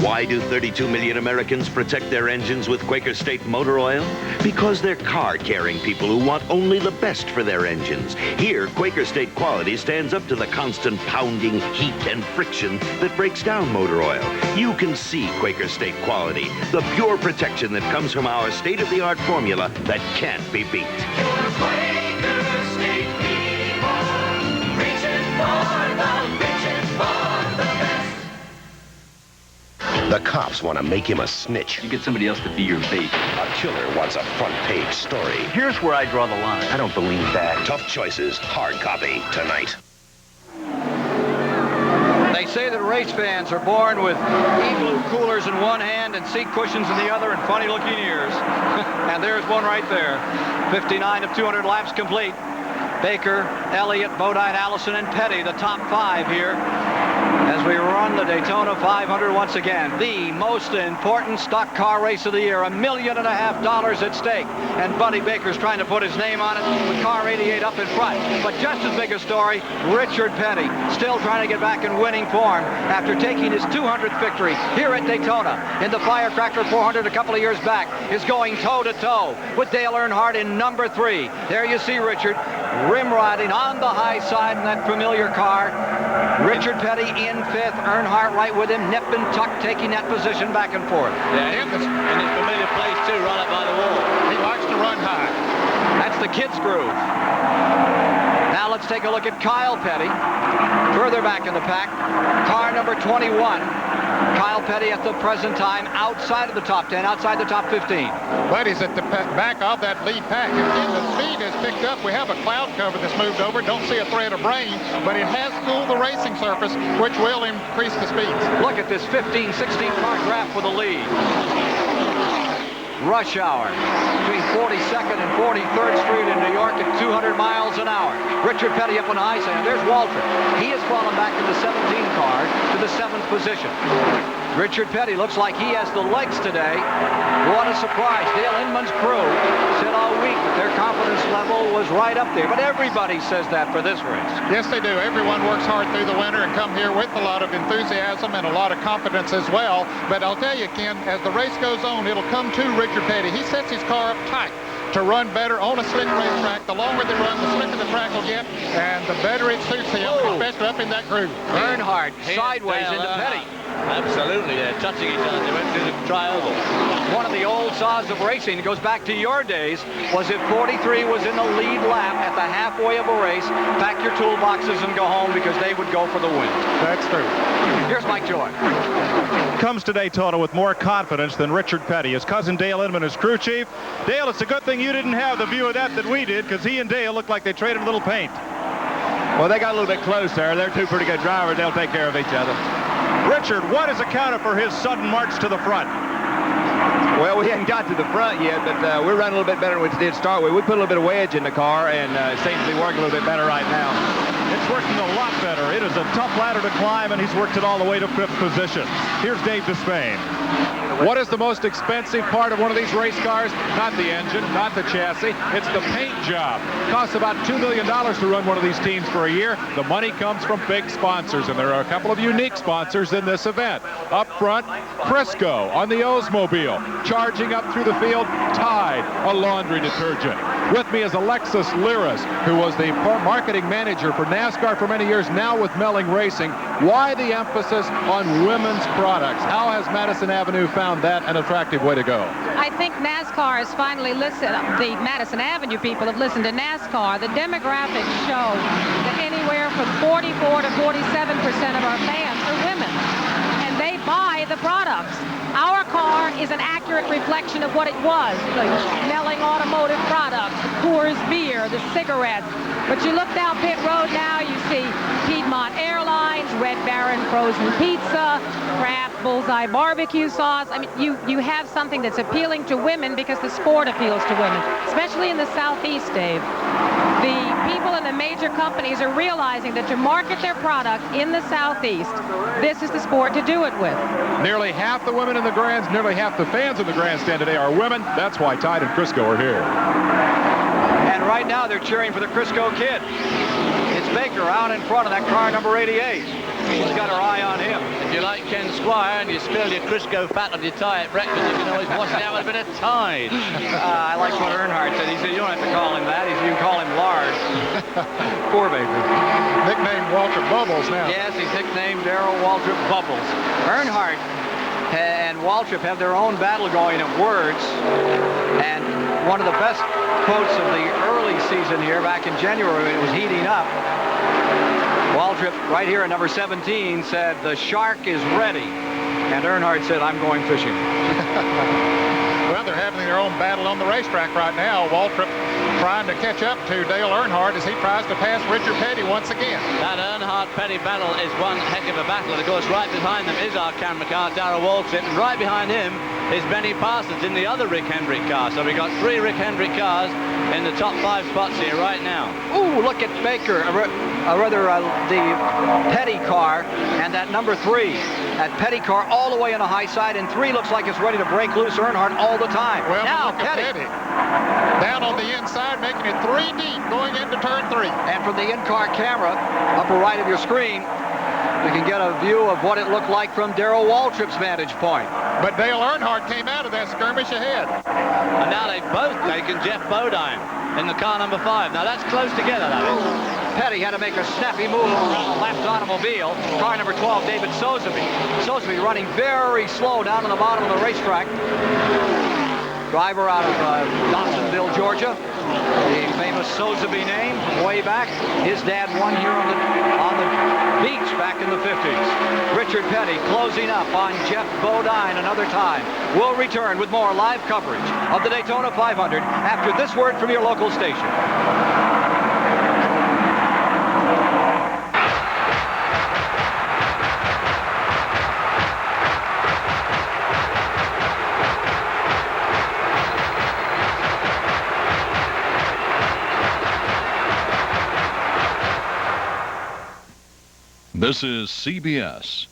Why do 32 million Americans protect their engines with Quaker State motor oil? Because they're car-caring people who want only the best for their engines. Here, Quaker State quality stands up to the constant pounding, heat, and friction that breaks down motor oil. You can see Quaker State quality, the pure protection that comes from our state-of-the-art formula that can't be beat. The cops want to make him a snitch. You get somebody else to be your bait. A killer wants a front-page story. Here's where I draw the line. I don't believe that. Tough Choices, hard copy, tonight. They say that race fans are born with igloo coolers in one hand and seat cushions in the other and funny-looking ears. And there's one right there. 59 of 200 laps complete. Baker, Elliott, Bodine, Allison, and Petty, the top 5 here. As we run the Daytona 500 once again, the most important stock car race of the year, $1.5 million at stake. And Buddy Baker's trying to put his name on it with car 88 up in front. But just as big a story, Richard Petty, still trying to get back in winning form after taking his 200th victory here at Daytona. In the Firecracker 400 a couple of years back, is going toe-to-toe with Dale Earnhardt in number 3. There you see Richard rim riding on the high side in that familiar car. Richard Petty in 5th, Earnhardt right with him, nip and tuck, taking that position back and forth. Yeah, in his familiar place too, right up by the wall. He likes to run high. That's the kid's groove. Now let's take a look at Kyle Petty, further back in the pack, car number 21. Kyle Petty at the present time outside of the top 10, outside the top 15. But he's at the back of that lead pack. And the speed has picked up. We have a cloud cover that's moved over. Don't see a thread of rain, but it has cooled the racing surface, which will increase the speeds. Look at this 15-16 car draft for the lead. Rush hour between 42nd and 43rd Street in New York at 200 miles an hour. Richard Petty up on the high side. There's Walter. He has fallen back in the 17 car to the 7th position. Richard Petty looks like he has the legs today. What a surprise. Dale Inman's crew said all week that their confidence level was right up there. But everybody says that for this race. Yes, they do. Everyone works hard through the winter and come here with a lot of enthusiasm and a lot of confidence as well. But I'll tell you, Ken, as the race goes on, it'll come to Richard Petty. He sets his car up tight to run better on a slick racetrack. The longer they run, the slicker the track will get, and the better it suits him, especially up in that groove. Earnhardt sideways into Petty. Absolutely, they're touching each other. They went through the tri-oval. One of the old saws of racing, it goes back to your days, was if 43 was in the lead lap at the halfway of a race, pack your toolboxes and go home because they would go for the win. That's true. Here's Mike Joy. Comes to Daytona with more confidence than Richard Petty. His cousin Dale Inman is crew chief. Dale, it's a good thing you didn't have the view of that we did, because he and Dale looked like they traded a little paint. Well, they got a little bit close there. They're two pretty good drivers. They'll take care of each other. Richard, what has accounted for his sudden march to the front? Well, we hadn't got to the front yet, but we're running a little bit better than we did start with. We put a little bit of wedge in the car, and it seems to be working a little bit better right now. It's working a lot better. It is a tough ladder to climb, and he's worked it all the way to 5th position. Here's Dave Despain. What is the most expensive part of one of these race cars? Not the engine, not the chassis. It's the paint job. It costs about $2 million to run one of these teams for a year. The money comes from big sponsors, and there are a couple of unique sponsors in this event. Up front, Crisco on the Oldsmobile. Charging up through the field, Tide, a laundry detergent. With me is Alexis Liras, who was the marketing manager for NASCAR for many years, now with Melling Racing. Why the emphasis on women's products? How has Madison Avenue found that an attractive way to go? I think NASCAR has finally listened. The Madison Avenue people have listened to NASCAR. The demographics show that anywhere from 44 to 47% of our fans are women, and they buy the products. Our car is an accurate reflection of what it was. The Melling automotive products, the Coors beer, the cigarettes, But you look down pit road now, you see Piedmont Airlines, Red Baron frozen pizza, Kraft Bullseye barbecue sauce. I mean, you have something that's appealing to women because the sport appeals to women, especially in the Southeast, Dave. The people in the major companies are realizing that to market their product in the Southeast, this is the sport to do it with. Nearly half the women in the grands, nearly half the fans in the grandstand today are women. That's why Tide and Crisco are here. And right now they're cheering for the Crisco kid. It's Baker out in front of that car number 88. She's got her eye on him. If you like Ken Squire and you spill your Crisco fat on your tie at breakfast, you can always wash it out with a bit of Tide. I like what Earnhardt said. He said, you don't have to call him that. You can call him Lars. Poor Baker. Nicknamed Walter Bubbles now. Yes, he's nicknamed Darrell Waltrip Bubbles. Earnhardt and Waltrip have their own battle going of words. And one of the best quotes of the early season here back in January when it was heating up, Waltrip, right here at number 17, said, the shark is ready. And Earnhardt said, I'm going fishing. Well, they're having their own battle on the racetrack right now. Waltrip trying to catch up to Dale Earnhardt as he tries to pass Richard Petty once again. That Earnhardt-Petty battle is one heck of a battle. And of course, right behind them is our camera car, Darrell Waltrip. And right behind him is Benny Parsons in the other Rick Hendrick car. So we've got 3 Rick Hendrick cars in the top 5 spots here right now. Ooh, look at Baker, the Petty car, and that number 3. That Petty car all the way on the high side, and 3 looks like it's ready to break loose Earnhardt all the time. Well, now look at Petty. Down on the inside, making it 3 deep going into turn 3. And from the in-car camera, upper right of your screen, we can get a view of what it looked like from Darrell Waltrip's vantage point. But Dale Earnhardt came out of that skirmish ahead. And now they've both taken Jeff Bodine in the car number 5. Now that's close together, that is. Petty had to make a snappy move around the left automobile. Car number 12, David Soseby. Soseby running very slow down on the bottom of the racetrack. Driver out of Dawsonville, Georgia. The famous Soseby name from way back. His dad won here on the beach back in the 50s. Richard Petty closing up on Jeff Bodine another time. We'll return with more live coverage of the Daytona 500 after this word from your local station. This is CBS.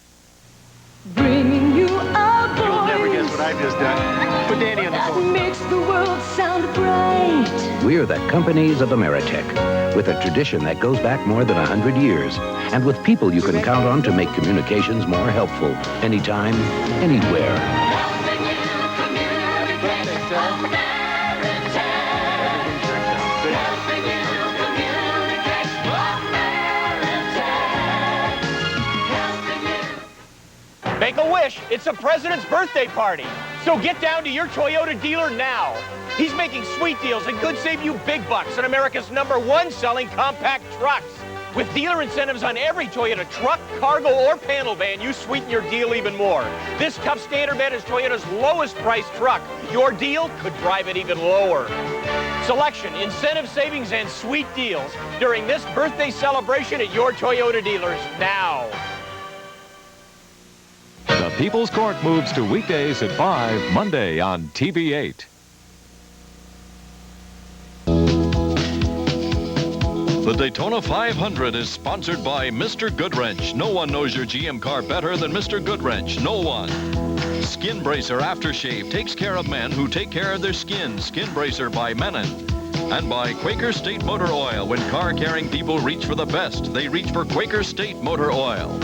Bringing you our voice. You'll never guess what I've just done. Put Danny on the phone. Makes the world sound bright. We're the companies of Ameritech, with a tradition that goes back more than 100 years, and with people you can count on to make communications more helpful, anytime, anywhere. Make a wish. It's the president's birthday party. So get down to your Toyota dealer now. He's making sweet deals and could save you big bucks on America's #1 selling compact trucks. With dealer incentives on every Toyota truck, cargo, or panel van, you sweeten your deal even more. This tough standard bed is Toyota's lowest priced truck. Your deal could drive it even lower. Selection, incentive savings, and sweet deals during this birthday celebration at your Toyota dealers now. The People's Court moves to weekdays at 5, Monday on TV8. The Daytona 500 is sponsored by Mr. Goodwrench. No one knows your GM car better than Mr. Goodwrench. No one. Skin Bracer Aftershave takes care of men who take care of their skin. Skin Bracer by Menon. And by Quaker State Motor Oil. When car-carrying people reach for the best, they reach for Quaker State Motor Oil.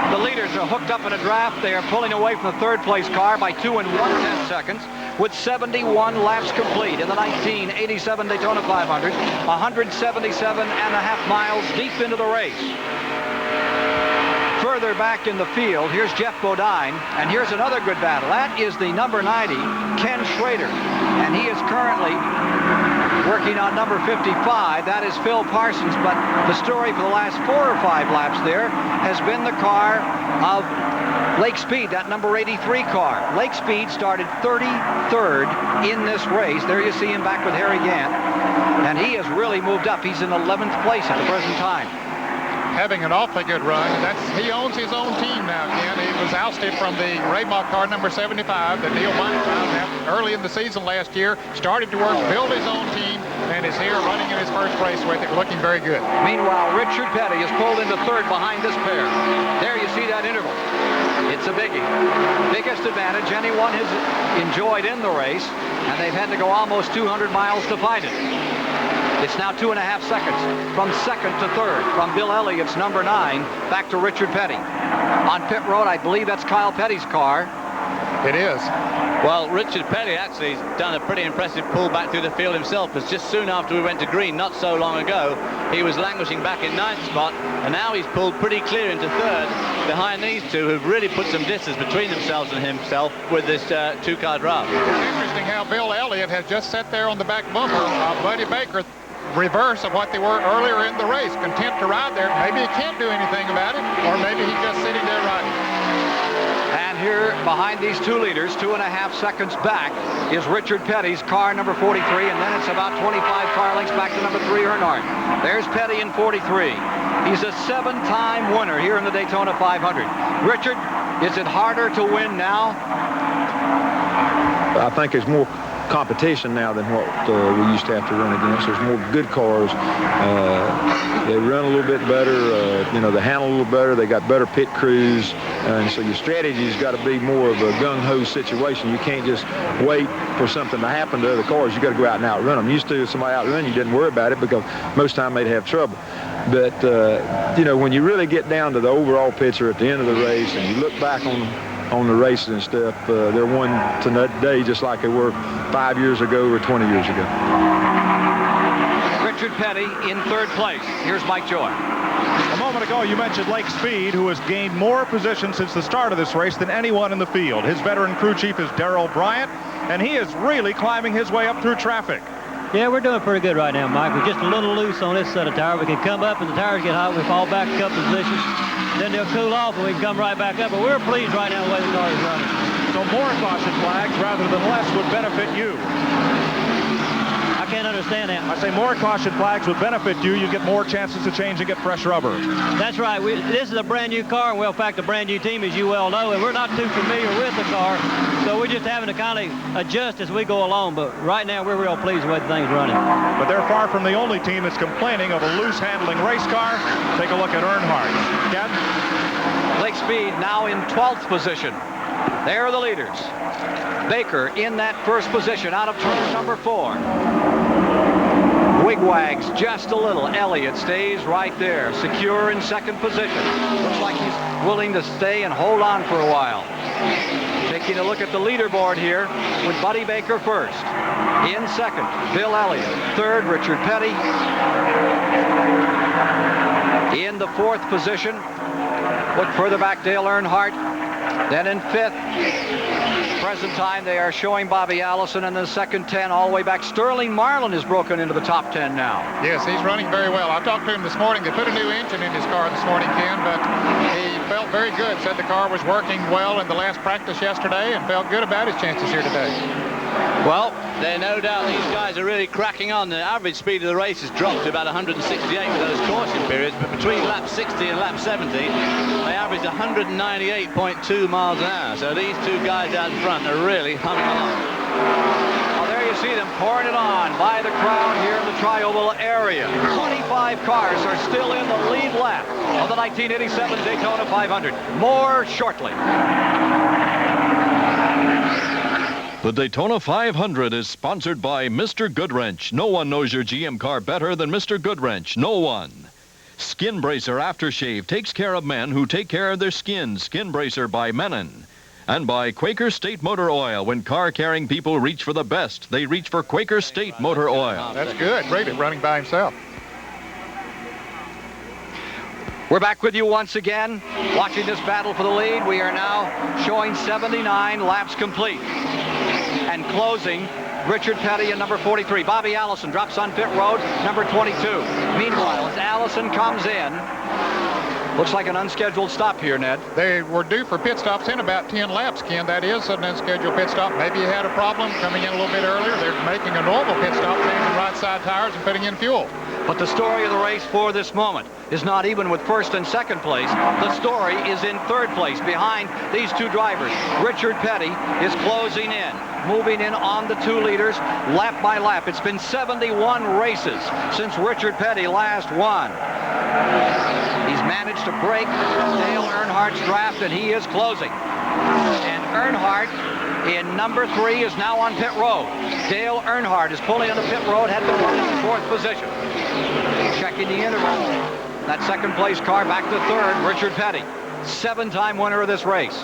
The leaders are hooked up in a draft. They are pulling away from the third place car by 2 1/10 seconds with 71 laps complete in the 1987 Daytona 500, 177.5 miles deep into the race. Further back in the field, here's Jeff Bodine, and here's another good battle. That is the number 90, Ken Schrader, and he is currently working on number 55. That is Phil Parsons, but the story for the last 4 or 5 laps there has been the car of Lake Speed, that number 83 car. Lake Speed started 33rd in this race. There you see him back with Harry Gant. And he has really moved up. He's in 11th place at the present time. Having an awfully good run. He owns his own team now, Ken. He was ousted from the Raymont car number 75 that Neil Bunny found early in the season last year. Started to work, build his own team, and is here running in his first race with it, looking very good. Meanwhile, Richard Petty is pulled into third behind this pair. There you see that interval. It's a biggie. Biggest advantage anyone has enjoyed in the race, and they've had to go almost 200 miles to find it. It's now 2.5 seconds from second to third, from Bill Elliott's number 9 back to Richard Petty. On pit road, I believe that's Kyle Petty's car. It is. Well, Richard Petty actually has done a pretty impressive pull back through the field himself, because just soon after we went to green, not so long ago, he was languishing back in 9th spot, and now he's pulled pretty clear into third behind these two, who've really put some distance between themselves and himself with this two-car draft. It's interesting how Bill Elliott has just sat there on the back bumper of Buddy Baker, reverse of what they were earlier in the race, content to ride there. Maybe he can't do anything about it, or maybe he's just sitting there riding. And here behind these two leaders, 2.5 seconds back, is Richard Petty's car number 43, and then it's about 25 car lengths back to number 3, Earnhardt. There's Petty in 43. He's a 7-time winner here in the Daytona 500. Richard, is it harder to win now? I think there's more competition now than what we used to have to run against. There's more good cars. They run a little bit better. They handle a little better. They got better pit crews. And so your strategy's got to be more of a gung-ho situation. You can't just wait for something to happen to other cars. You got to go out and outrun them. Used to, if somebody outrun you, didn't worry about it because most time they'd have trouble. But, when you really get down to the overall picture at the end of the race and you look back on the races and stuff, they're won today just like they were 5 years ago or 20 years ago. Richard Petty in third place. Here's Mike Joy. A moment ago, you mentioned Lake Speed, who has gained more position since the start of this race than anyone in the field. His veteran crew chief is Darrell Bryant, and he is really climbing his way up through traffic. Yeah, we're doing pretty good right now, Mike. We're just a little loose on this set of tires. We can come up and the tires get hot. We fall back a couple positions. Then they'll cool off and we can come right back up. But we're pleased right now the way the car is running. So more caution flags rather than less would benefit you. I can't understand that. I say more caution flags would benefit you. You get more chances to change and get fresh rubber. That's right. This is a brand new car, and well, in fact, a brand new team, as you well know, and we're not too familiar with the car, so we're just having to kind of adjust as we go along. But right now, we're real pleased with the way the thing's running. But they're far from the only team that's complaining of a loose handling race car. Take a look at Earnhardt. Ken? Lake Speed now in 12th position. There are the leaders. Baker in that first position out of turn number 4. Wigwags just a little. Elliott stays right there, secure in second position. Looks like he's willing to stay and hold on for a while. Taking a look at the leaderboard here with Buddy Baker first. In second, Bill Elliott. Third, Richard Petty. In the 4th position, look further back, Dale Earnhardt. Then in 5th. Present time they are showing Bobby Allison in the second 10 all the way back. Sterling Marlin has broken into the top 10 now. Yes, he's running very well. I talked to him this morning. They put a new engine in his car this morning, Ken, but he felt very good. Said the car was working well in the last practice yesterday and felt good about his chances here today. Well, there's no doubt these guys are really cracking on. The average speed of the race has dropped to about 168 with those caution periods, but between lap 60 and lap 70, they averaged 198.2 miles an hour. So these two guys out in front are really humming along. Well, there you see them pouring it on by the crowd here in the Tri-Oval area. 25 cars are still in the lead lap of the 1987 Daytona 500. More shortly. The Daytona 500 is sponsored by Mr. Goodwrench. No one knows your GM car better than Mr. Goodwrench. No one. Skin Bracer Aftershave takes care of men who take care of their skin. Skin Bracer by Menon. And by Quaker State Motor Oil. When car-carrying people reach for the best, they reach for Quaker State Motor Oil. That's good. Great at running by himself. We're back with you once again, watching this battle for the lead. We are now showing 79 laps complete. And closing, Richard Petty in number 43. Bobby Allison drops on pit road, number 22. Meanwhile, as Allison comes in, Looks like an unscheduled stop here, Ned. They were due for pit stops in about 10 laps, Ken. That is an unscheduled pit stop. Maybe you had a problem coming in a little bit earlier. They're making a normal pit stop, changing right side tires and putting in fuel. But the story of the race for this moment is not even with first and second place. The story is in third place behind these two drivers. Richard Petty is closing in, moving in on the 2 leaders lap by lap. It's been 71 races since Richard Petty last won. He's managed to break Dale Earnhardt's draft, and he is closing. And Earnhardt in number 3 is now on pit road. Dale Earnhardt is pulling on the pit road, had been running in 4th position. Checking the interval. That second place car back to 3rd, Richard Petty, 7-time winner of this race.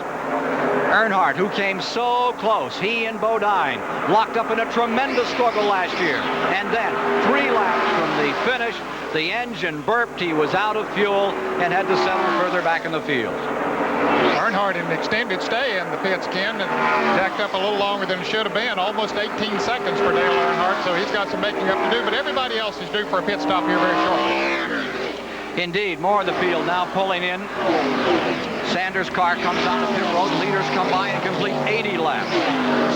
Earnhardt, who came so close, he and Bodine locked up in a tremendous struggle last year. And then 3 laps from the finish, the engine burped, he was out of fuel and had to settle further back in the field. Earnhardt in an extended stay in the pits, Ken, and jacked up a little longer than it should have been, almost 18 seconds for Dale Earnhardt, so he's got some making up to do, but everybody else is due for a pit stop here very shortly. Indeed, more of the field now pulling in. Sanders' car comes on the pit road, leaders come by and complete 80 laps.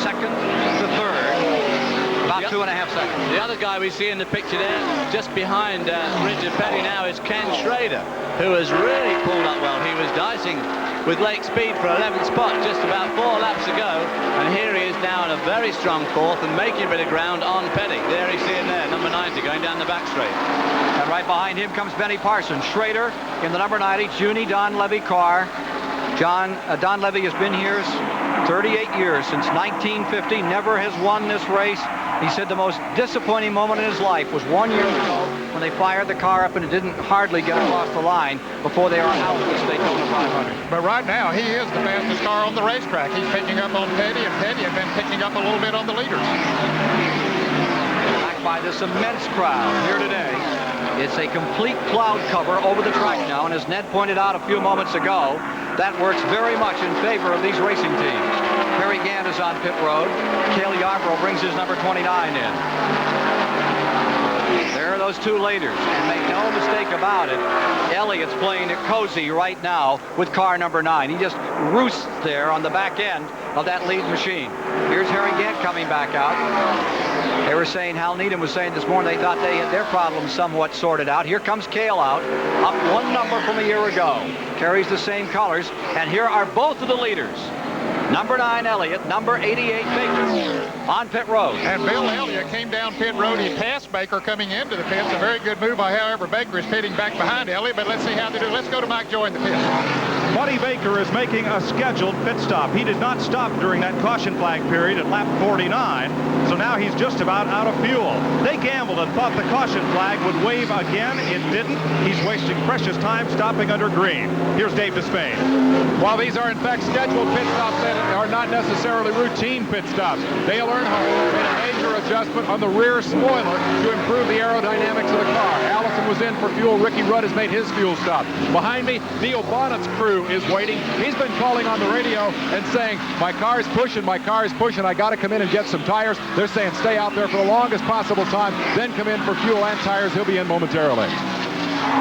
Second to third, about 2.5 seconds. The other guy we see in the picture there, just behind Richard Petty now, is Ken Schrader, who has really pulled up well. He was dicing with Lake Speed for 11th spot just about 4 laps ago, and here he is now in a very strong 4th and making a bit of ground on Petty. There you see him there, number 90, going down the back straight. And right behind him comes Benny Parsons. Schrader in the number 90 Junie Don Levy car. Don Levy has been here 38 years, since 1950, never has won this race. He said the most disappointing moment in his life was 1 year ago when they fired the car up and it didn't hardly get across the line before they are out of this Daytona 500. But right now, he is the fastest car on the racetrack. He's picking up on Petty, and Petty has been picking up a little bit on the leaders. Backed by this immense crowd here today. It's a complete cloud cover over the track now, and as Ned pointed out a few moments ago, that works very much in favor of these racing teams. Harry Gant is on pit road. Cale Yarborough brings his number 29 in. There are those 2 leaders, and make no mistake about it, Elliott's playing it cozy right now with car number 9. He just roosts there on the back end of that lead machine. Here's Harry Gant coming back out. They were saying, Hal Needham was saying this morning, they thought they had their problems somewhat sorted out. Here comes Cale out, up 1 number from a year ago. Carries the same colors, and here are both of the leaders. Number 9, Elliott. Number 88, Baker, on pit road. And Bill Elliott came down pit road. He passed Baker coming into the pits. A very good move by, however, Baker is pitting back behind Elliott, but let's see how they do. Let's go to Mike Joy in the pits. Buddy Baker is making a scheduled pit stop. He did not stop during that caution flag period at lap 49, so now he's just about out of fuel. They gambled and thought the caution flag would wave again. It didn't. He's wasting precious time stopping under green. Here's Dave Despain. While these are in fact scheduled pit stops, that are not necessarily routine pit stops. Dale Earnhardt made a major adjustment on the rear spoiler to improve the aerodynamics of the car. Allison was in for fuel. Ricky Rudd has made his fuel stop. Behind me, Neil Bonnet's crew is waiting. He's been calling on the radio and saying, my car is pushing, I got to come in and get some tires. They're saying stay out there for the longest possible time, then come in for fuel and tires. He'll be in momentarily.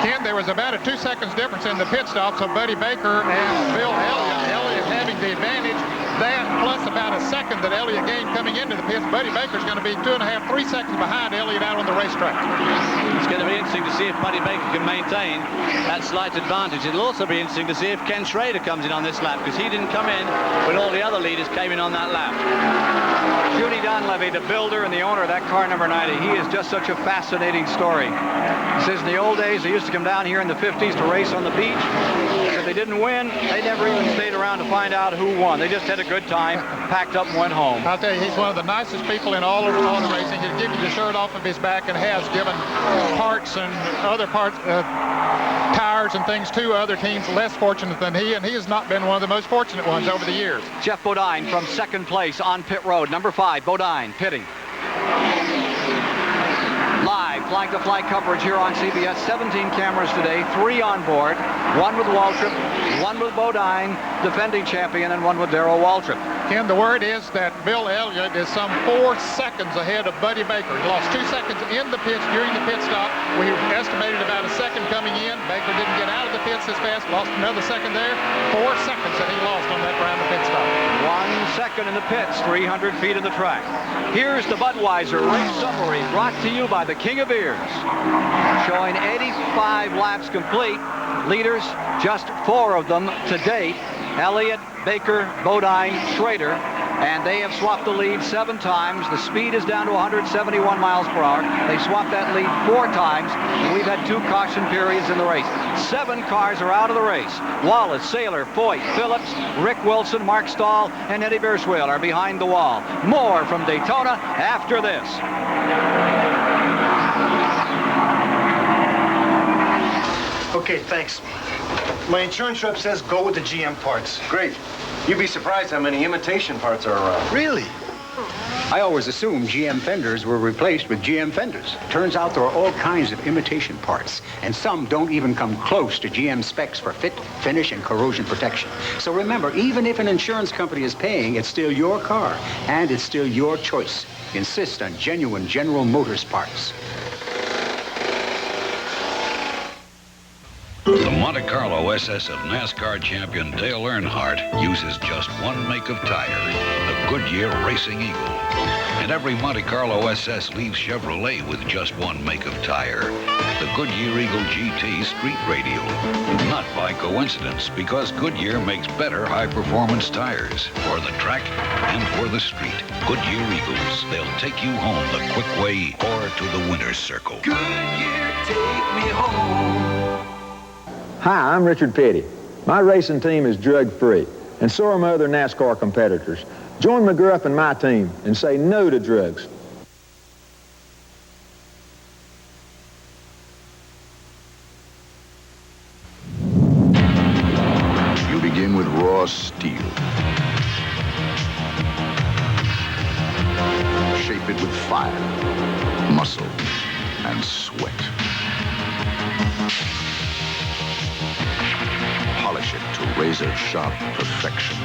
Ken, there was about a 2 seconds difference in the pit stops of Buddy Baker and Bill Elliott. Elliott having the advantage. That plus about a second that Elliott gained coming into the pits. Buddy Baker's going to be 2.5, 3 seconds behind Elliott out on the racetrack. It's going to be interesting to see if Buddy Baker can maintain that slight advantage. It'll also be interesting to see if Ken Schrader comes in on this lap, because he didn't come in when all the other leaders came in on that lap. Junie Donlevy, the builder and the owner of that car number 90, he is just such a fascinating story. He says in the old days, they used to come down here in the 50s to race on the beach. If they didn't win, they never even stayed around to find out who won. They just had a good time, packed up and went home. I'll tell you, he's one of the nicest people in all of auto racing. He'll give you the shirt off of his back and has given parts and other parts, tires and things to other teams less fortunate than he, and he has not been one of the most fortunate ones over the years. Jeff Bodine from second place on pit road. Number 5, Bodine, pitting. Live flag-to-flag coverage here on CBS. 17 cameras today, 3 on board, 1 with Waltrip, one with Bodine, defending champion, and one with Darrell Waltrip. Ken, the word is that Bill Elliott is some 4 seconds ahead of Buddy Baker. He lost 2 seconds in the pits during the pit stop. We estimated about a second coming in. Baker didn't get out of the pits as fast, lost another second there. 4 seconds that he lost on that round of pit stop. 1 second in the pits, 300 feet of the track. Here's the Budweiser race summary brought to you by the King of Beers. Showing 85 laps complete. Leaders, just 4 of them to date. Elliott, Baker, Bodine, Schrader, and they have swapped the lead 7 times. The speed is down to 171 miles per hour. They swapped that lead 4 times, and we've had 2 caution periods in the race. 7 cars are out of the race. Wallace, Saylor, Foyt, Phillips, Rick Wilson, Mark Stahl, and Eddie Beerswell are behind the wall. More from Daytona after this. Okay, thanks. My insurance rep says go with the GM parts. Great. You'd be surprised how many imitation parts are around. Really? I always assumed GM fenders were replaced with GM fenders. Turns out there are all kinds of imitation parts, and some don't even come close to GM specs for fit, finish, and corrosion protection. So remember, even if an insurance company is paying, it's still your car, and it's still your choice. Insist on genuine General Motors parts. The Monte Carlo SS of NASCAR champion Dale Earnhardt uses just one make of tire, the Goodyear Racing Eagle. And every Monte Carlo SS leaves Chevrolet with just one make of tire, the Goodyear Eagle GT Street Radial. Not by coincidence, because Goodyear makes better high-performance tires for the track and for the street. Goodyear Eagles, they'll take you home the quick way or to the winner's circle. Goodyear, take me home. Hi, I'm Richard Petty. My racing team is drug-free, and so are my other NASCAR competitors. Join McGruff and my team and say no to drugs. You begin with raw steel. Shape it with fire, muscle, and sweat. Polish it to razor-sharp perfection.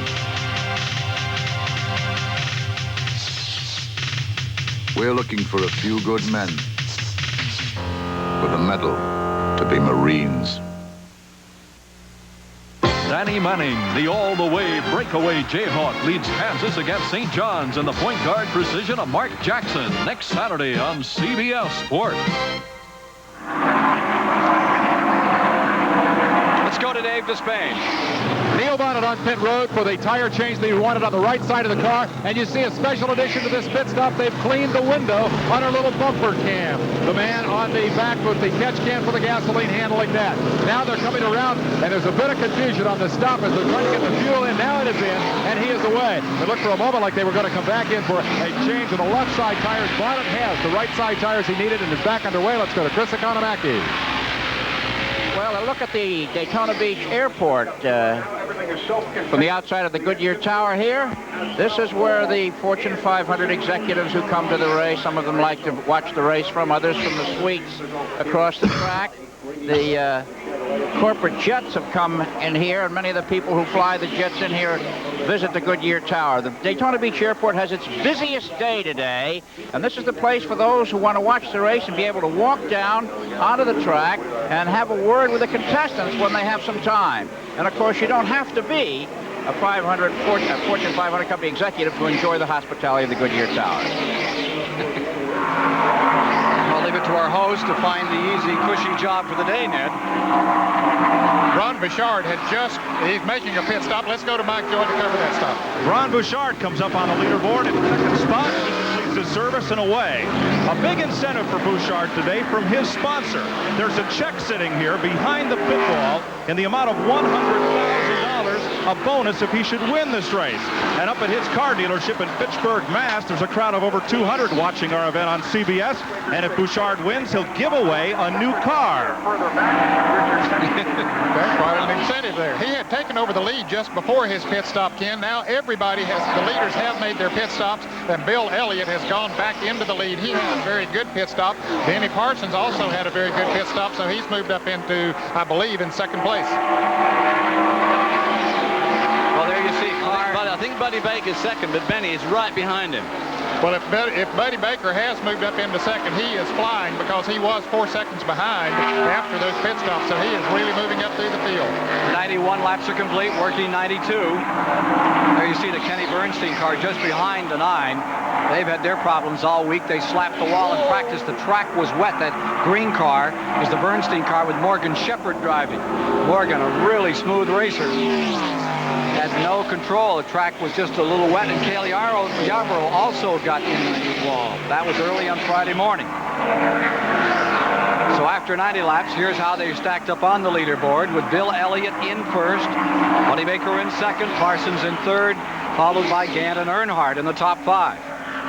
We're looking for a few good men with a medal to be Marines. Danny Manning, the all-the-way breakaway Jayhawk, leads Kansas against St. John's in the point guard precision of Mark Jackson next Saturday on CBS Sports. Let's go to Dave Despain. Neil Bonnet on pit road for the tire change that he wanted on the right side of the car, and you see a special addition to this pit stop. They've cleaned the window on a little bumper cam. The man on the back with the catch can for the gasoline handling that. Now they're coming around, and there's a bit of confusion on the stop as they're trying to get the fuel in. Now it is in, and he is away. It looked for a moment like they were going to come back in for a change of the left side tires. Bonnet has the right side tires he needed and is back underway. Let's go to Chris Economaki. Well, a look at the Daytona Beach Airport from the outside of the Goodyear Tower here. This is where the Fortune 500 executives who come to the race, some of them like to watch the race from, others from the suites across the track. The corporate jets have come in here, and many of the people who fly the jets in here visit the Goodyear Tower. The Daytona Beach Airport has its busiest day today, and this is the place for those who want to watch the race and be able to walk down onto the track and have a word with the contestants when they have some time. And of course, you don't have to be a Fortune 500 company executive to enjoy the hospitality of the Goodyear Tower. I'll leave it to our host to find the easy, cushy job for the day, Ned. Ron Bouchard he's making a pit stop. Let's go to Mike Joy to cover that stop. Ron Bouchard comes up on the leaderboard in second spot. He completes his service and away. A big incentive for Bouchard today from his sponsor. There's a check sitting here behind the pit wall in the amount of $100,000, a bonus if he should win this race. And up at his car dealership in Fitchburg, Mass, there's a crowd of over 200 watching our event on CBS. And if Bouchard wins, he'll give away a new car. There's quite an incentive there. He had taken over the lead just before his pit stop, Ken. Now the leaders have made their pit stops, and Bill Elliott has gone back into the lead. He had a very good pit stop. Danny Parsons also had a very good pit stop, so he's moved up into, I believe, in second place. we see a car. I think Buddy Baker's second, but Benny is right behind him. Well, if Buddy Baker has moved up into second, he is flying because he was 4 seconds behind after those pit stops, so he is really moving up through the field. 91 laps are complete, working 92. There you see the Kenny Bernstein car just behind the 9. They've had their problems all week. They slapped the wall in practice. The track was wet. That green car is the Bernstein car with Morgan Shepherd driving. Morgan, a really smooth racer. Had no control. The track was just a little wet, and Cale Yarborough also got in the wall. That was early on Friday morning. So after 90 laps, here's how they stacked up on the leaderboard, with Bill Elliott in first, Buddy Baker in second, Parsons in third, followed by Gant and Earnhardt in the top 5.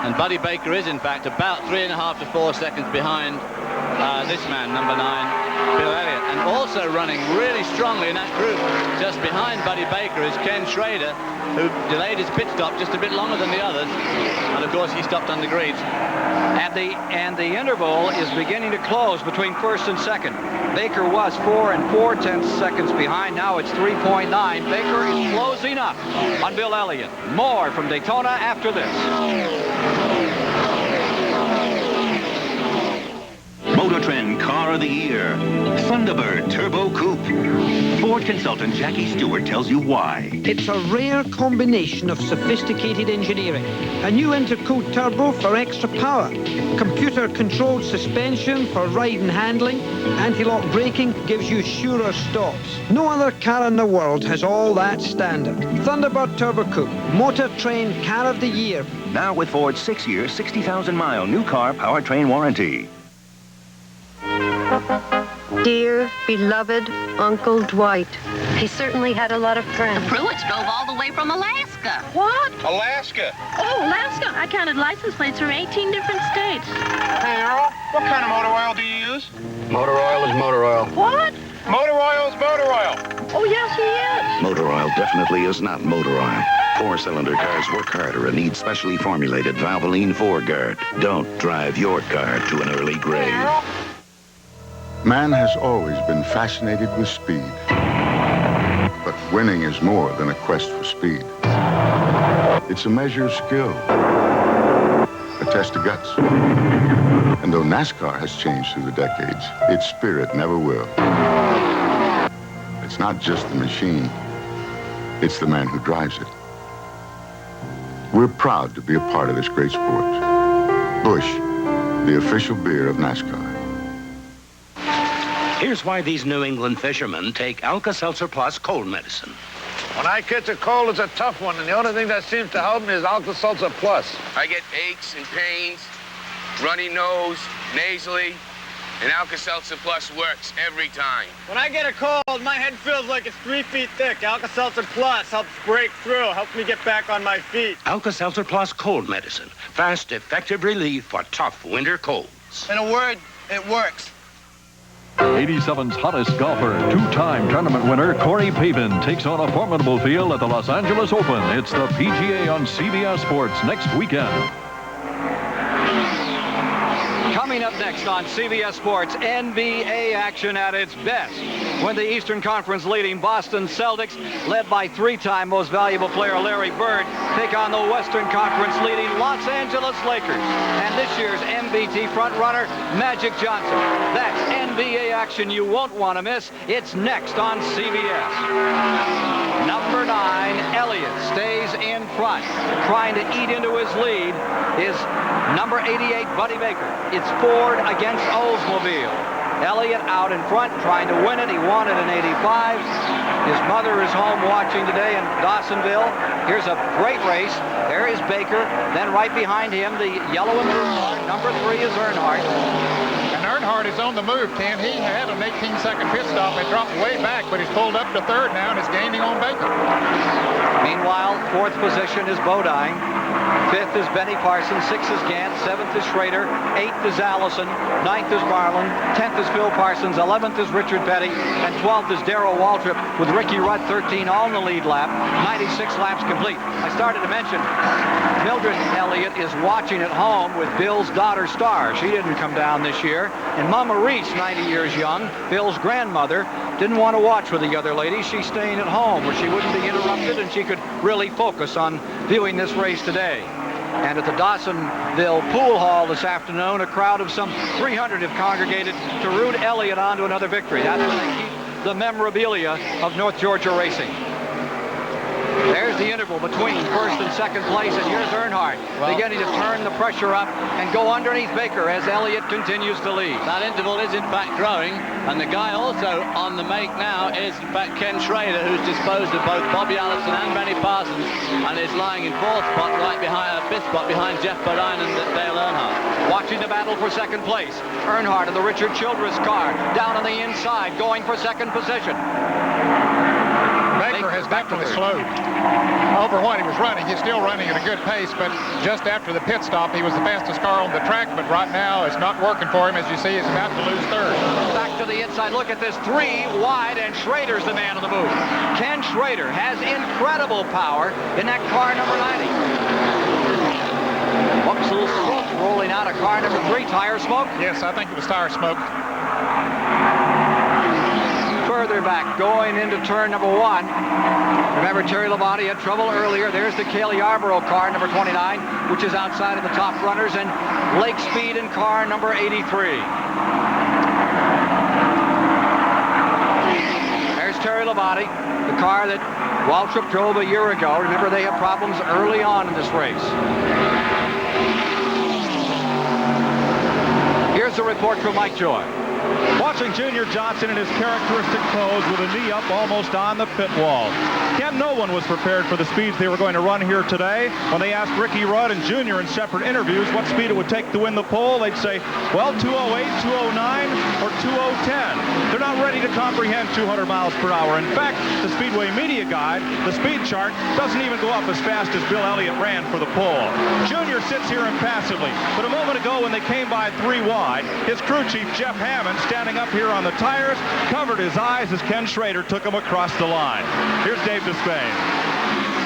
And Buddy Baker is, in fact, about 3.5 to 4 seconds behind this man, number 9, Bill Elliott. And also running really strongly in that group, just behind Buddy Baker, is Ken Schrader, who delayed his pit stop just a bit longer than the others. And, of course, he stopped on the greens. And the interval is beginning to close between first and second. Baker was 4 4/10 seconds behind. Now it's 3.9. Baker is closing up on Bill Elliott. More from Daytona after this. Motor Trend Car of the Year, Thunderbird Turbo Coupe. Ford consultant Jackie Stewart tells you why. It's a rare combination of sophisticated engineering. A new intercooled turbo for extra power. Computer-controlled suspension for ride and handling. Anti-lock braking gives you surer stops. No other car in the world has all that standard. Thunderbird Turbo Coupe, Motor Trend Car of the Year. Now with Ford's 6-year, 60,000-mile new car powertrain warranty. Dear, beloved Uncle Dwight. He certainly had a lot of friends. The Pruitts drove all the way from Alaska. What? Alaska. Oh, Alaska. I counted license plates from 18 different states. Hey, Earl, what kind of motor oil do you use? Motor oil is motor oil. What? Motor oil is motor oil. Oh, yes, he is. Motor oil definitely is not motor oil. 4-cylinder cars work harder and need specially formulated Valvoline 4-Guard. Don't drive your car to an early grave. Man has always been fascinated with speed. But winning is more than a quest for speed. It's a measure of skill, a test of guts. And though NASCAR has changed through the decades, its spirit never will. It's not just the machine, it's the man who drives it. We're proud to be a part of this great sport. Busch, the official beer of NASCAR. Here's why these New England fishermen take Alka-Seltzer Plus cold medicine. When I catch a cold, it's a tough one, and the only thing that seems to help me is Alka-Seltzer Plus. I get aches and pains, runny nose, nasally, and Alka-Seltzer Plus works every time. When I get a cold, my head feels like it's 3 feet thick. Alka-Seltzer Plus helps break through, helps me get back on my feet. Alka-Seltzer Plus cold medicine. Fast, effective relief for tough winter colds. In a word, it works. 87's hottest golfer, 2-time tournament winner Corey Pavin takes on a formidable field at the Los Angeles Open. It's the PGA on CBS Sports next weekend. Coming up next on CBS Sports, NBA action at its best, when the Eastern Conference leading Boston Celtics, led by 3-time most valuable player Larry Bird, take on the Western Conference leading Los Angeles Lakers and this year's MVP frontrunner Magic Johnson. That's NBA action you won't want to miss. It's next on CBS. Number 9, Elliott stays in front. Trying to eat into his lead is number 88, Buddy Baker. It's Ford against Oldsmobile. Elliott out in front, trying to win it. He won it in '85. His mother is home watching today in Dawsonville. Here's a great race. There is Baker. Then right behind him, the yellow and blue car. Number 3 is Earnhardt. And Earnhardt is on the move, Ken. He had an 18-second pit stop and dropped way back, but he's pulled up to third now and is gaining on Baker. Meanwhile, 4th position is Bodine. 5th is Benny Parsons, 6th is Gant, 7th is Schrader, 8th is Allison, 9th is Marlin, 10th is Phil Parsons, 11th is Richard Petty, and 12th is Darrell Waltrip with Ricky Rudd 13 on the lead lap, 96 laps complete. I started to mention Mildred Elliott is watching at home with Bill's daughter Star. She didn't come down this year. And Mama Reese, 90 years young, Bill's grandmother, didn't want to watch with the other ladies. She's staying at home where she wouldn't be interrupted and she could really focus on viewing this race today. And at the Dawsonville Pool Hall this afternoon, a crowd of some 300 have congregated to root Elliott on to another victory. That's where they keep the memorabilia of North Georgia racing. There's the interval between first and second place, and here's Earnhardt beginning to turn the pressure up and go underneath Baker as Elliott continues to lead. That interval is in fact growing, and the guy also on the make now is in fact Ken Schrader, who's disposed of both Bobby Allison and Benny Parsons, and is lying in fourth spot, right behind fifth spot behind Jeff Bodine and Dale Earnhardt. Watching the battle for second place, Earnhardt in the Richard Childress car down on the inside, going for second position. Baker has definitely slowed over what he was running. He's still running at a good pace, but just after the pit stop, he was the fastest car on the track, but right now it's not working for him. As you see, he's about to lose third. Back to the inside. Look at this, 3 wide, and Schrader's the man on the move. Ken Schrader has incredible power in that car number 90. Whoops, a little smoke rolling out of car number 3. Tire smoke? Yes, I think it was tire smoke. Further back, going into turn number 1. Remember, Terry Labonte had trouble earlier. There's the Cale Yarborough car, number 29, which is outside of the top runners, and Lake Speed in car number 83. There's Terry Labonte, the car that Waltrip drove a year ago. Remember, they had problems early on in this race. Here's a report from Mike Joy. Watching Junior Johnson in his characteristic pose with a knee up almost on the pit wall. Ken, no one was prepared for the speeds they were going to run here today. When they asked Ricky Rudd and Junior in separate interviews what speed it would take to win the pole, they'd say, well, 208, 209, or 2010. They're not ready to comprehend 200 miles per hour. In fact, the Speedway media guide, the speed chart, doesn't even go up as fast as Bill Elliott ran for the pole. Junior sits here impassively, but a moment ago when they came by 3 wide, his crew chief, Jeff Hammond, standing up here on the tires, covered his eyes as Ken Schrader took him across the line. Here's Dave Despain.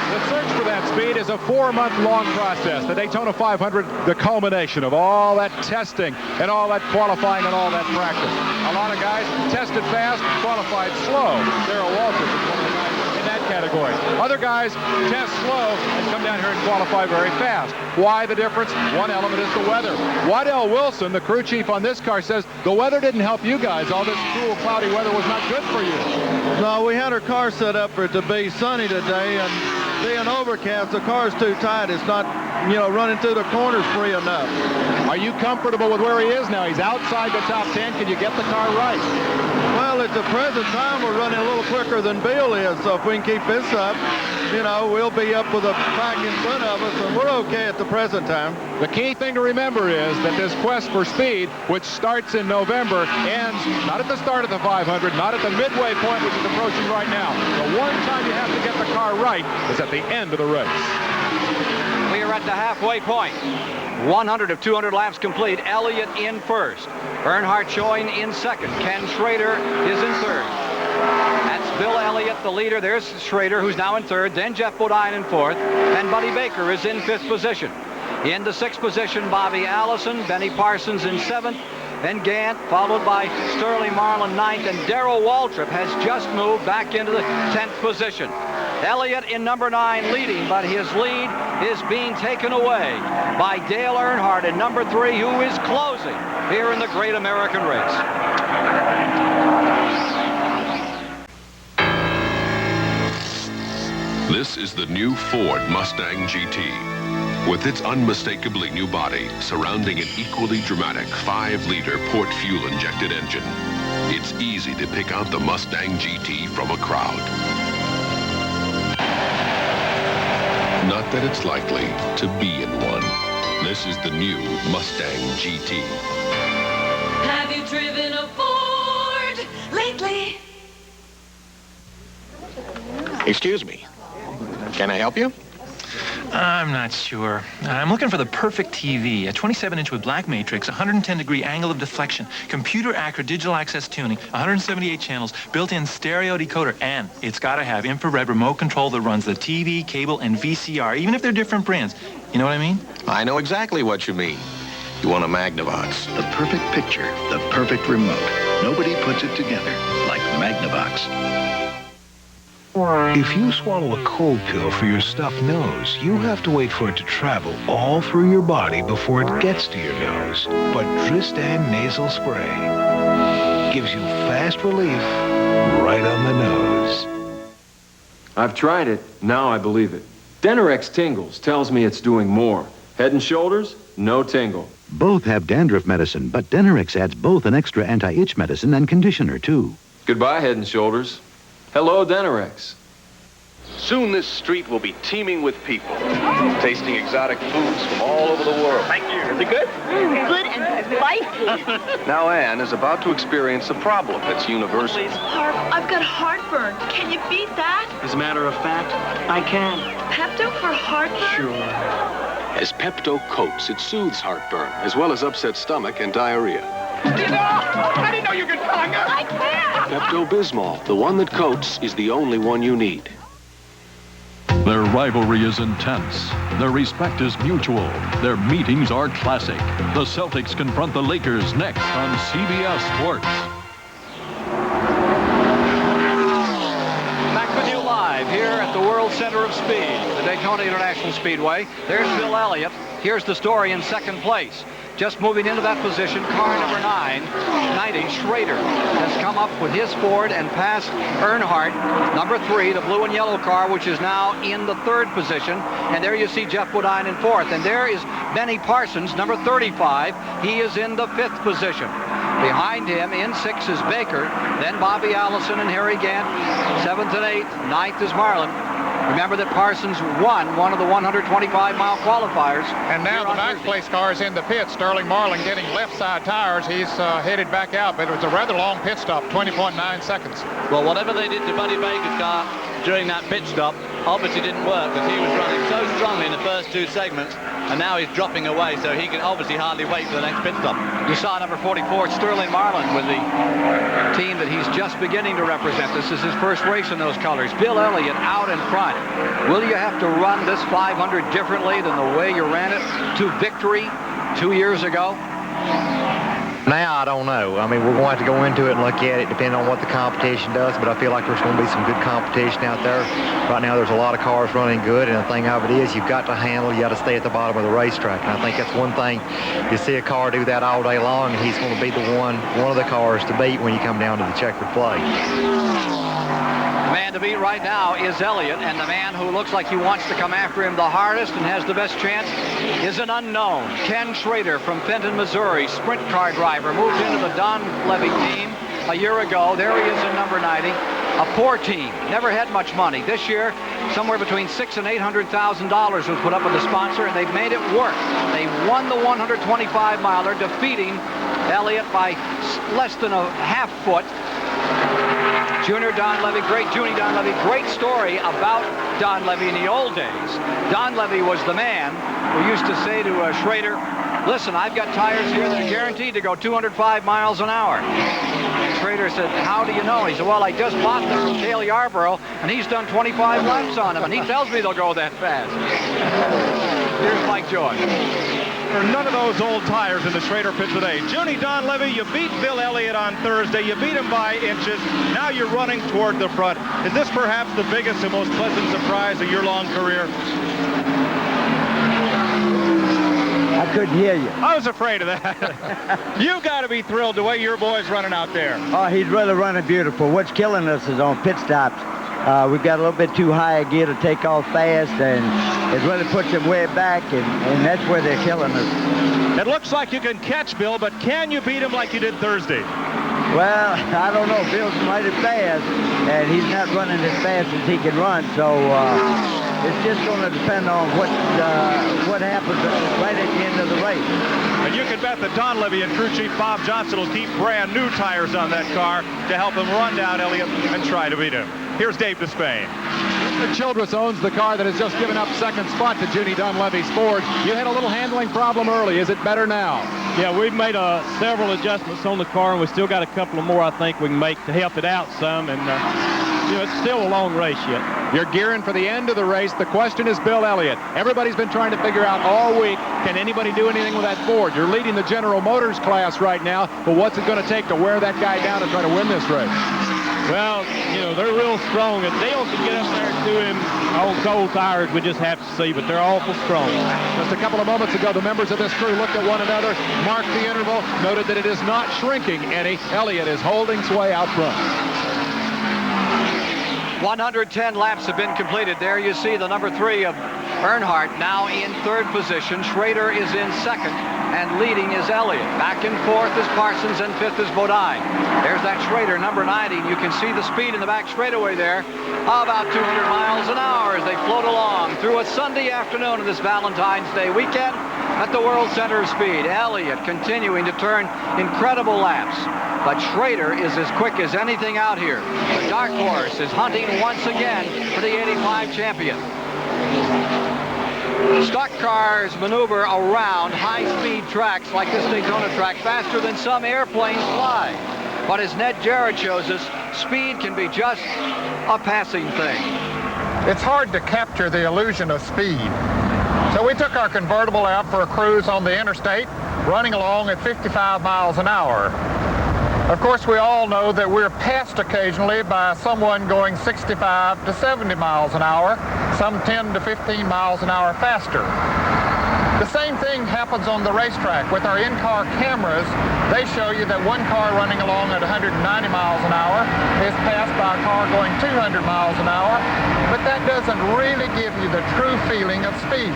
The search for that speed is a 4-month-long process. The Daytona 500, the culmination of all that testing and all that qualifying and all that practice. A lot of guys tested fast, qualified slow. Darrell Waltrip is one of the guys in that category. Other guys test slow and come down here and qualify very fast. Why the difference? One element is the weather. Waddell Wilson, the crew chief on this car, says the weather didn't help you guys. All this cool, cloudy weather was not good for you. No, we had our car set up for it to be sunny today, and being overcast, the car's too tight. It's not, running through the corners free enough. Are you comfortable with where he is now? He's outside the top 10. Can you get the car right? Well, at the present time, we're running a little quicker than Bill is, so if we can keep this up, we'll be up with a pack in front of us, and we're okay at the present time. The key thing to remember is that this quest for speed, which starts in November, ends not at the start of the 500, not at the midway point, which is approaching right now. The one time you have to get the car right is at the end of the race. We are at the halfway point. 100 of 200 laps complete. Elliott in first. Earnhardt showing in second. Ken Schrader is in third. That's Bill Elliott, the leader. There's Schrader, who's now in third. Then Jeff Bodine in fourth. And Buddy Baker is in fifth position. In the sixth position, Bobby Allison. Benny Parsons in seventh. Then Gant, followed by Sterling Marlin ninth. And Darrell Waltrip has just moved back into the 10th position. Elliott in number 9 leading, but his lead is being taken away by Dale Earnhardt in number 3, who is closing here in the Great American Race. This is the new Ford Mustang GT. With its unmistakably new body surrounding an equally dramatic 5-liter port fuel-injected engine, it's easy to pick out the Mustang GT from a crowd. Not that it's likely to be in one. This is the new Mustang GT. Have you driven a Ford lately? Excuse me. Can I help you? I'm not sure. I'm looking for the perfect TV. A 27-inch with black matrix, 110-degree angle of deflection, computer-accurate digital access tuning, 178 channels, built-in stereo decoder, and it's got to have infrared remote control that runs the TV, cable, and VCR, even if they're different brands. You know what I mean? I know exactly what you mean. You want a Magnavox. The perfect picture, the perfect remote. Nobody puts it together like Magnavox. If you swallow a cold pill for your stuffed nose, you have to wait for it to travel all through your body before it gets to your nose. But Tristan Nasal Spray gives you fast relief right on the nose. I've tried it. Now I believe it. Denorex Tingles tells me it's doing more. Head and Shoulders, no tingle. Both have dandruff medicine, but Denorex adds both an extra anti-itch medicine and conditioner, too. Goodbye, Head and Shoulders. Hello, Denorex. Soon this street will be teeming with people, tasting exotic foods from all over the world. Thank you. Is it good? Good and spicy. Now Anne is about to experience a problem that's universal. I've got heartburn. Can you beat that? As a matter of fact, I can. Pepto for heartburn? Sure. As Pepto coats, it soothes heartburn, as well as upset stomach and diarrhea. I didn't know you could conquer. I can't. Pepto-Bismol, the one that coats, is the only one you need. Their rivalry is intense. Their respect is mutual. Their meetings are classic. The Celtics confront the Lakers next on CBS Sports. Back with you live here at the World Center of Speed, the Daytona International Speedway. There's Bill Elliott. Here's the story in second place. Just moving into that position, car number 90, Schrader, has come up with his Ford and passed Earnhardt, number 3, the blue and yellow car, which is now in the 3rd position. And there you see Jeff Woodine in 4th. And there is Benny Parsons, number 35. He is in the 5th position. Behind him, in 6 is Baker, then Bobby Allison and Harry Gant, 7th and 8th. 9th is Marlin. Remember that Parsons won one of the 125-mile qualifiers. And now the ninth place car is in the pit. Sterling Marlin getting left side tires. He's headed back out, but it was a rather long pit stop, 20.9 seconds. Well, whatever they did to Buddy Baker's car during that pit stop obviously didn't work, because he was running so strongly in the first 2 segments, and now he's dropping away, so he can obviously hardly wait for the next pit stop. You saw number 44, Sterling Marlin, with the team that he's just beginning to represent. This is his first race in those colors. Bill Elliott out in front. Will you have to run this 500 differently than the way you ran it to victory 2 years ago? Now, I don't know. I mean, we're going to have to go into it and look at it, depending on what the competition does, but I feel like there's going to be some good competition out there. Right now, there's a lot of cars running good, and the thing of it is, you've got to handle, you got to stay at the bottom of the racetrack, and I think that's one thing. You see a car do that all day long, and he's going to be the one of the cars to beat when you come down to the checkered flag. The man to beat right now is Elliott, and the man who looks like he wants to come after him the hardest and has the best chance is an unknown. Ken Schrader from Fenton, Missouri, sprint car driver, moved into the Don Levy team a year ago. There he is in number 90. A poor team, never had much money. This year, somewhere between $600,000 and $800,000 was put up with the sponsor, and they've made it work. They won the 125-miler, defeating Elliott by less than a half foot. Junior Don Levy, great Junie Don Levy, great story about Don Levy in the old days. Don Levy was the man who used to say to Schrader, listen, I've got tires here that are guaranteed to go 205 miles an hour. And Schrader said, how do you know? He said, well, I just bought them from Cale Yarborough, and he's done 25 laps on them, and he tells me they'll go that fast. Here's Mike Joy. There are none of those old tires in the Schrader pit today. Junie Don Levy, you beat Bill Elliott on Thursday. You beat him by inches. Now you're running toward the front. Is this perhaps the biggest and most pleasant surprise of your long career? I couldn't hear you. I was afraid of that. You've got to be thrilled the way your boy's running out there. Oh, he's really running beautiful. What's killing us is on pit stops. We've got a little bit too high a gear to take off fast, and it really puts them way back, and that's where they're killing us. It looks like you can catch Bill, but can you beat him like you did Thursday? Well, I don't know. Bill's mighty fast, and he's not running as fast as he can run, so it's just going to depend on what happens right at the end of the race. And you can bet that Don Levy and crew chief Bob Johnson will keep brand new tires on that car to help him run down Elliott and try to beat him. Here's Dave Despain. Childress owns the car that has just given up second spot to Junie Dunleavy's Ford. You had a little handling problem early. Is it better now? Yeah, we've made several adjustments on the car, and we still got a couple of more I think we can make to help it out some. And it's still a long race yet. You're gearing for the end of the race. The question is Bill Elliott. Everybody's been trying to figure out all week, can anybody do anything with that Ford? You're leading the General Motors class right now, but what's it going to take to wear that guy down and try to win this race? Well, they're real strong. If Dale can get up there to him on cold tires, we just have to see, but they're awful strong. Just a couple of moments ago, the members of this crew looked at one another, marked the interval, noted that it is not shrinking any. Elliott is holding sway out front. 110 laps have been completed. There you see the number 3 of Earnhardt now in 3rd position. Schrader is in 2nd, and leading is Elliott. Back in 4th is Parsons, and 5th is Bodine. There's that Schrader, number 90. You can see the speed in the back straightaway there. About 200 miles an hour as they float along through a Sunday afternoon of this Valentine's Day weekend at the World Center of Speed. Elliott continuing to turn incredible laps. But Schrader is as quick as anything out here. The dark horse is hunting once again for the 85 champion. Stock cars maneuver around high-speed tracks like this Daytona track faster than some airplanes fly. But as Ned Jarrett shows us, speed can be just a passing thing. It's hard to capture the illusion of speed. So we took our convertible out for a cruise on the interstate, running along at 55 miles an hour. Of course, we all know that we're passed occasionally by someone going 65 to 70 miles an hour, some 10 to 15 miles an hour faster. The same thing happens on the racetrack. With our in-car cameras, they show you that one car running along at 190 miles an hour is passed by a car going 200 miles an hour, but that doesn't really give you the true feeling of speed.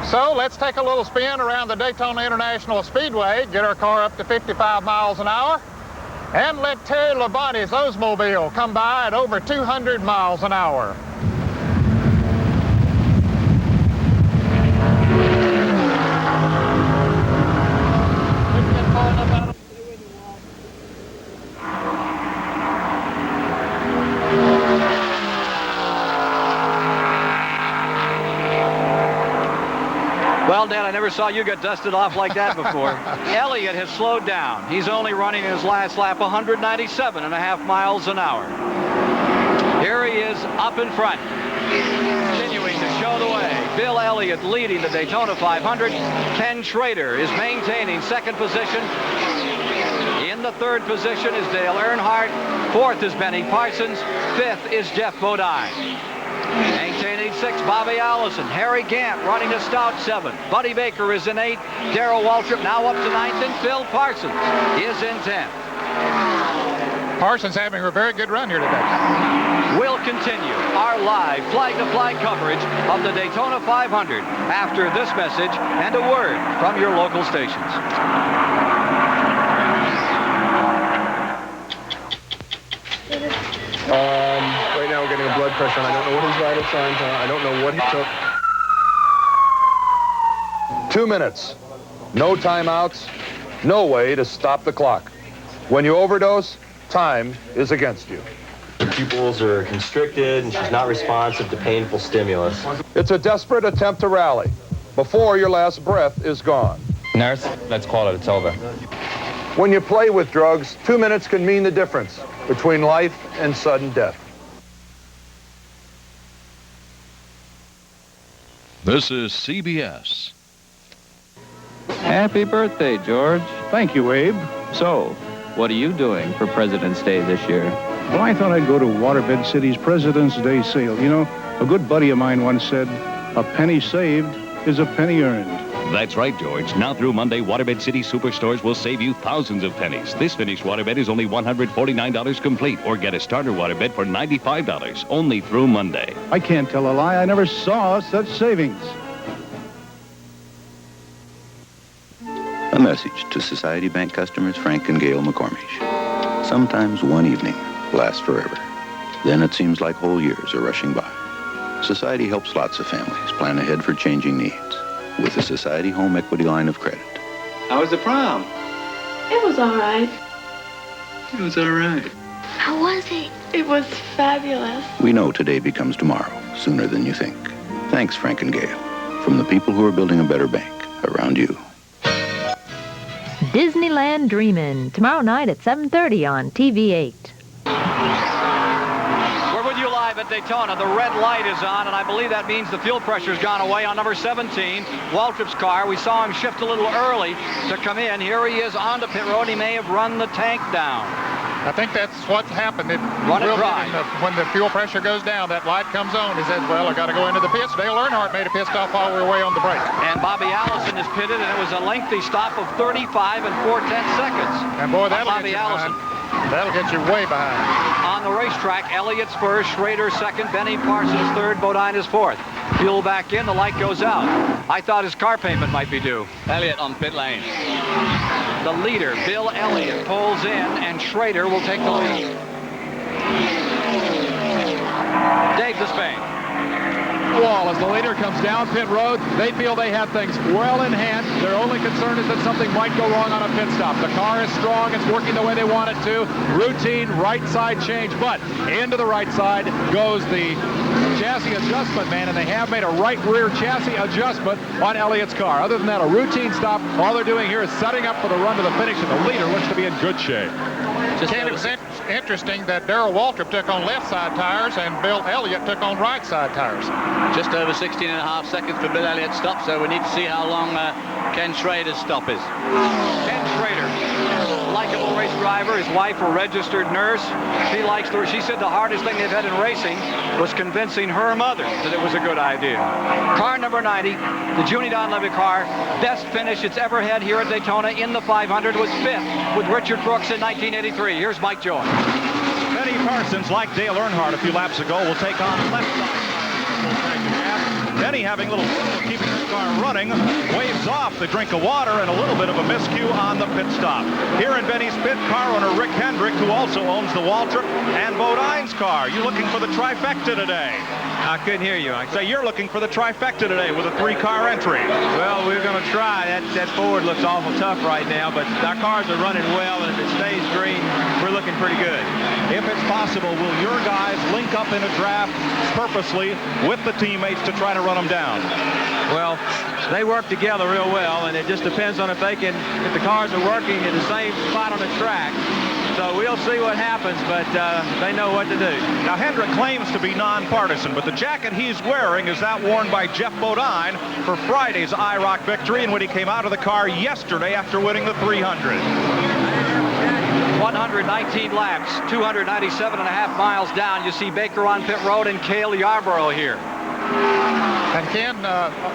So let's take a little spin around the Daytona International Speedway, get our car up to 55 miles an hour, and let Terry Labonte's Oldsmobile come by at over 200 miles an hour. Well, Dad, I never saw you get dusted off like that before. Elliott has slowed down. He's only running his last lap 197.5 miles an hour. Here he is up in front, continuing to show the way. Bill Elliott leading the Daytona 500. Ken Schrader is maintaining 2nd position. In the 3rd position is Dale Earnhardt. 4th is Benny Parsons. 5th is Jeff Bodine. Maintaining 6th, Bobby Allison. Harry Gant running a stout 7th. Buddy Baker is in 8th. Darrell Waltrip now up to 9th, and Phil Parsons is in 10th. Parsons having a very good run here today. We'll continue our live flag-to-flag coverage of the Daytona 500 after this message and a word from your local stations. Right now we're getting a blood pressure, and I don't know what his vital signs are. I don't know what he took. 2 minutes. No timeouts. No way to stop the clock. When you overdose, time is against you. Her pupils are constricted, and she's not responsive to painful stimulus. It's a desperate attempt to rally before your last breath is gone. Nurse, let's call it. It's over. When you play with drugs, 2 minutes can mean the difference between life and sudden death. This is CBS. Happy birthday, George. Thank you, Abe. So, what are you doing for President's Day this year? Well, I thought I'd go to Waterbed City's President's Day sale. You know, a good buddy of mine once said, a penny saved is a penny earned. That's right, George. Now through Monday, Waterbed City Superstores will save you thousands of pennies. This finished waterbed is only $149 complete, or get a starter waterbed for $95, only through Monday. I can't tell a lie. I never saw such savings. A message to Society Bank customers Frank and Gail McCormick. Sometimes one evening lasts forever. Then it seems like whole years are rushing by. Society helps lots of families plan ahead for changing needs with the Society Home Equity Line of Credit. How was the prom? It was all right. It was all right. How was it? It was fabulous. We know today becomes tomorrow sooner than you think. Thanks, Frank and Gail, from the people who are building a better bank around you. Disneyland Dreamin', tomorrow night at 7:30 on TV8. at Daytona. The red light is on, and I believe that means the fuel pressure's gone away on number 17, Waltrip's car. We saw him shift a little early to come in. Here he is on the pit road. He may have run the tank down. I think that's what's happened. Run it dry. When the fuel pressure goes down, that light comes on. He says, well, I got to go into the pits. Dale Earnhardt made a pit stop while we were away on the break. And Bobby Allison is pitted, and it was a lengthy stop of 35 and 4/10 seconds. And boy, that'll Bobby get you Allison. behind. That'll get you way behind. On the racetrack, Elliott's first, Schrader second, Benny Parsons third, Bodine is fourth. Fuel back in, the light goes out. I thought his car payment might be due. Elliott on pit lane. The leader, Bill Elliott, pulls in, and Schrader will take the lead. Dave Despain. Wall as the leader comes down pit road. They feel they have things well in hand. Their only concern is that something might go wrong on a pit stop. The car is strong. It's working the way they want it to. Routine right side change, but into the right side goes the chassis adjustment man, and they have made a right rear chassis adjustment on Elliott's car. Other than that, a routine stop. All they're doing here is setting up for the run to the finish, and the leader looks to be in good shape. It was interesting that Darrell Waltrip took on left side tires and Bill Elliott took on right side tires. Just over 16.5 seconds for Bill Elliott's stop, so we need to see how long Ken Schrader's stop is. Ken Schrader, likable race driver. His wife, a registered nurse. She said the hardest thing they've had in racing was convincing her mother that it was a good idea. Car number 90, the Junie Donlevy car, best finish it's ever had here at Daytona in the 500, was fifth with Richard Brooks in 1983. Here's Mike Joy. Benny Parsons, like Dale Earnhardt a few laps ago, will take on left side. Benny, having a little trouble keeping his car running, waves off the drink of water and a little bit of a miscue on the pit stop. Here in Benny's pit, car owner Rick Hendrick, who also owns the Waltrip and Bodine's car. You looking for the trifecta today? I couldn't hear you. So you're looking for the trifecta today with a 3-car entry. Well, we're going to try. That Ford looks awful tough right now, but our cars are running well, and if it stays green, we're looking pretty good. If it's possible, will your guys link up in a draft purposely with the teammates to try to run them down? Well, they work together real well, and it just depends on if the cars are working in the same spot on the track. So we'll see what happens, but they know what to do. Now, Hendrick claims to be nonpartisan, but the jacket he's wearing is that worn by Jeff Bodine for Friday's IROC victory, and when he came out of the car yesterday after winning the 300. 119 laps, 297.5 miles down. You see Baker on pit road and Cale Yarborough here. And Ken,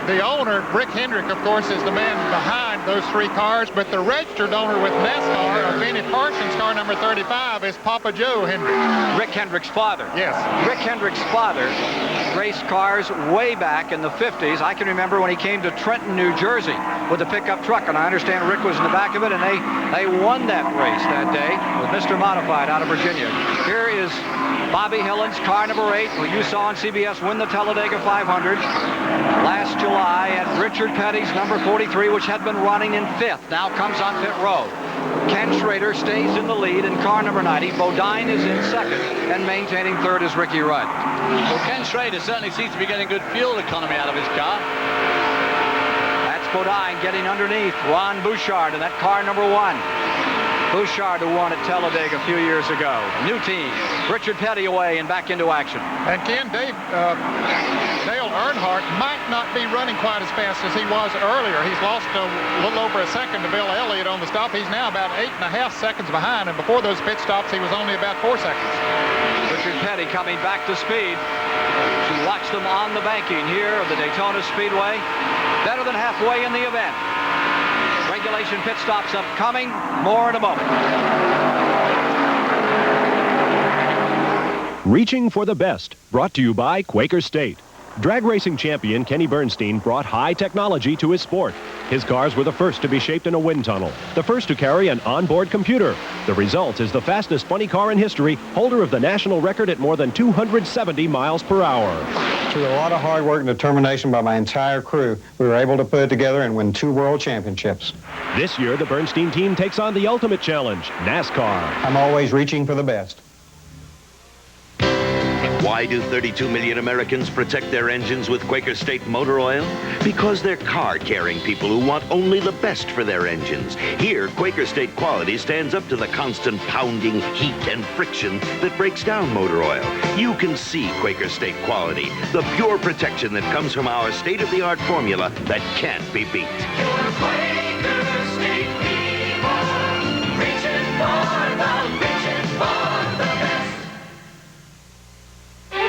the owner, Rick Hendrick, of course, is the man behind those 3 cars, but the registered owner with NASCAR, Benny Parsons' car number 35, is Papa Joe Hendrick. Rick Hendrick's father. Yes. Rick Hendrick's father raced cars way back in the 50s. I can remember when he came to Trenton, New Jersey with a pickup truck, and I understand Rick was in the back of it, and they won that race that day with Mr. Modified out of Virginia. Here is Bobby Hillen's car number 8, who you saw on CBS win the Talladega 500 last July, and Richard Petty's number 43, which had been running in 5th, now comes on pit road. Ken Schrader stays in the lead in car number 90. Bodine is in 2nd, and maintaining 3rd is Ricky Rudd. Well, Ken Schrader certainly seems to be getting good fuel economy out of his car. That's Bodine getting underneath Ron Bouchard in that car number 1. Bouchard, who won at Talladega a few years ago. New team. Richard Petty away and back into action. And Ken, Dale Earnhardt might not be running quite as fast as he was earlier. He's lost a little over a second to Bill Elliott on the stop. He's now about 8.5 seconds behind, and before those pit stops, he was only about 4 seconds. Richard Petty coming back to speed. She watched them on the banking here of the Daytona Speedway. Better than halfway in the event. Regulation pit stops upcoming. More in a moment. Reaching for the best. Brought to you by Quaker State. Drag racing champion Kenny Bernstein brought high technology to his sport. His cars were the first to be shaped in a wind tunnel, the first to carry an onboard computer. The result is the fastest funny car in history, holder of the national record at more than 270 miles per hour. Through a lot of hard work and determination by my entire crew, we were able to put it together and win 2 world championships. This year, the Bernstein team takes on the ultimate challenge, NASCAR. I'm always reaching for the best. Why do 32 million Americans protect their engines with Quaker State motor oil? Because they're car-caring people who want only the best for their engines. Here, Quaker State quality stands up to the constant pounding, heat, and friction that breaks down motor oil. You can see Quaker State quality, the pure protection that comes from our state-of-the-art formula that can't be beat.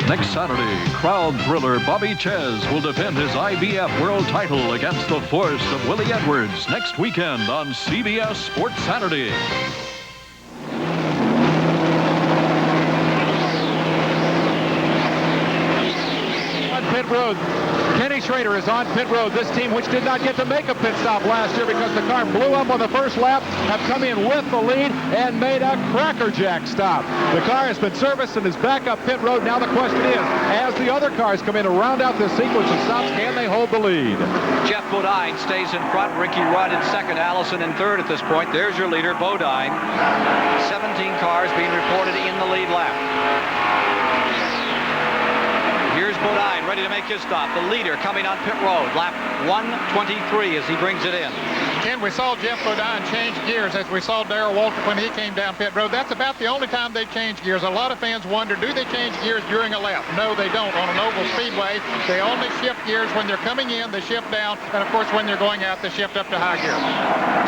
Next Saturday, crowd thriller Bobby Ches will defend his IBF world title against the force of Willie Edwards next weekend on CBS Sports Saturday. On pit road, Kenny Schrader is on pit road. This team, which did not get to make a pit stop last year because the car blew up on the first lap, have come in with the lead and made a crackerjack stop. The car has been serviced and is back up pit road. Now the question is, as the other cars come in to round out this sequence of stops, can they hold the lead? Jeff Bodine stays in front. Ricky Rudd in second. Allison in third at this point. There's your leader, Bodine. 17 cars being reported in the lead lap. Here's Bodine ready to make his stop. The leader coming on pit road. Lap 123 as he brings it in. And we saw Jeff Bodine change gears as we saw Darrell Walter when he came down pit road. That's about the only time they change gears. A lot of fans wonder, do they change gears during a lap? No, they don't. On an oval speedway, they only shift gears when they're coming in, they shift down, and of course when they're going out, they shift up to high gear.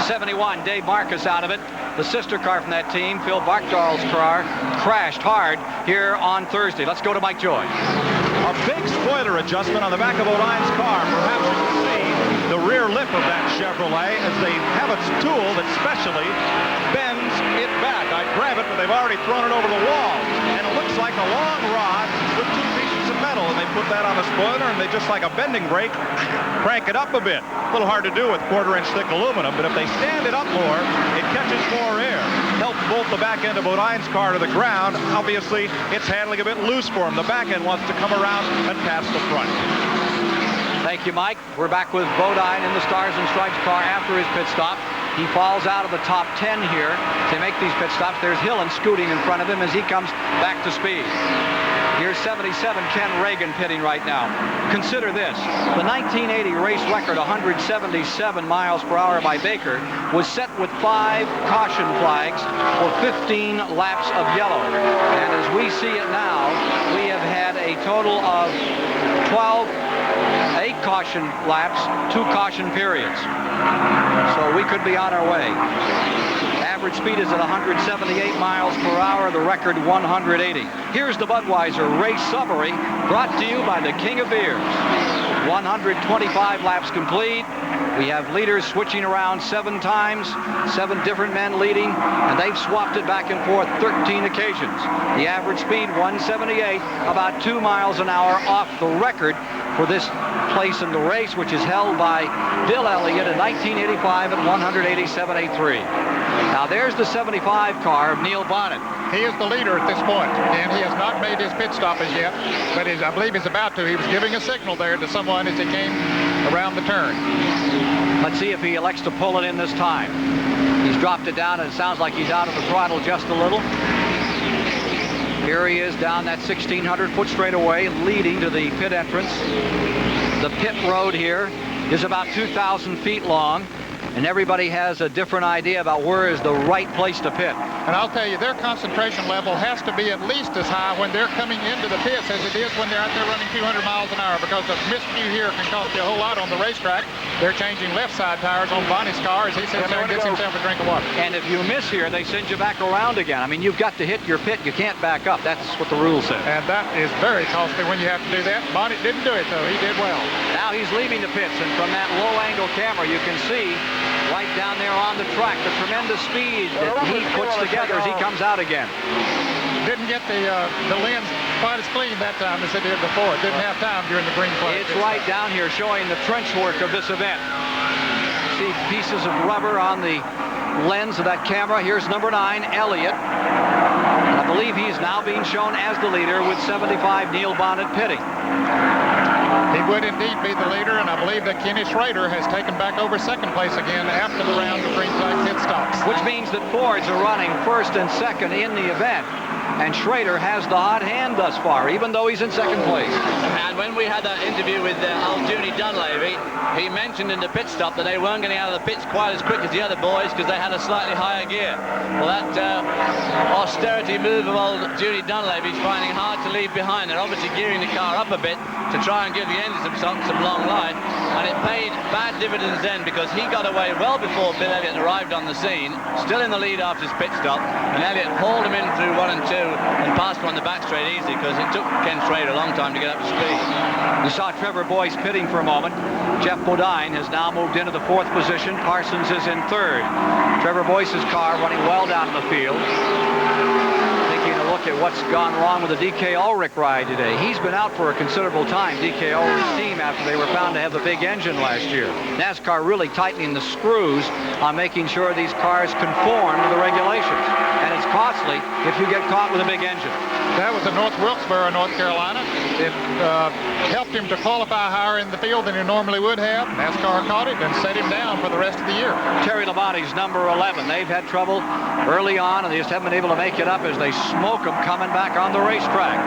71, Dave Marcus out of it. The sister car from that team, Phil Barkdahl's car, crashed hard here on Thursday. Let's go to Mike Joy. A big spoiler adjustment on the back of Bodine's car. Perhaps you can see the rear lip of that Chevrolet as they have a tool that specially bends it back. I grab it, but they've already thrown it over the wall. And it looks like a long rod with two pieces of metal. And they put that on the spoiler, and they just like a bending brake, crank it up a bit. A little hard to do with quarter-inch thick aluminum, but if they stand it up more, it catches more air. Helps bolt the back end of Bodine's car to the ground. Obviously, it's handling a bit loose for him. The back end wants to come around and pass the front. Thank you, Mike. We're back with Bodine in the Stars and Stripes car after his pit stop. He falls out of the top 10 here to make these pit stops. There's Hillen scooting in front of him as he comes back to speed. Here's 77 Ken Reagan pitting right now. Consider this. The 1980 race record, 177 miles per hour by Baker, was set with 5 caution flags for 15 laps of yellow. And as we see it now, we have had a total of 8 caution laps, 2 caution periods. So we could be on our way. Average speed is at 178 miles per hour, the record 180. Here's the Budweiser race summary brought to you by the King of Beers. 125 laps complete. We have leaders switching around 7 times, 7 different men leading, and they've swapped it back and forth 13 occasions. The average speed 178, about 2 miles an hour off the record for this place in the race, which is held by Bill Elliott in 1985 at 187.83. Now there's the 75 car of Neil Bonnet. He is the leader at this point, and he has not made his pit stop as yet, but I believe he's about to. He was giving a signal there to someone as he came around the turn. Let's see if he elects to pull it in this time. He's dropped it down, and it sounds like he's out of the throttle just a little. Here he is down that 1,600-foot straightaway, leading to the pit entrance. The pit road here is about 2,000 feet long, and everybody has a different idea about where is the right place to pit. And I'll tell you, their concentration level has to be at least as high when they're coming into the pits as it is when they're out there running 200 miles an hour, because a miscue here can cost you a whole lot on the racetrack. They're changing left side tires on Bonnie's car as he sits there and gets himself a drink of water. And if you miss here, they send you back around again. I mean, you've got to hit your pit. You can't back up. That's what the rule says. And that is very costly when you have to do that. Bonnie didn't do it, though. He did well. Now he's leaving the pits, and from that low-angle camera, you can see right down there on the track the tremendous speed that he puts together as he comes out again. Didn't get the lens quite as clean that time as they did before. It didn't have time during the green flag. It's right down here showing the trench work of this event. See pieces of rubber on the lens of that camera. Here's number 9, Elliott. And I believe he's now being shown as the leader with 75 Neil Bonnet pitting. He would indeed be the leader, and I believe that Kenny Schrader has taken back over second place again after the round of green flag pit stops. Which means that Fords are running first and second in the event. and Schrader has the hot hand thus far, even though he's in second place. And when we had that interview with old Judy Dunleavy, he mentioned in the pit stop that they weren't getting out of the pits quite as quick as the other boys because they had a slightly higher gear. Well, that austerity move of old Judy Dunleavy is finding it hard to leave behind. They're obviously gearing the car up a bit to try and give the engine some long life, and it paid bad dividends then because he got away well before Bill Elliott arrived on the scene, still in the lead after his pit stop, and Elliott hauled him in through 1 and 2 and passed him on the back straight easy because it took Ken Schrader a long time to get up to speed. You saw Trevor Boyce pitting for a moment. Jeff Bodine has now moved into the 4th position. Parsons is in 3rd. Trevor Boyce's car running well down the field. Taking a look at what's gone wrong with the D.K. Ulrich ride today. He's been out for a considerable time, D.K. Ulrich's team, after they were found to have the big engine last year. NASCAR really tightening the screws on making sure these cars conform to the regulations. And it's costly if you get caught with a big engine. That was in North Wilkesboro, North Carolina. It helped him to qualify higher in the field than he normally would have. NASCAR caught it and set him down for the rest of the year. Terry Labonte's number 11. They've had trouble early on, and they just haven't been able to make it up as they smoke them coming back on the racetrack.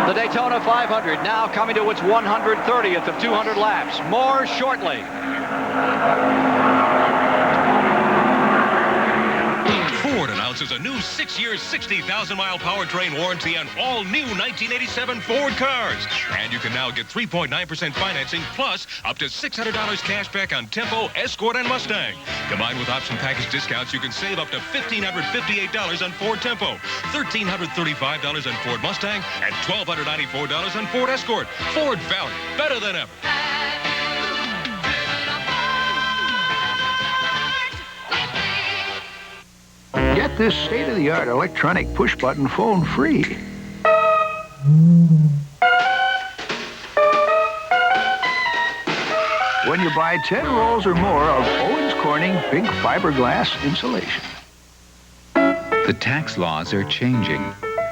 The Daytona 500 now coming to its 130th of 200 laps. More shortly. Ford announces a new 6-year, 60,000-mile powertrain warranty on all new 1987 Ford cars. And you can now get 3.9% financing plus up to $600 cash back on Tempo, Escort, and Mustang. Combined with option package discounts, you can save up to $1,558 on Ford Tempo, $1,335 on Ford Mustang, and $1,294 on Ford Escort. Ford value, better than ever. Get this state-of-the-art electronic push-button phone free. When you buy 10 rolls or more of Owens Corning big fiberglass insulation. The tax laws are changing.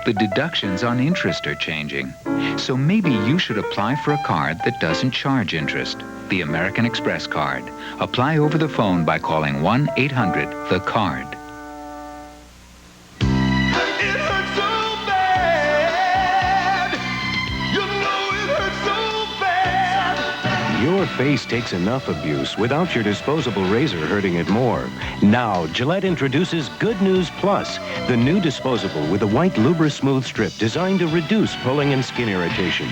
The deductions on interest are changing. So maybe you should apply for a card that doesn't charge interest. The American Express card. Apply over the phone by calling 1-800-THE-CARD. Your face takes enough abuse without your disposable razor hurting it more. Now, Gillette introduces Good News Plus, the new disposable with a white Lubra-Smooth strip designed to reduce pulling and skin irritation.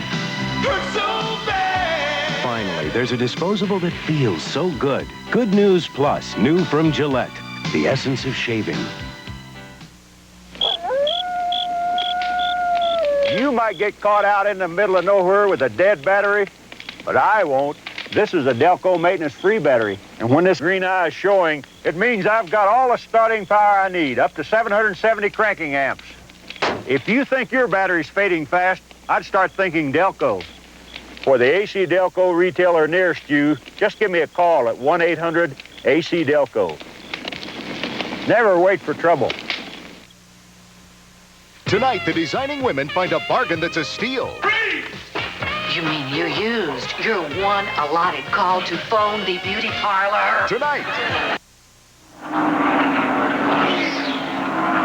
Finally, there's a disposable that feels so good. Good News Plus, new from Gillette, the essence of shaving. You might get caught out in the middle of nowhere with a dead battery, but I won't. This is a Delco maintenance-free battery, and when this green eye is showing, it means I've got all the starting power I need, up to 770 cranking amps. If you think your battery's fading fast, I'd start thinking Delco. For the AC Delco retailer nearest you, just give me a call at 1-800-AC-DELCO. Never wait for trouble. Tonight, the designing women find a bargain that's a steal. You mean you're used? You're one allotted call to phone the beauty parlor. Tonight.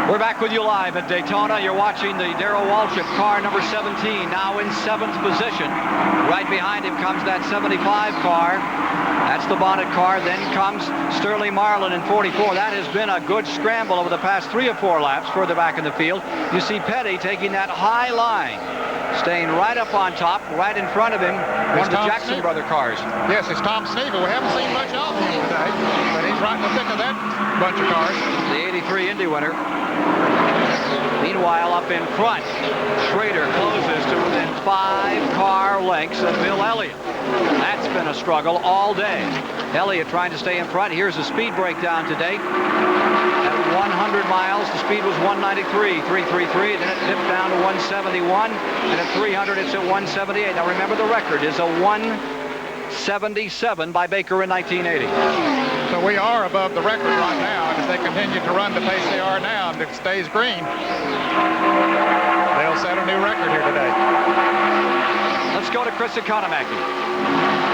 We're back with you live at Daytona. You're watching the Darrell Waltrip car number 17, now in 7th position. Right behind him comes that 75 car. That's the bonnet car. Then comes Sterling Marlin in 44. That has been a good scramble over the past 3 or 4 laps further back in the field. You see Petty taking that high line, staying right up on top, right in front of him, one of the Jackson brother cars. Yes, it's Tom Sneevil. We haven't seen much of him today, but he's right in the thick of that bunch of cars. The 83 Indy winner. Meanwhile, up in front, Schrader closes to within 5 car lengths of Bill Elliott. That's been a struggle all day. Elliott trying to stay in front. Here's the speed breakdown today. At 100 miles, the speed was 193, 333. Then it dipped down to 171. And at 300, it's at 178. Now remember, the record is a 177 by Baker in 1980. So we are above the record right now, and if they continue to run the pace they are now and it stays green, they'll set a new record here today. Let's go to Chris Economaki.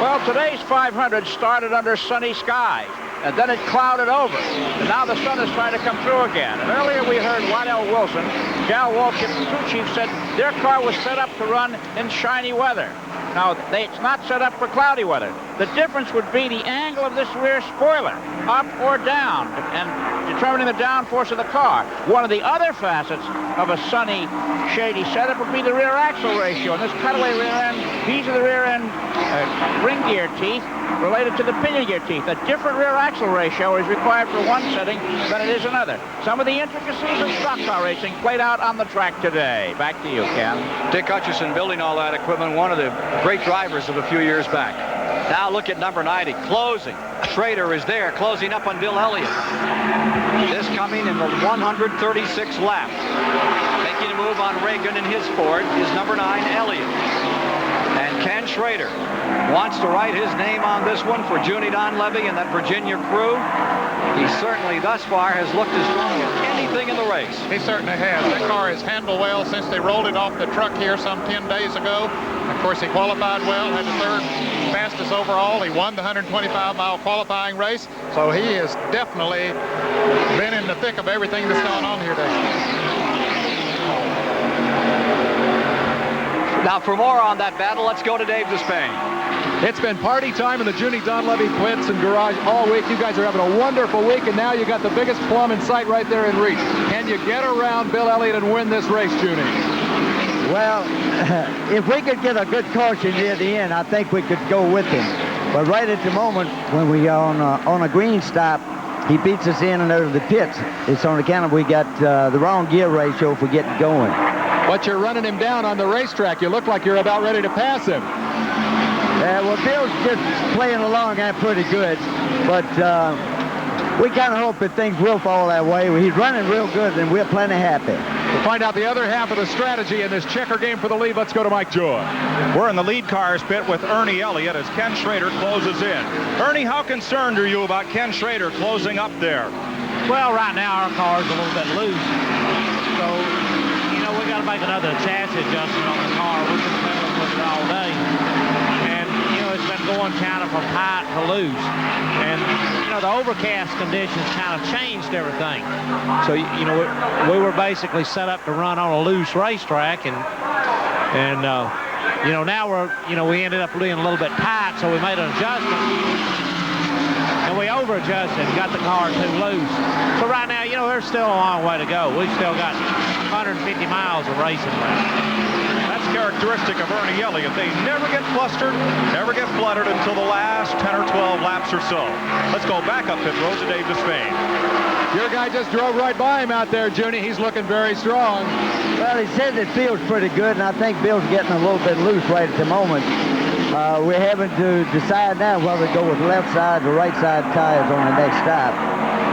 Well, today's 500 started under sunny skies. and then it clouded over. And now the sun is trying to come through again. And earlier we heard Waddell Wilson, Cal Walship's crew chief, said their car was set up to run in shiny weather. Now, it's not set up for cloudy weather. The difference would be the angle of this rear spoiler, up or down, and determining the downforce of the car. One of the other facets of a sunny, shady setup would be the rear axle ratio. And this cutaway rear end, these are the rear end ring gear teeth related to the pinion gear teeth. A different rear axle ratio is required for one setting than it is another. Some of the intricacies of stock car racing played out on the track today. Back to you, Ken. Dick Hutcherson building all that equipment, one of the great drivers of a few years back. Now look at number 90, closing. Schrader is there, closing up on Bill Elliott. This coming in the 136th lap. Making a move on Reagan in his Ford is number 9, Elliott. And Ken Schrader wants to write his name on this one for Junie Donlevy and that Virginia crew. He certainly thus far has looked as strong as anything in the race. He certainly has. That car has handled well since they rolled it off the truck here some 10 days ago. Of course, he qualified well, had the third fastest overall. He won the 125-mile qualifying race. So he has definitely been in the thick of everything that's gone on here today. Now, for more on that battle, let's go to Dave Despain. It's been party time in the Junie Donlevy pits and garage all week. You guys are having a wonderful week, and now you got the biggest plum in sight right there in reach. Can you get around Bill Elliott and win this race, Junie? Well, if we could get a good caution near the end, I think we could go with him. But right at the moment, when we are on a green stop, he beats us in and out of the pits. It's on account of we got the wrong gear ratio for getting going. But you're running him down on the racetrack. You look like you're about ready to pass him. Well, Bill's just playing along pretty good. But we kind of hope that things will fall that way. He's running real good, and we're plenty happy. To find out the other half of the strategy in this checker game for the lead, let's go to Mike Joy. We're in the lead cars pit with Ernie Elliott as Ken Schrader closes in. Ernie, how concerned are you about Ken Schrader closing up there? Well, right now our car's a little bit loose. So, you know, we got to make another chassis adjustment on the car. We've been fiddling with it all day. And, you know, it's been going kind of from tight to loose. And, you know, the overcast conditions kind of changed everything. So, you know, we were basically set up to run on a loose racetrack. And you know, now we ended up being a little bit tight, so we made an adjustment. And we over-adjusted and got the car too loose. So right now, you know, there's still a long way to go. We've still got 150 miles of racing left. That's characteristic of Ernie Elliott. They never get flustered, never get fluttered until the last 10 or 12 laps or so. Let's go back up pit road to Dave Despain. Your guy just drove right by him out there, Junie. He's looking very strong. Well, he says it feels pretty good, and I think Bill's getting a little bit loose right at the moment. We're having to decide now whether to go with left side or right side tires on the next stop.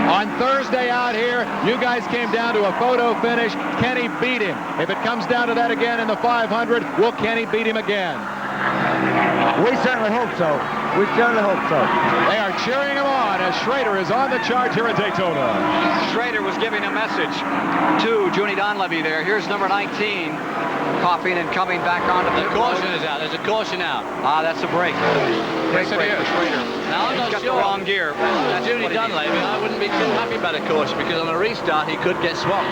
On Thursday out here, you guys came down to a photo finish. Kenny beat him. If it comes down to that again in the 500, will Kenny beat him again? We certainly hope so. We certainly hope so. They are cheering him on as Schrader is on the charge here at Daytona. Schrader was giving a message to Junie Donlevy there. Here's number 19, coughing and coming back onto the caution is out. There's a caution out. Ah, that's a break. Yes, it is. Now, I'm not got sure. the wrong gear. That's Junie Donlevy. I wouldn't be too happy about a caution because on a restart he could get swamped.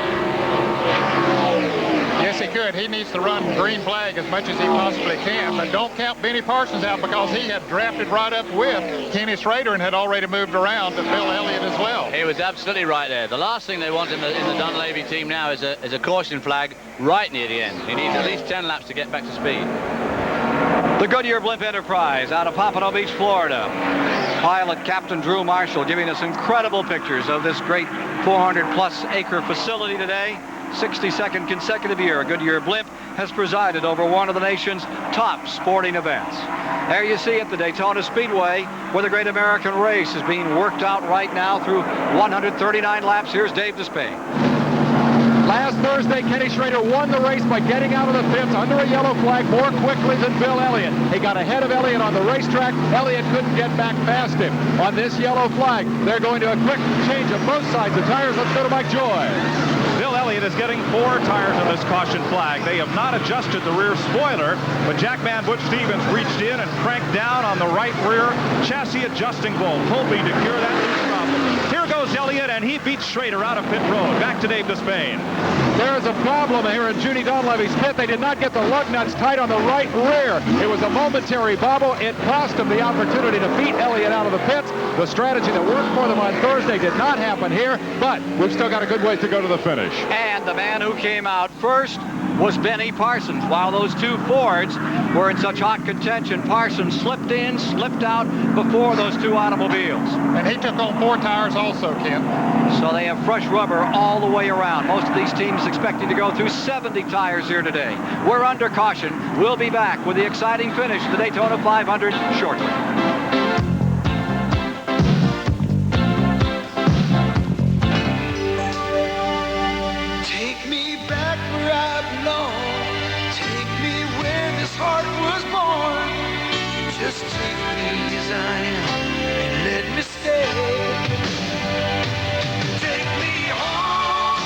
Yes, he could. He needs to run green flag as much as he possibly can, but don't count Benny Parsons out because he had drafted right up with Kenny Schrader and had already moved around to Bill Elliott as well. He was absolutely right there. The last thing they want in the Donlevy team now is a caution flag right near the end. He needs at least 10 laps to get back to speed. The Goodyear Blimp Enterprise out of Pompano Beach, Florida. Pilot Captain Drew Marshall giving us incredible pictures of this great 400-plus acre facility today. 62nd consecutive year, a Goodyear Blimp has presided over one of the nation's top sporting events. There you see it, the Daytona Speedway, where the Great American Race is being worked out right now through 139 laps. Here's Dave Despain. Last Thursday, Kenny Schrader won the race by getting out of the pits under a yellow flag more quickly than Bill Elliott. He got ahead of Elliott on the racetrack. Elliott couldn't get back past him. On this yellow flag, they're going to a quick change of both sides of tires. Let's go to Mike Joy. Bill Elliott is getting 4 tires on this caution flag. They have not adjusted the rear spoiler, but Jackman Butch Stevens reached in and cranked down on the right rear chassis adjusting bolt, hoping to cure that loose and he beats Schrader out of pit road. Back to Dave Despain. There's a problem here in Judy Dunleavy's pit. They did not get the lug nuts tight on the right rear. It was a momentary bobble. It cost them the opportunity to beat Elliott out of the pits. The strategy that worked for them on Thursday did not happen here, but we've still got a good ways to go to the finish. And the man who came out first was Benny Parsons. While those two Fords were in such hot contention, Parsons slipped in, slipped out before those two automobiles. And he took on 4 tires also, Ken. So they have fresh rubber all the way around. Most of these teams expecting to go through 70 tires here today. We're under caution. We'll be back with the exciting finish of the Daytona 500 shortly. Take me back where I belong. Take me where this heart was born. Just take me as I am and let me stay. Take me home.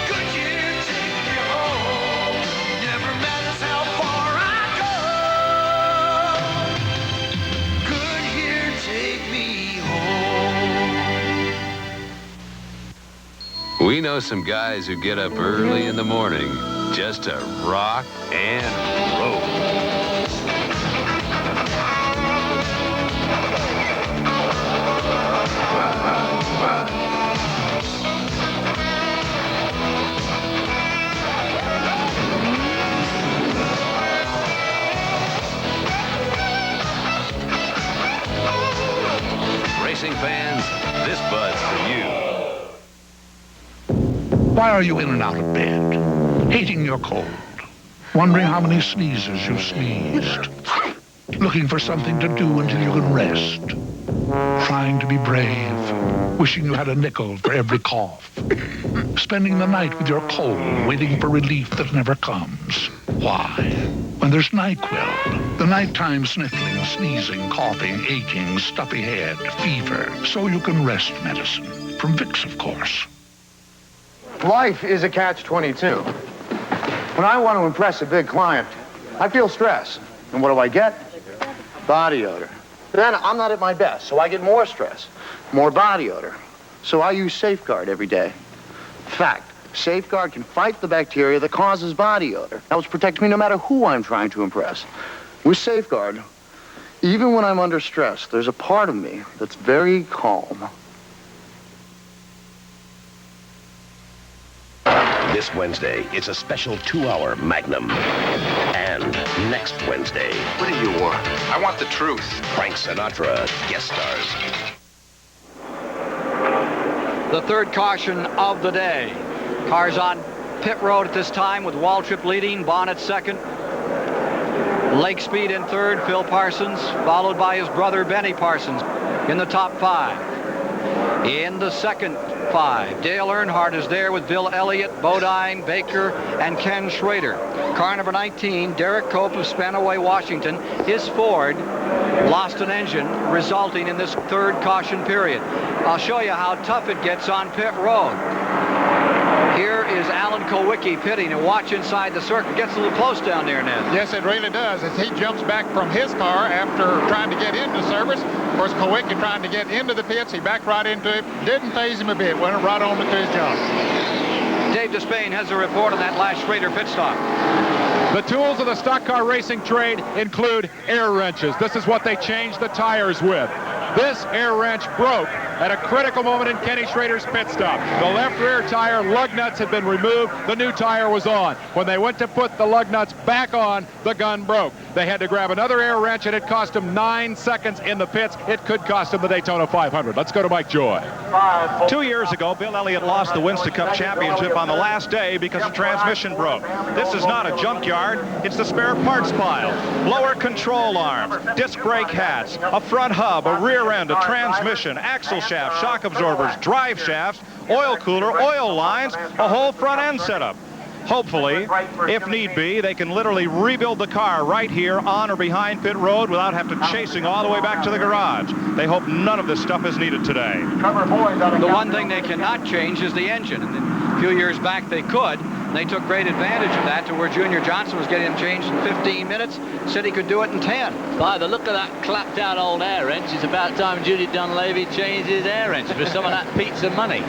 Could you take me home? Never matters how far I go. Could you take me home? We know some guys who get up early in the morning just to rock and roll. Racing fans, this bud's for you. Why are you in and out of bed? Hating your cold. Wondering how many sneezes you've sneezed. Looking for something to do until you can rest. Trying to be brave. Wishing you had a nickel for every cough. Spending the night with your cold, waiting for relief that never comes. Why? When there's NyQuil. The nighttime sniffling, sneezing, coughing, aching, stuffy head, fever. So you can rest medicine. From Vicks, of course. Life is a catch-22. When I want to impress a big client, I feel stress. And what do I get? Body odor. Then I'm not at my best, so I get more stress, more body odor. So I use Safeguard every day. Fact, Safeguard can fight the bacteria that causes body odor. That will protect me no matter who I'm trying to impress. With Safeguard, even when I'm under stress, there's a part of me that's very calm. This Wednesday, it's a special 2-hour Magnum. And next Wednesday... What do you want? I want the truth. Frank Sinatra guest stars. The third caution of the day. Cars on pit road at this time with Waltrip leading, Bonnet second. Lake Speed in third, Phil Parsons, followed by his brother Benny Parsons in the top 5. In the second 5, Dale Earnhardt is there with Bill Elliott, Bodine, Baker, and Ken Schrader. Car number 19, Derek Cope of Spanaway, Washington. His Ford lost an engine, resulting in this third caution period. I'll show you how tough it gets on pit road. Here is Alan Kowicki pitting, and watch inside the circle. Gets a little close down there, Ned. Yes, it really does. As he jumps back from his car after trying to get into service. Of course, Kowicki trying to get into the pits. He backed right into it. Didn't phase him a bit. Went right on to his jump. Dave Despain has a report on that last Schrader pit stop. The tools of the stock car racing trade include air wrenches. This is what they change the tires with. This air wrench broke at a critical moment in Kenny Schrader's pit stop. The left rear tire lug nuts had been removed. The new tire was on. When they went to put the lug nuts back on, the gun broke. They had to grab another air wrench, and it cost them 9 seconds in the pits. It could cost them the Daytona 500. Let's go to Mike Joy. 2 years ago, Bill Elliott lost the Winston Cup Championship on the last day because the transmission broke. This is not a junkyard. It's the spare parts pile. Lower control arms, disc brake hats, a front hub, a rear end, a transmission, axle shaft, shock absorbers, drive shafts, oil cooler, oil lines, a whole front end setup. Hopefully, if need be, they can literally rebuild the car right here on or behind pit road without having to chasing all the way back to the garage. They hope none of this stuff is needed today. The one thing they cannot change is the engine. And a few years back they could. And they took great advantage of that to where Junior Johnson was getting him changed in 15 minutes. Said he could do it in 10. By the look of that clapped out old air wrench, it's about time Judy Dunleavy changed his air wrench for some of that pizza money.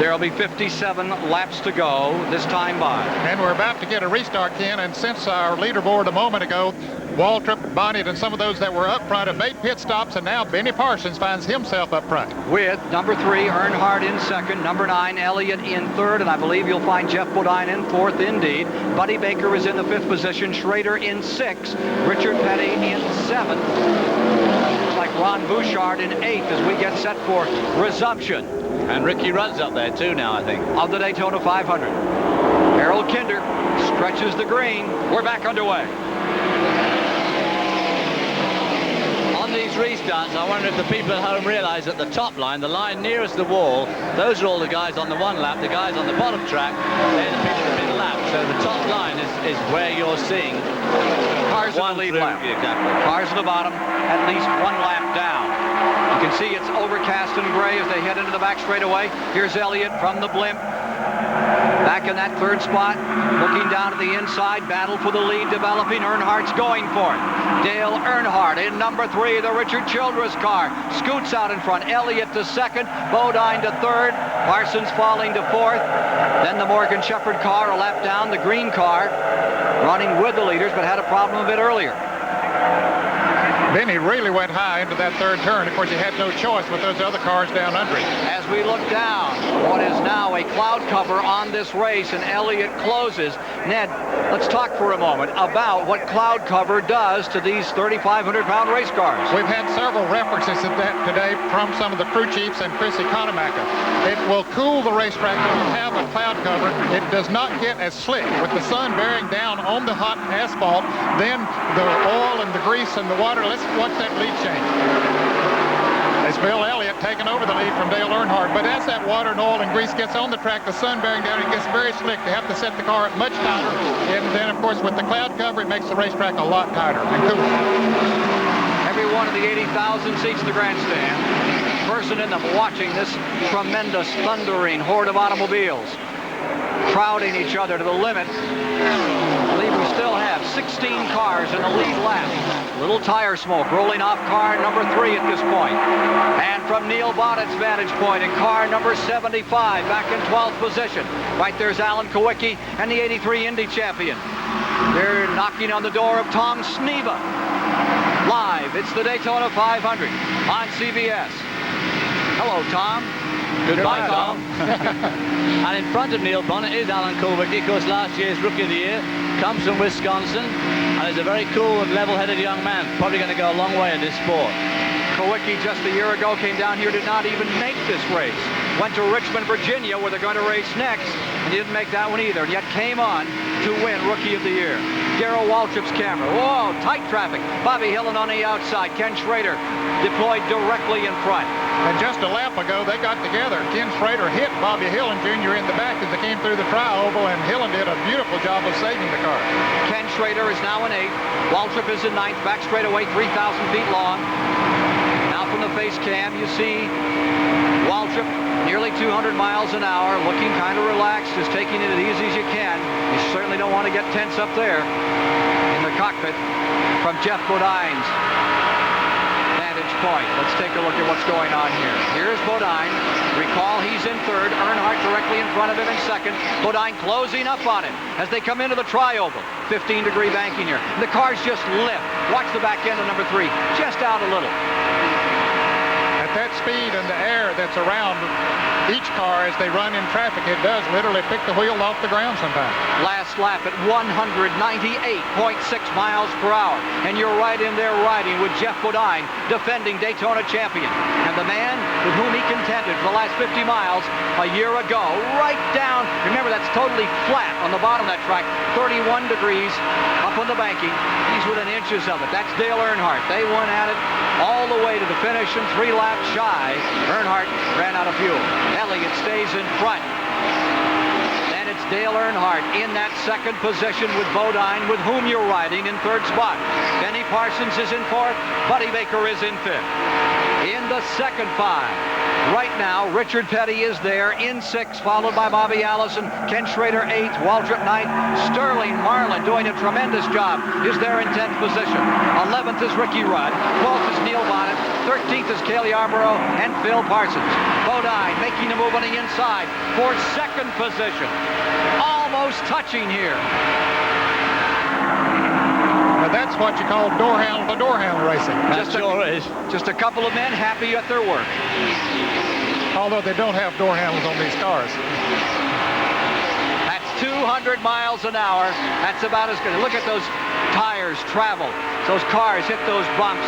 There'll be 57 laps to go this time by. And we're about to get a restart, Ken, and since our leaderboard a moment ago, Waltrip, Bonnet, and some of those that were up front have made pit stops, and now Benny Parsons finds himself up front. With number 3, Earnhardt in second, number 9, Elliott in third, and I believe you'll find Jeff Bodine in fourth indeed. Buddy Baker is in the 5th position, Schrader in 6th, Richard Petty in 7th. Looks like Ron Bouchard in 8th as we get set for resumption. And Ricky Rudd's up there too now, I think. Of the Daytona 500. Harold Kinder stretches the green. We're back underway. On these restarts, I wonder if the people at home realize that the top line, the line nearest the wall, those are all the guys on the one lap. The guys on the bottom track, they're the people in the lap. So the top line is where you're seeing cars in the lead lap. Exactly. Cars at the bottom, at least 1 lap down. You can see it's overcast and gray as they head into the back straightaway. Here's Elliott from the blimp. Back in that 3rd spot, looking down to the inside, battle for the lead developing. Earnhardt's going for it. Dale Earnhardt in number 3, the Richard Childress car. Scoots out in front. Elliott to 2nd, Bodine to 3rd, Parsons falling to 4th. Then the Morgan Shepherd car a lap down, the green car running with the leaders, but had a problem a bit earlier. Benny really went high into that 3rd turn. Of course, he had no choice with those other cars down under him. As we look down, what is now a cloud cover on this race, and Elliott closes. Ned, let's talk for a moment about what cloud cover does to these 3,500-pound race cars. We've had several references to that today from some of the crew chiefs and Chris Economaka. It will cool the racetrack when you have a cloud cover. It does not get as slick. With the sun bearing down on the hot asphalt, then the oil and the grease and the water, let's watch that lead change. It's Bill Elliott taking over the lead from Dale Earnhardt. But as that water and oil and grease gets on the track, the sun bearing down, it gets very slick. They have to set the car up much tighter. And then, of course, with the cloud cover, it makes the racetrack a lot tighter and cooler. Every one of the 80,000 seats in the grandstand, person in them watching this tremendous, thundering horde of automobiles, crowding each other to the limit. I believe we still have 16 cars in the lead lap. Little tire smoke rolling off car number 3 at this point. And from Neil Bonnett's vantage point in car number 75, back in 12th position. Right there's Alan Kowicki and the 83 Indy champion. They're knocking on the door of Tom Sneva. Live, it's the Daytona 500 on CBS. Hello, Tom. Goodbye, Tom. And in front of Neil Bonnet is Alan Kowicki, of course, last year's Rookie of the Year. Comes from Wisconsin, and is a very cool and level-headed young man. Probably going to go a long way in this sport. Kowicki just a year ago came down here, did not even make this race. Went to Richmond, Virginia, where they're going to race next, and he didn't make that one either, and yet came on to win Rookie of the Year. Darrell Waltrip's camera. Whoa, tight traffic. Bobby Hillen on the outside. Ken Schrader deployed directly in front. And just a lap ago, they got together. Ken Schrader hit Bobby Hillen Jr. in the back as they came through the tri-oval, and Hillen did a beautiful job of saving the car. Ken Schrader is now in 8th. Waltrip is in 9th. Back straightaway, 3,000 feet long. Now from the face cam, you see Waltrip nearly 200 miles an hour, looking kind of relaxed, just taking it as easy as you can. You certainly don't want to get tense up there in the cockpit from Jeff Bodine's vantage point. Let's take a look at what's going on here. Here's Bodine. Recall he's in 3rd. Earnhardt directly in front of him in 2nd. Bodine closing up on him as they come into the tri-oval. 15-degree banking here. The cars just lift. Watch the back end of number 3. Just out a little. That speed and the air that's around each car as they run in traffic, it does literally pick the wheel off the ground sometimes. Last lap at 198.6 miles per hour. And you're right in there riding with Jeff Bodine, defending Daytona champion. And the man with whom he contended for the last 50 miles a year ago, right down, remember that's totally flat on the bottom of that track, 31 degrees up on the banking. He's within inches of it. That's Dale Earnhardt. They went at it all the way to the finish and 3 laps shy. Earnhardt ran out of fuel. Elliott stays in front. And it's Dale Earnhardt in that 2nd position with Bodine, with whom you're riding in 3rd spot. Benny Parsons is in 4th. Buddy Baker is in 5th. In the the second 5. Right now, Richard Petty is there in 6th, followed by Bobby Allison, Ken Schrader 8th, Waltrip 9th, Sterling Marlin doing a tremendous job is there in 10th position. 11th is Ricky Rudd, 12th is Neil Bonnet, 13th is Cale Yarborough and Phil Parsons. Bodine making the move on the inside for 2nd position. Almost touching here. Now that's what you call door handle racing. Just a couple of men happy at their work. Although they don't have door handles on these cars. That's 200 miles an hour. That's about as good. Look at those tires travel. Those cars hit those bumps.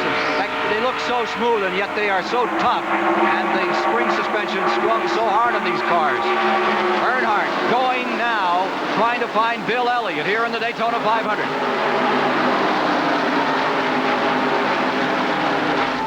They look so smooth, and yet they are so tough. And the spring suspension strung so hard on these cars. Earnhardt going now, trying to find Bill Elliott here in the Daytona 500.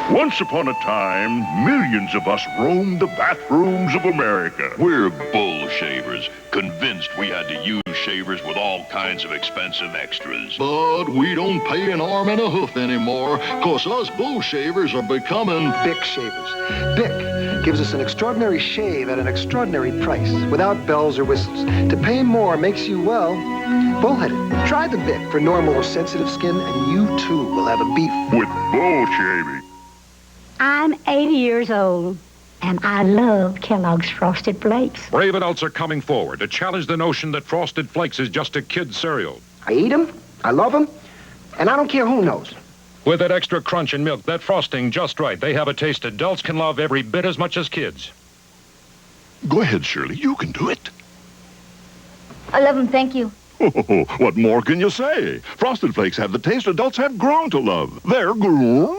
Once upon a time, millions of us roamed the bathrooms of America. We're bull shavers, convinced we had to use shavers with all kinds of expensive extras. But we don't pay an arm and a hoof anymore, 'cause us bull shavers are becoming Bic shavers. Bic gives us an extraordinary shave at an extraordinary price, without bells or whistles. To pay more makes you, well, bullheaded. Try the Bic for normal or sensitive skin, and you too will have a beef. with bull shaving. I'm 80 years old, and I love Kellogg's Frosted Flakes. Brave adults are coming forward to challenge the notion that Frosted Flakes is just a kid's cereal. I eat them, I love them, and I don't care who knows. With that extra crunch and milk, that frosting just right, they have a taste adults can love every bit as much as kids. Go ahead, Shirley. You can do it. I love them, thank you. Oh, what more can you say? Frosted Flakes have the taste adults have grown to love. They're great.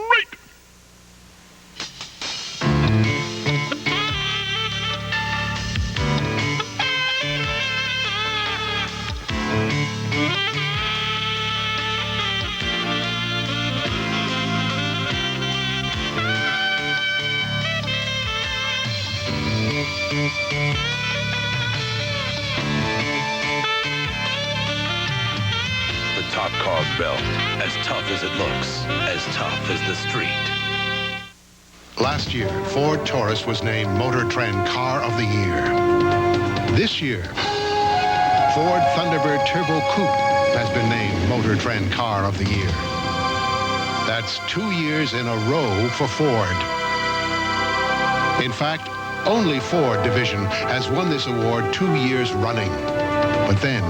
The top cog belt, as tough as it looks, as tough as the street. Last year, Ford Taurus was named Motor Trend Car of the Year. This year, Ford Thunderbird Turbo Coupe has been named Motor Trend Car of the Year. That's 2 years in a row for Ford. In fact, only Ford division has won this award 2 years running. But then,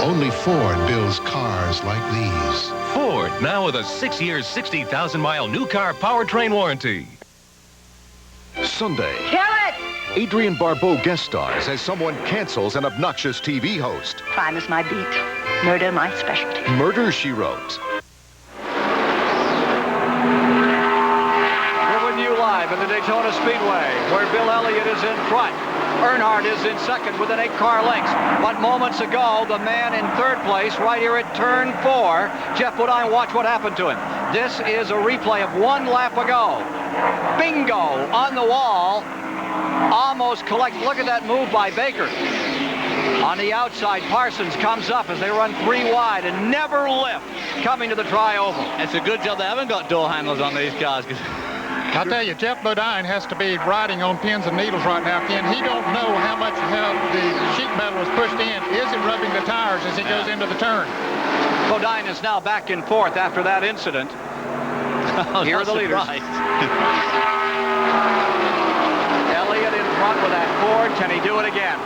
only Ford builds cars like these. Ford, now with a 6-year, 60,000-mile new car powertrain warranty. Sunday, Kill it! Adrienne Barbeau guest stars as someone cancels an obnoxious TV host. Crime is my beat. Murder my specialty. Murder, She Wrote. We're with you live at the Daytona Speedway, where Bill Elliott is in front. Earnhardt is in second with an 8-car length. But moments ago, the man in third place right here at turn 4, Jeff Bodine, watch what happened to him. This is a replay of 1 lap ago. Bingo on the wall. Almost collect. Look at that move by Baker. On the outside, Parsons comes up as they run 3 wide and never lift coming to the tri-oval. It's a good job they haven't got door handles on these cars. I'll tell you, Jeff Bodine has to be riding on pins and needles right now, Ken. He don't know how the sheet metal was pushed in. Is it rubbing the tires as he goes into the turn? Bodine is now back in 4th after that incident. Here are the leaders. Elliott in front with that Ford. Can he do it again?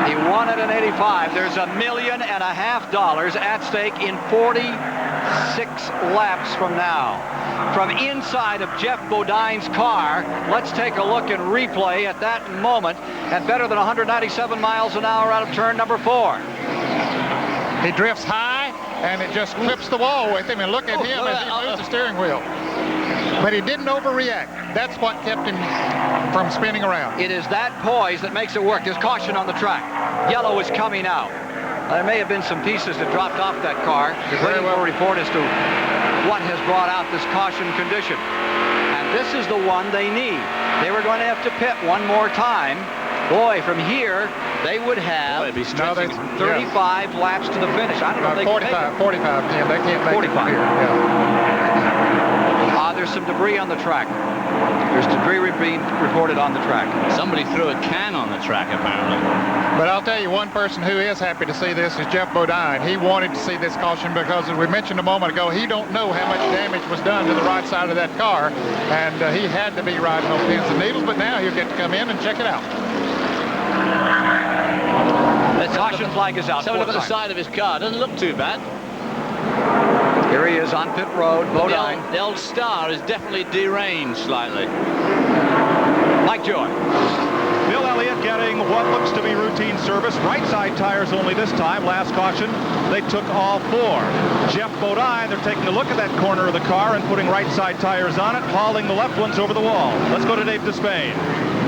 He won it in 85. There's $1.5 million at stake in 46 laps from now. From inside of Jeff Bodine's car, let's take a look and replay at that moment at better than 197 miles an hour out of turn number 4. He drifts high, and it just clips the wall with him, and look at him as he moves the steering wheel. But he didn't overreact. That's what kept him from spinning around. It is that poise that makes it work. There's caution on the track. Yellow is coming out. There may have been some pieces that dropped off that car. We're waiting for a report as to what has brought out this caution condition. And this is the one they need. They were going to have to pit one more time. Boy, from here, they would have 35 laps to the finish. I don't know if they 45, can make it. 45, yeah, they can't make 45. it here. Yeah. There's some debris on the track. There's debris being reported on the track. Somebody threw a can on the track, apparently. But I'll tell you, one person who is happy to see this is Jeff Bodine. He wanted to see this caution because, as we mentioned a moment ago, he don't know how much damage was done to the right side of that car, and he had to be riding on pins and needles, but now he'll get to come in and check it out. The caution flag is out. Let's have a look at the side of his car. Doesn't look too bad. Here he is on pit road, Bodine. The old Star is definitely deranged slightly. Mike Joy. Bill Elliott getting what looks to be routine service. Right side tires only this time. Last caution, they took all 4. Jeff Bodine, they're taking a look at that corner of the car and putting right side tires on it, hauling the left ones over the wall. Let's go to Dave Despain.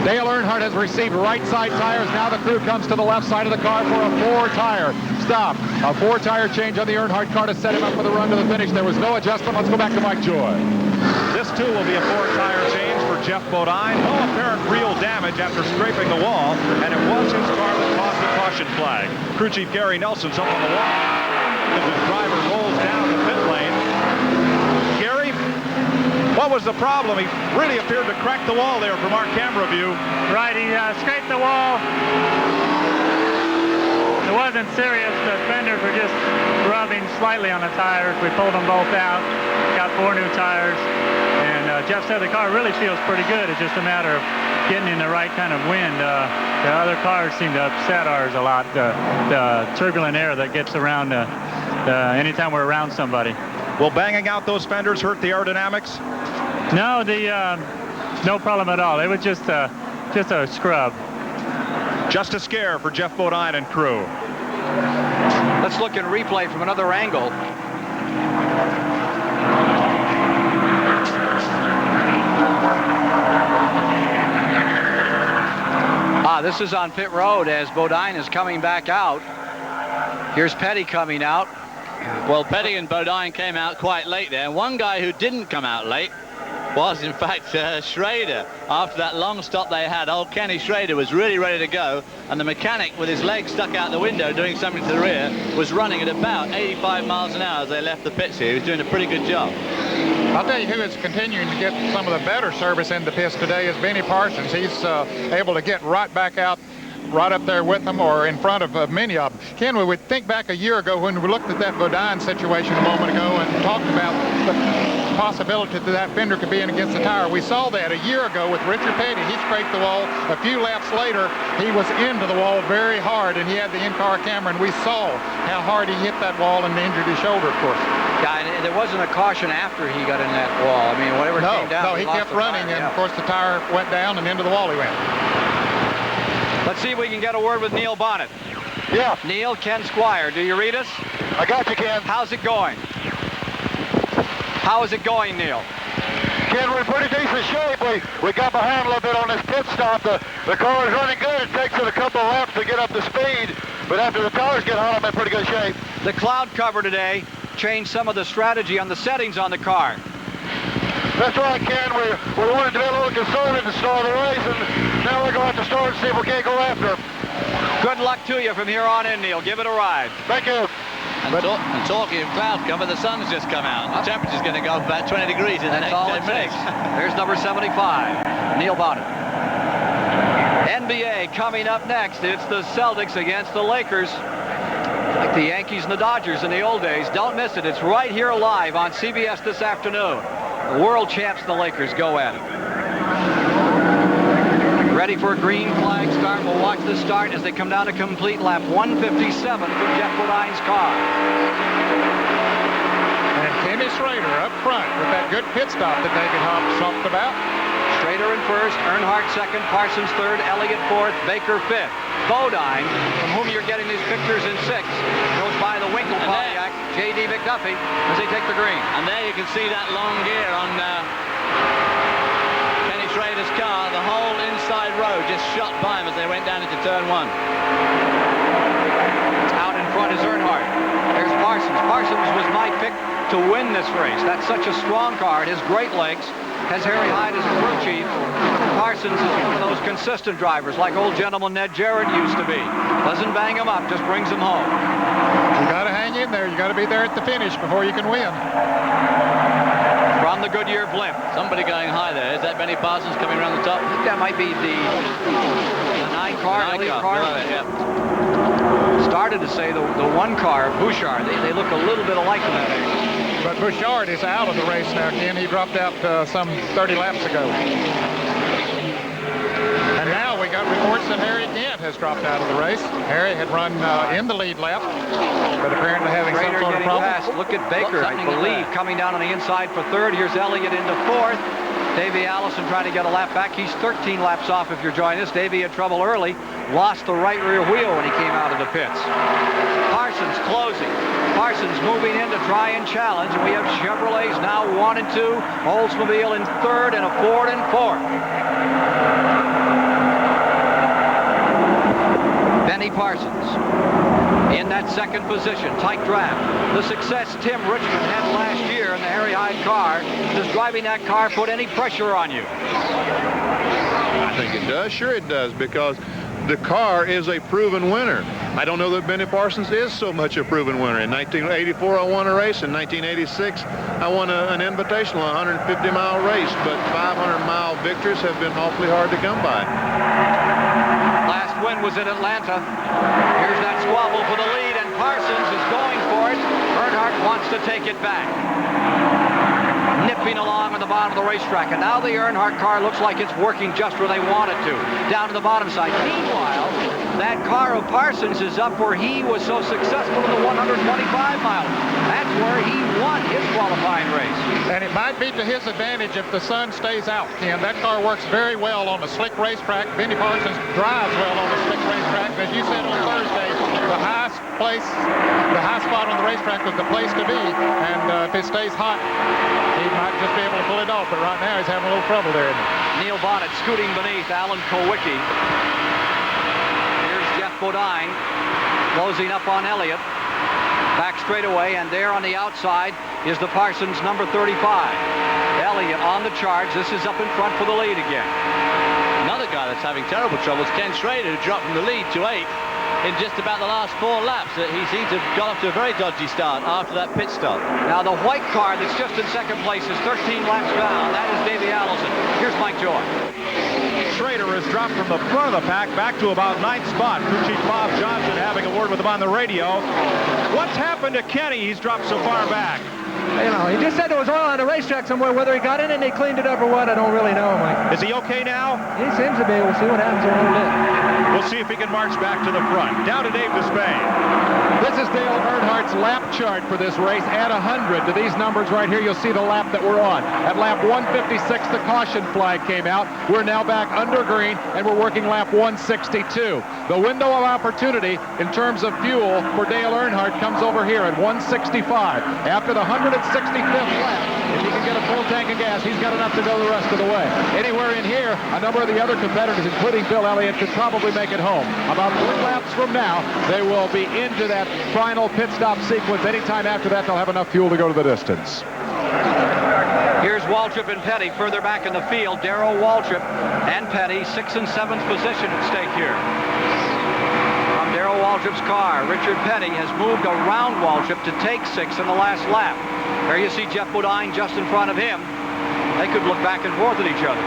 Dale Earnhardt has received right side tires. Now the crew comes to the left side of the car for a 4-tire stop. A 4-tire change on the Earnhardt car to set him up for the run to the finish. There was no adjustment. Let's go back to Mike Joy. This too will be a 4-tire change for Jeff Bodine. No apparent real damage after scraping the wall, and it was his car that caused the caution flag. Crew Chief Gary Nelson's up on the wall as his driver rolls down the pit lane. Gary, what was the problem? He really appeared to crack the wall there from our camera view. Right, he scraped the wall. It wasn't serious. The fenders were just rubbing slightly on the tires. We pulled them both out, got 4 new tires, and Jeff said the car really feels pretty good. It's just a matter of getting in the right kind of wind. The other cars seem to upset ours a lot. The turbulent air that gets around anytime we're around somebody. Will banging out those fenders hurt the aerodynamics? No, no problem at all. It was just a scrub. Just a scare for Jeff Bodine and crew. Let's look in replay from another angle. This is on pit road as Bodine is coming back out. Here's Petty coming out. Well, Petty and Bodine came out quite late there. One guy who didn't come out late was, in fact, Schrader. After that long stop they had, old Kenny Schrader was really ready to go, and the mechanic, with his leg stuck out the window doing something to the rear, was running at about 85 miles an hour as they left the pits here. He was doing a pretty good job. I'll tell you who is continuing to get some of the better service in the pits today is Benny Parsons. He's able to get right back out, right up there with them or in front of many of them. Ken, we would think back a year ago when we looked at that Bodine situation a moment ago and talked about the possibility that that fender could be in against the tire. We saw that a year ago with Richard Petty. He scraped the wall. A few laps later, he was into the wall very hard, and he had the in-car camera, and we saw how hard he hit that wall and injured his shoulder, of course. Yeah, and there wasn't a caution after he got in that wall. I mean, whatever came down. No, he kept running, and of course the tire went down and into the wall he went. Let's see if we can get a word with Neil Bonnet. Yeah. Neil, Ken Squire, do you read us? I got you, Ken. How's it going? How is it going, Neil? Ken, we're in pretty decent shape. We got behind a little bit on this pit stop. The car is running good. It takes it a couple of laps to get up to speed, but after the tires get hot, I'm in pretty good shape. The cloud cover today changed some of the strategy on the settings on the car. That's right, Ken. We wanted to be a little conservative to start the race, and now we're going to have to start and see if we can't go after him. Good luck to you from here on in, Neil. Give it a ride. Thank you. And talking of cloud cover, the sun's just come out. The temperature's going to go up about 20 degrees in the next 10 minutes. There's number 75, Neil Bonnet. NBA coming up next. It's the Celtics against the Lakers. Like the Yankees and the Dodgers in the old days. Don't miss it. It's right here live on CBS this afternoon. The world champs, the Lakers, go at it. Ready for a green flag start. We'll watch the start as they come down to complete lap 157 from Jeff Bodine's car. And Kenny Schrader up front with that good pit stop that David Hobbs talked about. Schrader in first, Earnhardt second, Parsons third, Elliott fourth, Baker fifth. Bodine, from whom you're getting these pictures in sixth, goes by the Winkle Pontiac, J.D. McDuffie, as they take the green. And there you can see that long gear on Kenny Schrader's car. The whole inside row just shot by him as they went down into turn one. Out in front is Earnhardt. There's Parsons. Parsons was my pick to win this race. That's such a strong car. It has great legs. Has Harry Hyde as a crew chief. Parsons is one of those consistent drivers like old gentleman Ned Jarrett used to be. Doesn't bang him up, just brings him home. You got to hang in there. You got to be there at the finish before you can win. from the Goodyear blimp. Somebody going high there. Is that Benny Parsons coming around the top? I think that might be the 9 car, Elliott car. Yeah. Started to say the 1 car, Bouchard. They look a little bit alike in that age. But Bouchard is out of the race now, Ken. He dropped out some 30 laps ago. And now we got reports that Harry Gant has dropped out of the race. Harry had run in the lead lap, but apparently having some sort of problem. Past. Look at Baker, I believe, coming down on the inside for 3rd. Here's Elliott into 4th. Davey Allison trying to get a lap back. He's 13 laps off if you're joining us. Davey had trouble early. Lost the right rear wheel when he came out of the pits. Parsons closing. Parsons moving in to try and challenge. And we have Chevrolets now 1 and 2. Oldsmobile in 3rd and a Ford in 4th. Benny Parsons in that 2nd position. Tight draft. The success Tim Richmond had last year in the Harry Hyde car. Does driving that car put any pressure on you? I think it does. Sure it does, because the car is a proven winner. I don't know that Benny Parsons is so much a proven winner. In 1984, I won a race. In 1986, I won an invitational 150-mile race, but 500-mile victories have been awfully hard to come by. Last win was in Atlanta. Here's that squabble for the lead, and Parsons is going for it. Earnhardt wants to take it back. Nipping along on the bottom of the racetrack, and now the Earnhardt car looks like it's working just where they want it to, down to the bottom side. Meanwhile, that car of Parsons is up where he was so successful in the 125-mile. That's where he won his qualifying race. And it might be to his advantage if the sun stays out, Ken. That car works very well on a slick racetrack. Benny Parsons drives well on a slick racetrack. As you said on Thursday, the high spot on the racetrack was the place to be. And if it stays hot, he might just be able to pull it off. But right now, he's having a little trouble there. Neil Bonnet scooting beneath Alan Kulwicki. Here's Jeff Bodine closing up on Elliott. Back straightaway, and there on the outside is the Parsons number 35. Elliott on the charge. This is up in front for the lead again. Another guy that's having terrible trouble is Ken Schrader, who dropped from the lead to 8 in just about the last 4 laps. He seems to have got off to a very dodgy start after that pit stop. Now the white car that's just in 2nd place is 13 laps down. That is Davey Allison. Here's Mike Joy. Schrader has dropped from the front of the pack back to about 9th spot. Crew Chief Bob Johnson having a word with him on the radio. What's happened to Kenny? He's dropped so far back. You know, he just said there was oil on the racetrack somewhere. Whether he got in and they cleaned it up or what, I don't really know, Mike. Is he okay now? He seems to be. We'll see what happens in a little bit. We'll see if he can march back to the front. Down to Dave Despay. This is Dale Earnhardt's lap chart for this race. Add 100 to these numbers right here. You'll see the lap that we're on. At lap 156, the caution flag came out. We're now back under green, and we're working lap 162. The window of opportunity in terms of fuel for Dale Earnhardt comes over here at 165. After the 165th lap, if he can get a full tank of gas, he's got enough to go the rest of the way. Anywhere in here, a number of the other competitors, including Bill Elliott, could probably make it home. About 3 laps from now, they will be into that final pit stop sequence. Anytime after that, they'll have enough fuel to go to the distance. Here's Waltrip and Petty further back in the field. Darrell Waltrip and Petty, 6th and 7th position at stake here. From Darrell Waltrip's car, Richard Petty has moved around Waltrip to take 6th in the last lap. There you see Jeff Bodine just in front of him. They could look back and forth at each other.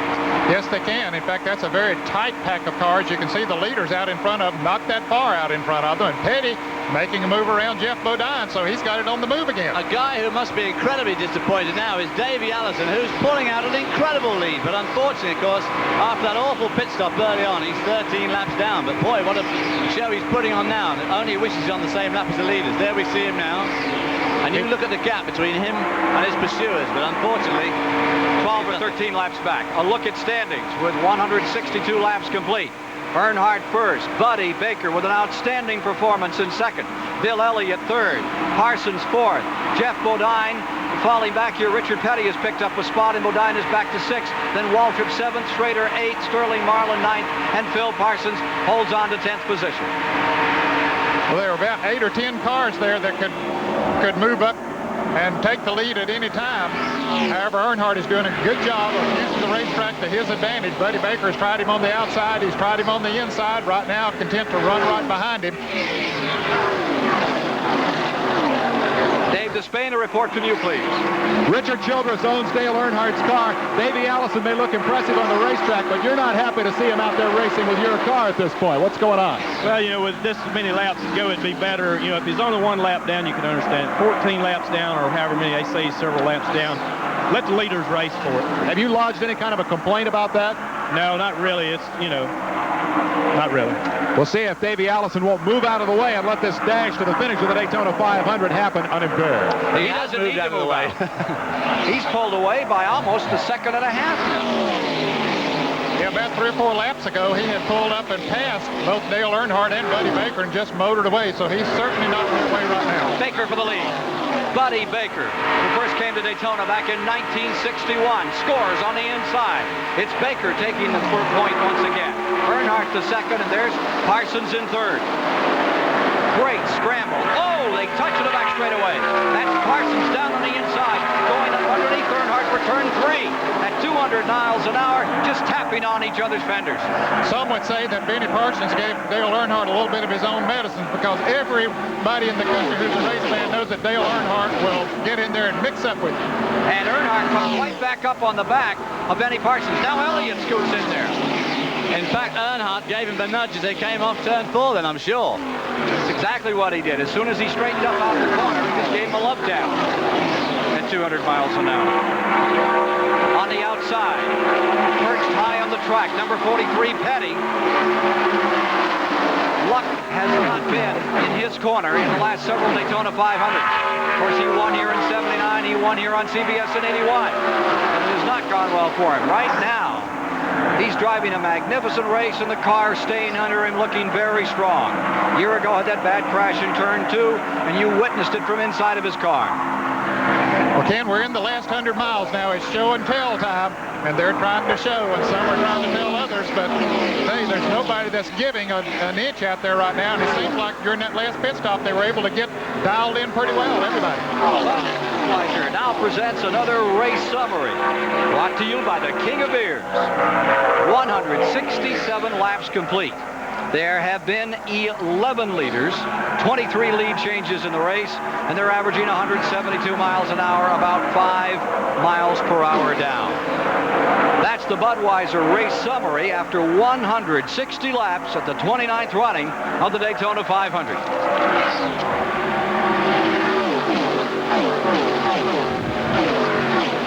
Yes, they can. In fact, that's a very tight pack of cars. You can see the leaders out in front of them, not that far out in front of them. And Petty making a move around Jeff Bodine, so he's got it on the move again. A guy who must be incredibly disappointed now is Davey Allison, who's pulling out an incredible lead. But unfortunately, of course, after that awful pit stop early on, he's 13 laps down. But boy, what a show he's putting on now. And only wishes he's on the same lap as the leaders. There we see him now. And you look at the gap between him and his pursuers, but unfortunately, 12 or 13 laps back. A look at standings with 162 laps complete. Earnhardt first, Buddy Baker with an outstanding performance in 2nd, Bill Elliott 3rd, Parsons 4th, Jeff Bodine falling back here. Richard Petty has picked up a spot, and Bodine is back to 6th. Then Waltrip 7th, Schrader 8th, Sterling Marlin 9th, and Phil Parsons holds on to 10th position. Well, there are about 8 or 10 cars there that could move up and take the lead at any time. However, Earnhardt is doing a good job of using the racetrack to his advantage. Buddy Baker has tried him on the outside. He's tried him on the inside. Right now, content to run right behind him. Dave to Spain. A report from you, please. Richard Childress owns Dale Earnhardt's car. Davey Allison may look impressive on the racetrack, but you're not happy to see him out there racing with your car at this point. What's going on? Well, you know, with this many laps to go, it'd be better. You know, if he's only one lap down, you can understand. 14 laps down, or however many they say, several laps down. Let the leaders race for it. Have you lodged any kind of a complaint about that? No, not really. It's, you know, not really. We'll see if Davey Allison won't move out of the way and let this dash to the finish of the Daytona 500 happen unimpaired. He doesn't need to move out. He's pulled away by almost a second and a half now. Yeah, about 3 or 4 laps ago, he had pulled up and passed both Dale Earnhardt and Buddy Baker and just motored away, so he's certainly not on their way right now. Baker for the lead. Buddy Baker, who first came to Daytona back in 1961, scores on the inside. It's Baker taking the point once again. Earnhardt to second, and there's Parsons in third. Great scramble. Oh, they touch the back straightaway. That's Parsons down on the inside, going up underneath Earnhardt for turn 3 at 200 miles an hour, just tapping on each other's fenders. Some would say that Benny Parsons gave Dale Earnhardt a little bit of his own medicine, because everybody in the country who's a race fan knows that Dale Earnhardt will get in there and mix up with you. And Earnhardt comes right back up on the back of Benny Parsons. Now Elliott scoots in there. In fact, Earnhardt gave him the nudge as they came off turn 4 then, I'm sure. That's exactly what he did. As soon as he straightened up out the corner, he just gave him a love tap at 200 miles an hour. On the outside, perched high on the track, number 43, Petty. Luck has not been in his corner in the last several Daytona 500. Of course, he won here in 79. He won here on CBS in 81. And it has not gone well for him. Right now, he's driving a magnificent race, and the car staying under him, looking very strong. A year ago, had that bad crash in turn 2, and you witnessed it from inside of his car. Well, Ken, we're in the last 100 miles now. It's show and tell time, and they're trying to show, and some are trying to tell others, but hey, there's nobody that's giving an inch out there right now, and it seems like during that last pit stop, they were able to get dialed in pretty well, everybody. Pleasure now presents another race summary, brought to you by the King of Beers. 167 laps complete. There have been 11 leaders, 23 lead changes in the race, and they're averaging 172 miles an hour, about 5 miles per hour down. That's the Budweiser race summary after 160 laps at the 29th running of the Daytona 500.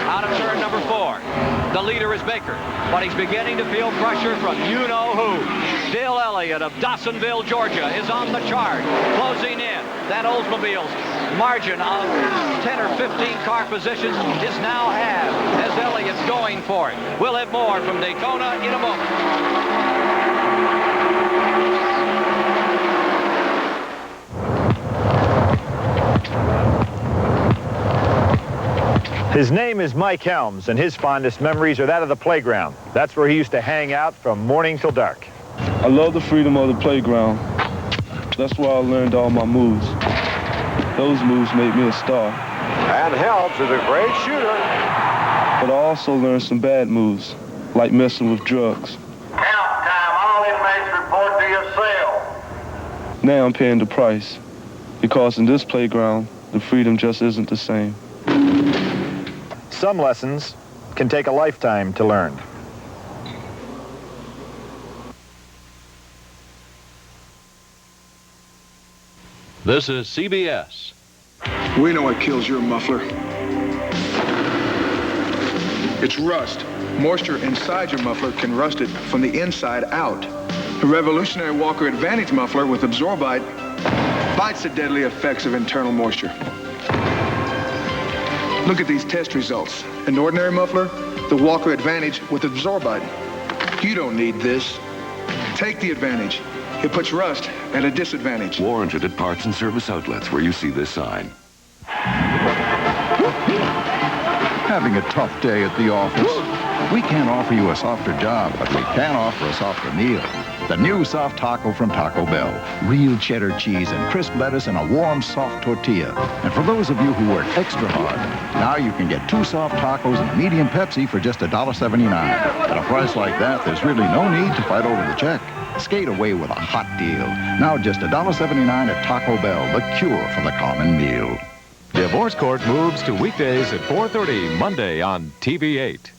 Out of turn number 4. The leader is Baker, but he's beginning to feel pressure from you-know-who. Dale Elliott of Dawsonville, Georgia, is on the chart, closing in. That Oldsmobile's margin of 10 or 15 car positions is now halved as Elliott's going for it. We'll have more from Daytona in a moment. His name is Mike Helms, and his fondest memories are that of the playground. That's where he used to hang out from morning till dark. I love the freedom of the playground. That's where I learned all my moves. Those moves made me a star. And Helms is a great shooter. But I also learned some bad moves, like messing with drugs. Count time. All inmates report to your cell. Now I'm paying the price, because in this playground, the freedom just isn't the same. Some lessons can take a lifetime to learn. This is CBS. We know what kills your muffler. It's rust. Moisture inside your muffler can rust it from the inside out. The revolutionary Walker Advantage muffler with Absorbite fights the deadly effects of internal moisture. Look at these test results. An ordinary muffler, the Walker Advantage with Absorbite. You don't need this. Take the Advantage. It puts rust at a disadvantage. Warranted at parts and service outlets where you see this sign. Having a tough day at the office? We can't offer you a softer job, but we can offer a softer meal. The new soft taco from Taco Bell. Real cheddar cheese and crisp lettuce and a warm, soft tortilla. And for those of you who work extra hard, now you can get 2 soft tacos and a medium Pepsi for just $1.79. At a price like that, there's really no need to fight over the check. Skate away with a hot deal. Now just $1.79 at Taco Bell, the cure for the common meal. Divorce Court moves to weekdays at 4:30 Monday on TV8.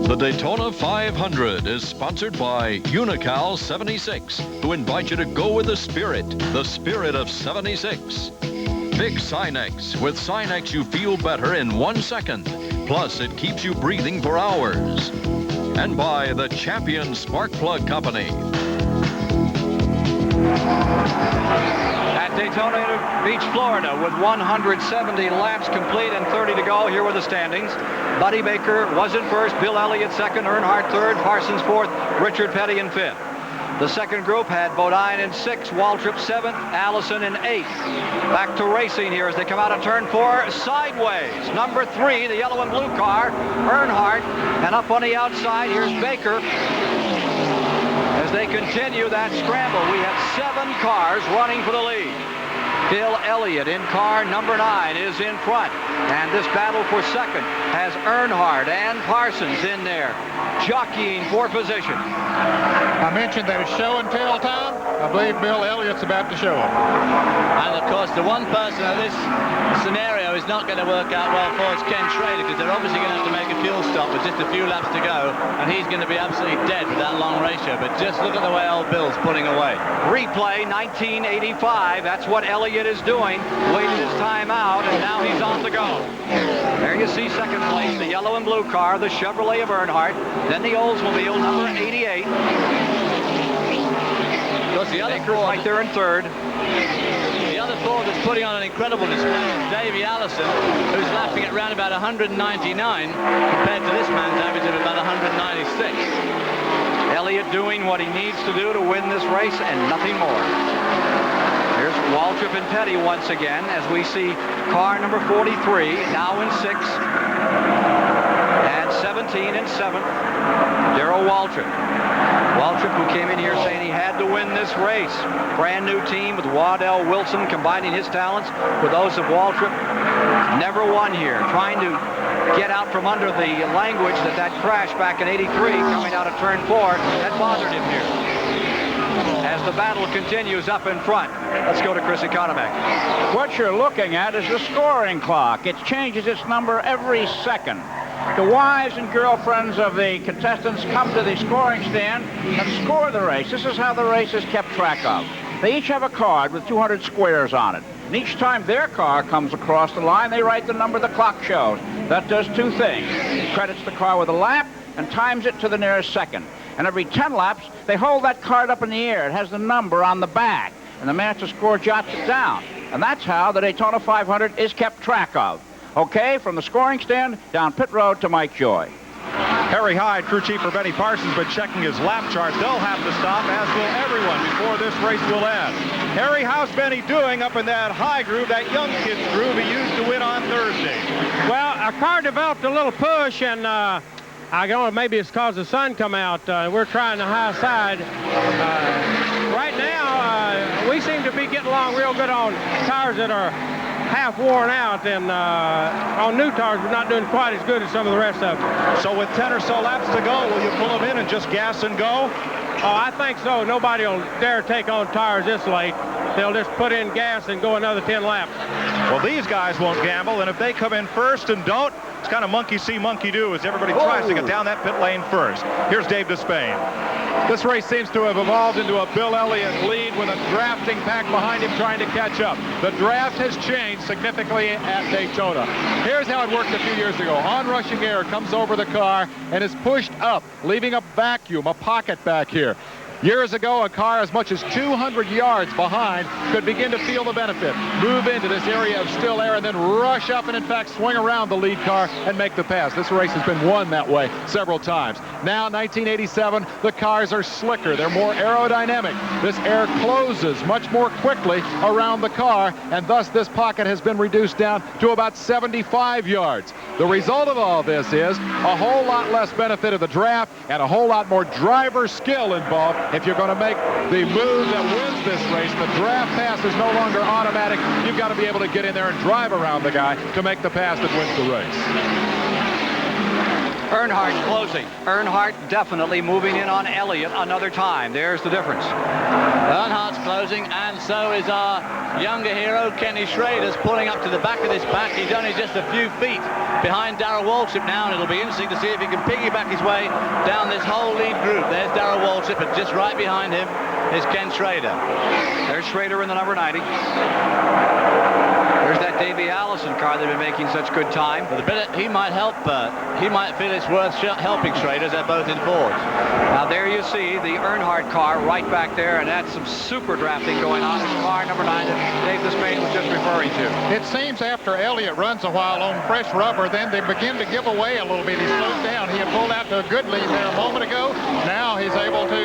The Daytona 500 is sponsored by Unical 76, who invite you to go with the spirit of 76. Big Sinex. With Sinex, you feel better in 1 second. Plus, it keeps you breathing for hours. And by the Champion Spark Plug Company. At Daytona Beach, Florida, with 170 laps complete and 30 to go, here were the standings. Buddy Baker was in first, Bill Elliott second, Earnhardt third, Parsons fourth, Richard Petty in fifth. The second group had Bodine in sixth, Waltrip seventh, Allison in eighth. Back to racing here as they come out of turn 4, sideways. Number 3, the yellow and blue car, Earnhardt, and up on the outside, here's Baker. As they continue that scramble, we have 7 cars running for the lead. Bill Elliott in car number 9 is in front. And this battle for second has Earnhardt and Parsons in there, jockeying for position. I mentioned that it's show and tell time. I believe Bill Elliott's about to show him. And of course, the one person that this scenario is not going to work out well for is Ken Schrader, because they're obviously going to have to make a fuel stop with just a few laps to go, and he's going to be absolutely dead with that long ratio. But just look at the way old Bill's pulling away. Replay 1985. That's what Elliott is doing. Waited his time out, and now he's on the go. There you see second place, the yellow and blue car, the Chevrolet of Earnhardt, then the Oldsmobile number 88. The other Baker's right there in third. The other Ford that's putting on an incredible display is Davey Allison, who's lapping at around about 199 compared to this man's average of about 196. Elliott doing what he needs to do to win this race and nothing more. Here's Waltrip and Petty once again as we see car number 43 now in 6th and 17 in 7th. Darrell Waltrip. Waltrip, who came in here saying he had to win this race. Brand new team with Waddell Wilson combining his talents with those of Waltrip. Never won here. Trying to get out from under the language that crash back in '83 coming out of turn 4 had bothered him here. As the battle continues up in front, let's go to Chris Economack. What you're looking at is the scoring clock. It changes its number every second. The wives and girlfriends of the contestants come to the scoring stand and score the race. This is how the race is kept track of. They each have a card with 200 squares on it. And each time their car comes across the line, they write the number the clock shows. That does 2 things. It credits the car with a lap and times it to the nearest second. And every 10 laps, they hold that card up in the air. It has the number on the back. And the man to score jots it down. And that's how the Daytona 500 is kept track of. Okay, from the scoring stand down pit road to Mike Joy. Harry Hyde, crew chief for Benny Parsons, been checking his lap chart. They'll have to stop, as will everyone, before this race will end. Harry, how's Benny doing up in that high groove, that young kid's groove he used to win on Thursday? Well, our car developed a little push, and I don't know, maybe it's because the sun come out. We're trying the high side. Right now, we seem to be getting along real good on tires that are half worn out, and on new tires we're not doing quite as good as some of the rest of them. So with 10 or so laps to go, will you pull them in and just gas and go? Oh, I think so. Nobody will dare take on tires this late. They'll just put in gas and go another 10 laps. Well, these guys won't gamble, and if they come in first and don't, it's kind of monkey see, monkey do as everybody tries to get down that pit lane first. Here's Dave Despain. This race seems to have evolved into a Bill Elliott lead with a drafting pack behind him trying to catch up. The draft has changed significantly at Daytona. Here's how it worked a few years ago. Onrushing air comes over the car and is pushed up, leaving a vacuum, a pocket back here. Years ago, a car as much as 200 yards behind could begin to feel the benefit, move into this area of still air, and then rush up and, in fact, swing around the lead car and make the pass. This race has been won that way several times. Now, 1987, the cars are slicker. They're more aerodynamic. This air closes much more quickly around the car, and thus this pocket has been reduced down to about 75 yards. The result of all this is a whole lot less benefit of the draft and a whole lot more driver skill involved. If you're going to make the move that wins this race, the draft pass is no longer automatic. You've got to be able to get in there and drive around the guy to make the pass that wins the race. Earnhardt closing. Earnhardt definitely moving in on Elliott another time. There's the difference. Earnhardt's closing, and so is our younger hero, Kenny Schrader's pulling up to the back of this pack. He's only just a few feet behind Darrell Waltrip now, and it'll be interesting to see if he can piggyback his way down this whole lead group. There's Darrell Waltrip, and just right behind him is Ken Schrader. There's Schrader in the number 90. There's that Davey Allison car that's been making such good time. But he might help. He might feel it's worth helping Schrader. They're both in Fords. Now there you see the Earnhardt car right back there, and that's some super drafting going on. It's car number 9 that Dave Despain was just referring to. It seems after Elliott runs a while on fresh rubber, then they begin to give away a little bit. He slows down. He had pulled out to a good lead there a moment ago. Now he's able to,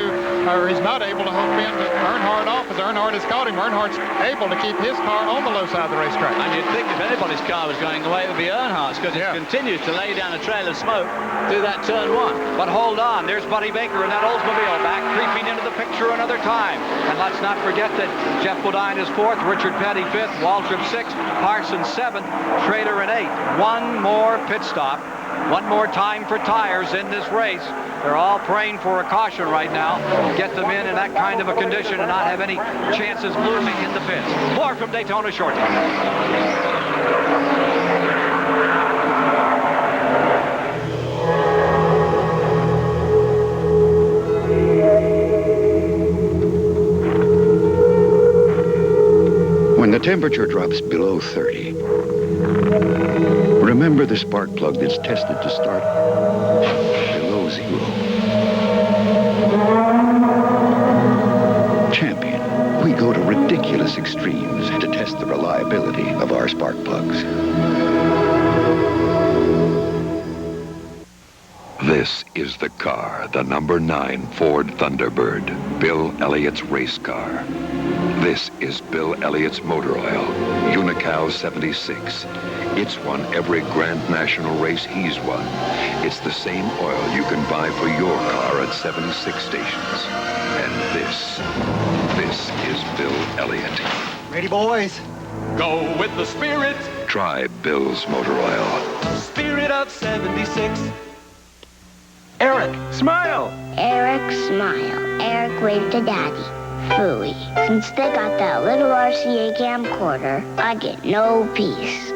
or he's not able to hook in Earnhardt off as Earnhardt has caught him. Earnhardt's able to keep his car on the low side of the racetrack. And you'd think if anybody's car was going away, it would be Earnhardt's, because it continues to lay down a trail of smoke through that turn 1. But hold on, there's Buddy Baker in that Oldsmobile back, creeping into the picture another time. And let's not forget that Jeff Bodine is 4th, Richard Petty 5th, Waltrip 6th, Parsons 7th, Schrader in 8th. One more pit stop, one more time for tires in this race. They're all praying for a caution right now. Get them in that kind of a condition and not have any chances losing in the pits. More from Daytona shortly. When the temperature drops below 30, remember the spark plug that's tested to start below 0. Champion, we go to ridiculous extremes to test the reliability of our spark plugs. This is the car, the number 9 Ford Thunderbird, Bill Elliott's race car. This is Bill Elliott's motor oil, Unocal 76. It's won every Grand National race he's won. It's the same oil you can buy for your car at 76 stations. And this is Bill Elliott. Ready, boys? Go with the spirit. Try Bill's motor oil. Spirit of 76. Eric, smile. Eric, smile. Eric waved to Daddy. Phooey. Since they got that little RCA camcorder, I get no peace.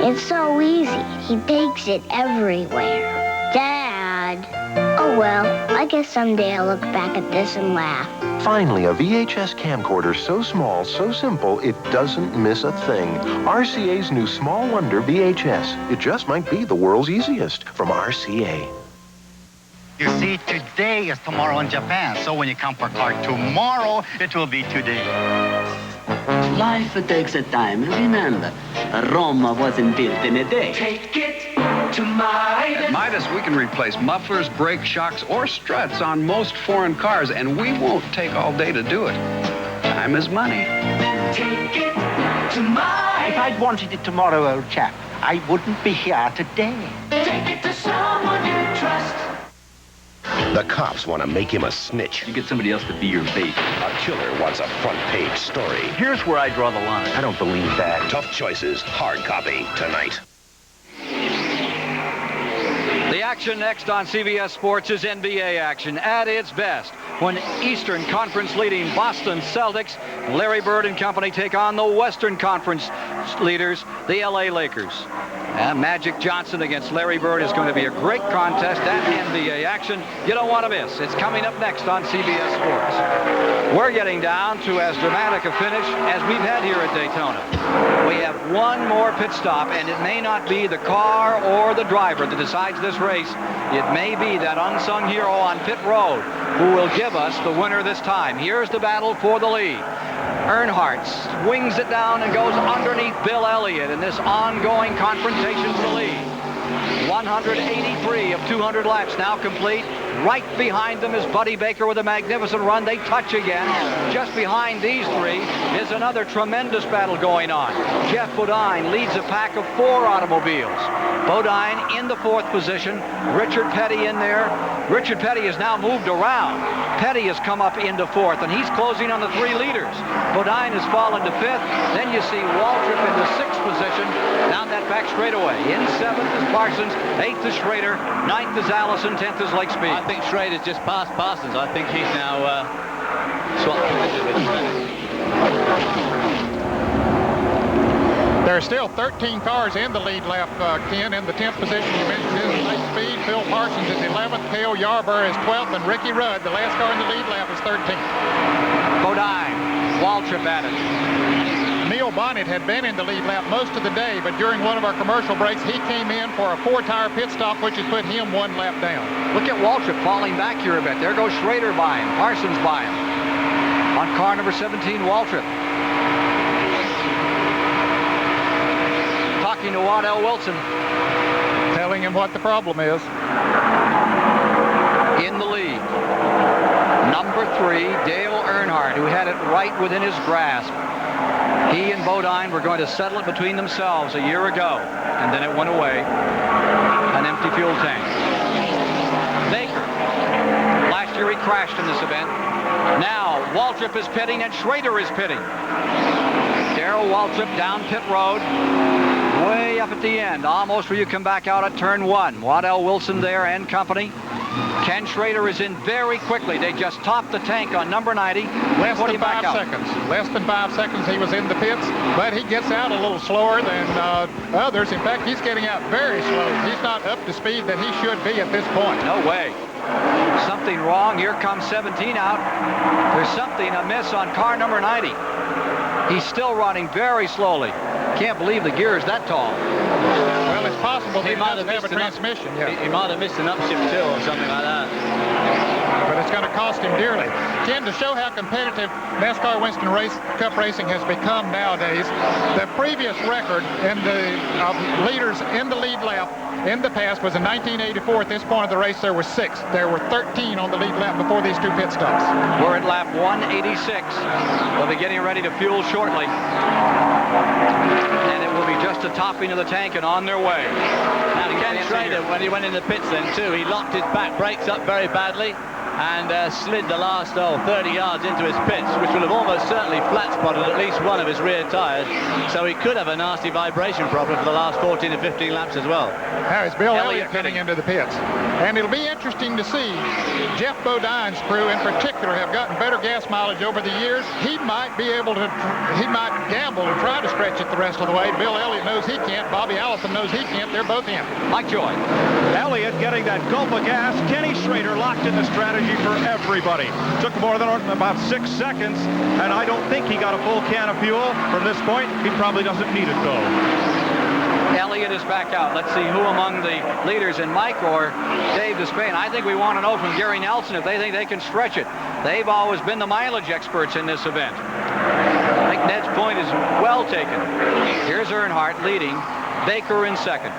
It's so easy. He takes it everywhere. Dad. Oh well, I guess someday I'll look back at this and laugh. Finally, a VHS camcorder so small, so simple, it doesn't miss a thing. RCA's new Small Wonder VHS. It just might be the world's easiest from RCA. You see, today is tomorrow in Japan, so when you come for car tomorrow, it will be today. Life takes a time. Remember, Rome wasn't built in a day. Take it to Midas. At Midas, we can replace mufflers, brake shocks, or struts on most foreign cars, and we won't take all day to do it. Time is money. Take it to Midas. If I'd wanted it tomorrow, old chap, I wouldn't be here today. Take it to someone you trust. The cops want to make him a snitch. You get somebody else to be your bait. A killer wants a front-page story. Here's where I draw the line. I don't believe that. Tough Choices, hard copy, tonight. The action next on CBS Sports is NBA action at its best when Eastern Conference leading Boston Celtics, Larry Bird and company take on the Western Conference leaders, the LA Lakers. Magic Johnson against Larry Bird is going to be a great contest. That NBA action you don't want to miss. It's coming up next on CBS Sports. We're getting down to as dramatic a finish as we've had here at Daytona. We have one more pit stop, and it may not be the car or the driver that decides this race. It may be that unsung hero on pit road who will give us the winner this time. Here's the battle for the lead. Earnhardt swings it down and goes underneath Bill Elliott in this ongoing confrontation for the lead. 183 of 200 laps now complete. Right behind them is Buddy Baker with a magnificent run. They touch again. Just behind these three is another tremendous battle going on. Jeff Bodine leads a pack of 4 automobiles. Bodine in the 4th position. Richard Petty in there. Richard Petty has now moved around. Petty has come up into 4th, and he's closing on the 3 leaders. Bodine has fallen to 5th. Then you see Waltrip in the 6th position down that back straightaway. In 7th is Parsons, 8th is Schrader, 9th is Allison, 10th is Lake Speed. I think Schrader's just past Parsons. I think he's now swap position with Bennett. There are still 13 cars in the lead lap, Ken. In the 10th position, you mentioned is Lake Speed. Phil Parsons is 11th. Cale Yarborough is 12th. And Ricky Rudd, the last car in the lead lap, is 13th. Bodine, Waltrip at it. Neil Bonnet had been in the lead lap most of the day, but during one of our commercial breaks, he came in for a 4-tire pit stop, which has put him 1 lap down. Look at Waltrip falling back here a bit. There goes Schrader by him. Parsons by him. On car number 17, Waltrip. Talking to Waddell Wilson. Telling him what the problem is. In the lead. Number 3, Dale Earnhardt, who had it right within his grasp. He and Bodine were going to settle it between themselves a year ago, and then it went away. An empty fuel tank. Baker. Last year he crashed in this event. Now Waltrip is pitting and Schrader is pitting. Darrell Waltrip down pit road. Way up at the end, almost where you come back out at turn 1. Waddell Wilson there and company. Ken Schrader is in very quickly. They just topped the tank on number 90. Less than 5 seconds. Less than 5 seconds he was in the pits, but he gets out a little slower than others. In fact, he's getting out very slow. He's not up to speed that he should be at this point. No way. Something wrong. Here comes 17 out. There's something amiss on car number 90. He's still running very slowly. Can't believe the gear is that tall. Well, it's possible he might have a transmission. He might have missed an upshift too or something like that. But it's going to cost him dearly. Ken, to show how competitive NASCAR Winston Cup racing has become nowadays, the previous record in the leaders in the lead lap in the past was in 1984. At this point of the race, there were 6. There were 13 on the lead lap before these 2 pit stops. We're at lap 186. They'll be getting ready to fuel shortly. And it will be just a topping of the tank and on their way. Now, Ken Schrader, when he went in the pits then too, he locked his back brakes up very badly and slid the last 30 yards into his pits, which will have almost certainly flat spotted at least one of his rear tires. So he could have a nasty vibration problem for the last 14 to 15 laps as well. Now it's Bill Elliott coming into the pits. And it'll be interesting to see. Jeff Bodine's crew in particular have gotten better gas mileage over the years. He might be able to, he might gamble and try to stretch it the rest of the way. Bill Elliott knows he can't. Bobby Allison knows he can't. They're both in. Mike Joy. Elliott getting that gulp of gas. Kenny Schrader locked in the strategy for everybody. Took more than about 6 seconds, and I don't think he got a full can of fuel. From this point, he probably doesn't need it, though. Elliott is back out. Let's see who among the leaders in Mike or Dave Despain. I think we want to know from Gary Nelson if they think they can stretch it. They've always been the mileage experts in this event. I think Ned's point is well taken. Here's Earnhardt leading. Baker in second.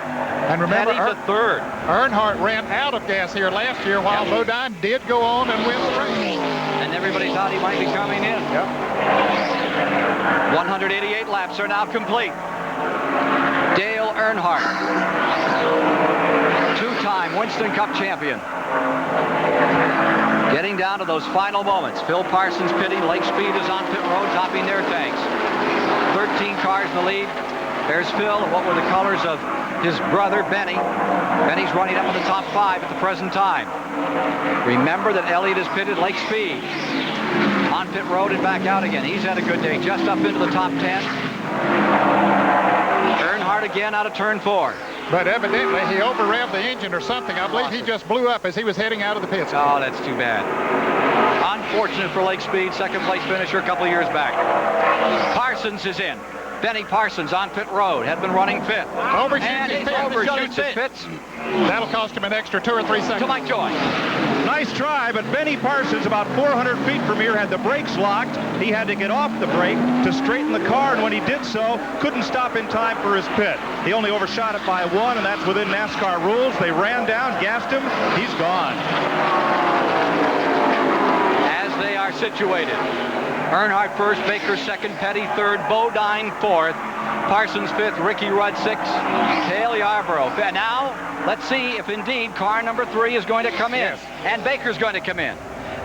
And remember, Petty to third. Earnhardt ran out of gas here last year while Bodine did go on and win the race. And everybody thought he might be coming in. Yep. 188 laps are now complete. Dale Earnhardt, 2-time Winston Cup champion. Getting down to those final moments. Phil Parsons pitting. Lake Speed is on pit road, topping their tanks. 13 cars in the lead. There's Phil. What were the colors of his brother, Benny? Benny's running up in the top 5 at the present time. Remember that Elliott has pitted Lake Speed. On pit road and back out again. He's had a good day, just up into the top 10. Earnhardt again out of turn 4. But evidently he over-revved the engine or something. I believe he just blew up as he was heading out of the pits. Oh, that's too bad. Unfortunate for Lake Speed, second place finisher a couple of years back. Parsons is in. Benny Parsons on pit road, had been running fifth. Overshoots his pits. That'll cost him an extra 2 or 3 seconds. To Mike Joy. Nice try, but Benny Parsons, about 400 feet from here, had the brakes locked. He had to get off the brake to straighten the car, and when he did so, couldn't stop in time for his pit. He only overshot it by 1, and that's within NASCAR rules. They ran down, gassed him. He's gone. As they are situated. Earnhardt first, Baker second, Petty third, Bodine fourth, Parsons fifth, Ricky Rudd sixth, Cale Yarborough. Now, let's see if indeed car number 3 is going to come in. Yes. And Baker's going to come in.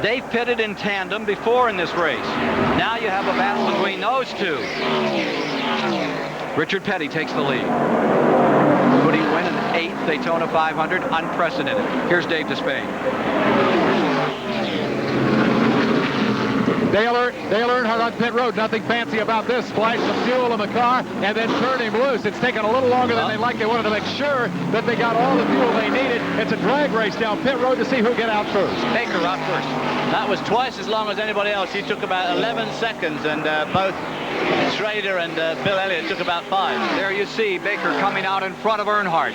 They've pitted in tandem before in this race. Now you have a battle between those two. Richard Petty takes the lead. Could he win an 8th Daytona 500? Unprecedented. Here's Dave Despain. Dale Earnhardt on pit road. Nothing fancy about this. Splash some fuel in the car and then turn him loose. It's taken a little longer than they like. They wanted to make sure that they got all the fuel they needed. It's a drag race down pit road to see who get out first. Baker out first. That was twice as long as anybody else. He took about 11 seconds, and both Schrader and Bill Elliott took about 5. There you see Baker coming out in front of Earnhardt.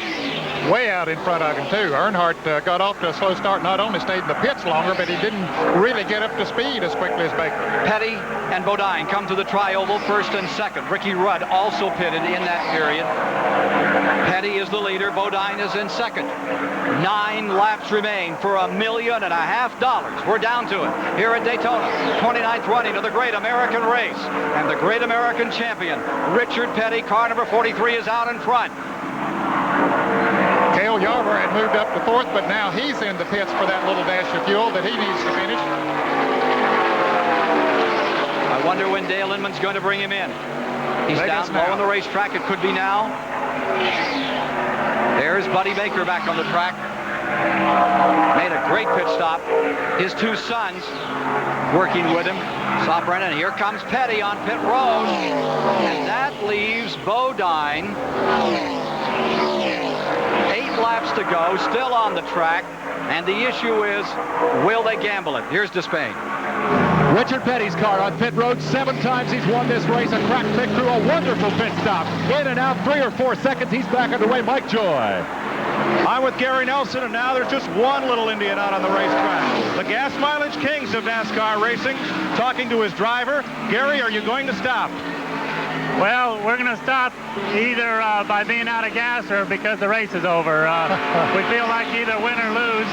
Way out in front of him, too. Earnhardt got off to a slow start, not only stayed in the pits longer, but he didn't really get up to speed as quickly as Baker. Petty and Bodine come to the tri-oval first and second. Ricky Rudd also pitted in that period. Petty is the leader. Bodine is in second. 9 laps remain for $1.5 million. We're down to it here at Daytona. 29th running of the Great American Race. And the Great American Champion, Richard Petty, car number 43, is out in front. Cale Yarber had moved up to 4th, but now he's in the pits for that little dash of fuel that he needs to finish. I wonder when Dale Inman's going to bring him in. He's down low on the racetrack. It could be now. There's Buddy Baker back on the track. Made a great pit stop. His 2 sons working with him. Saw Brennan. Here comes Petty on pit road. And that leaves Bodine. 8 laps to go, still on the track. And the issue is, will they gamble it? Here's Despain. Richard Petty's car on pit road. 7 times he's won this race. A crack pick through a wonderful pit stop. In and out, 3 or 4 seconds. He's back underway. Mike Joy. I'm with Gary Nelson, and now there's just one little Indian out on the racetrack. The gas mileage kings of NASCAR racing, talking to his driver. Gary, are you going to stop? Well, we're going to stop either by being out of gas or because the race is over. We feel like either win or lose.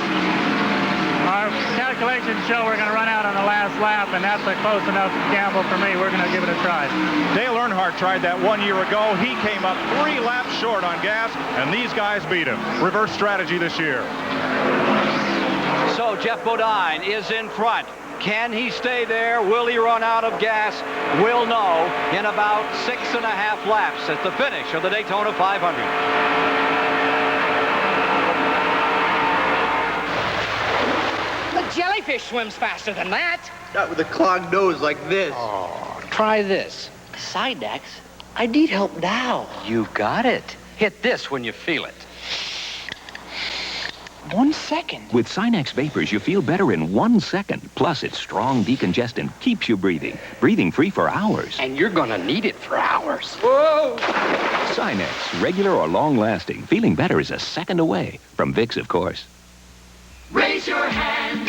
Our calculations show we're going to run out on the last lap, and that's a close enough gamble for me. We're going to give it a try. Dale Earnhardt tried that 1 year ago. He came up 3 laps short on gas, and these guys beat him. Reverse strategy this year. So Jeff Bodine is in front. Can he stay there? Will he run out of gas? We'll know in about 6.5 laps at the finish of the Daytona 500. Jellyfish swims faster than that. Not with a clogged nose like this. Oh, try this. Sidex, I need help now. You got it. Hit this when you feel it. 1 second. With Sinex Vapors, you feel better in 1 second. Plus, it's strong decongestant, keeps you breathing free for hours. And you're gonna need it for hours. Whoa! Sinex, regular or long-lasting. Feeling better is a second away. From Vicks, of course. Raise your hand.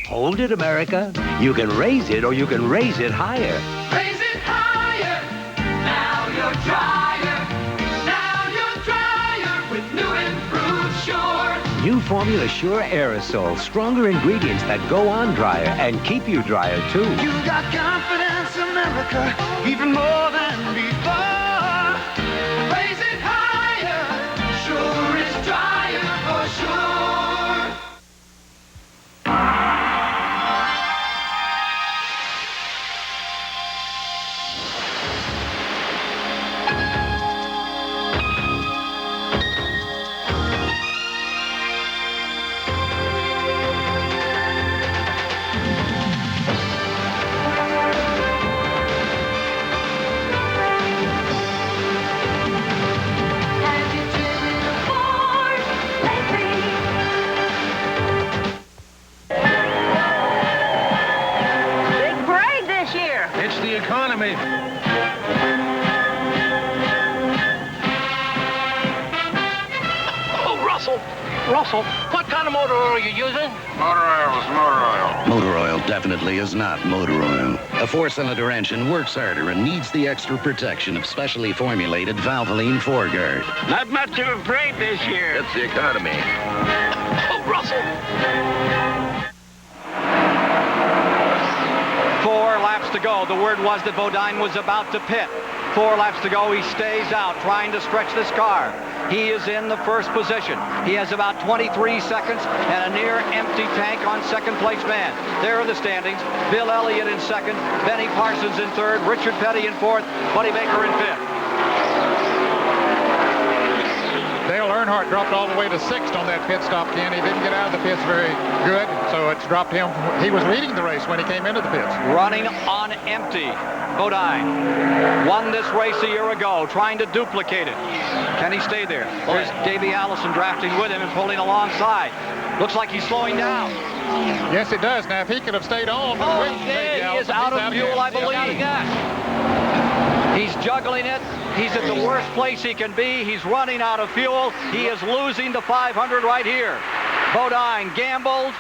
Hold it, America. You can raise it or you can raise it higher. Raise it higher. Now you're drier. Now you're drier with new improved Sure. New Formula Sure Aerosol. Stronger ingredients that go on drier and keep you drier, too. You got confidence, America, even more than before. Raise it higher. Sure is drier for sure. Russell, what kind of motor oil are you using? Motor oil is motor oil. Motor oil definitely is not motor oil. A 4-cylinder engine works harder and needs the extra protection of specially formulated Valvoline 4-guard. Not much of a parade this year. That's the economy. Oh, Russell. 4 laps to go. The word was that Bodine was about to pit. 4 laps to go. He stays out, trying to stretch this car. He is in the first position. He has about 23 seconds and a near empty tank on second place man. There are the standings. Bill Elliott in second, Benny Parsons in third, Richard Petty in fourth, Buddy Baker in fifth. Dale Earnhardt dropped all the way to 6th on that pit stop, Ken. He didn't get out of the pits very good, so it's dropped him. He was leading the race when he came into the pits. Running on empty. Bodine won this race a year ago, trying to duplicate it. Can he stay there? There's Davey Allison drafting with him and pulling alongside. Looks like he's slowing down. Yes, it does. Now, if he could have stayed on... He is out of fuel, I believe. He's juggling it. He's at the worst place he can be. He's running out of fuel. He is losing the 500 right here. Bodine gambled,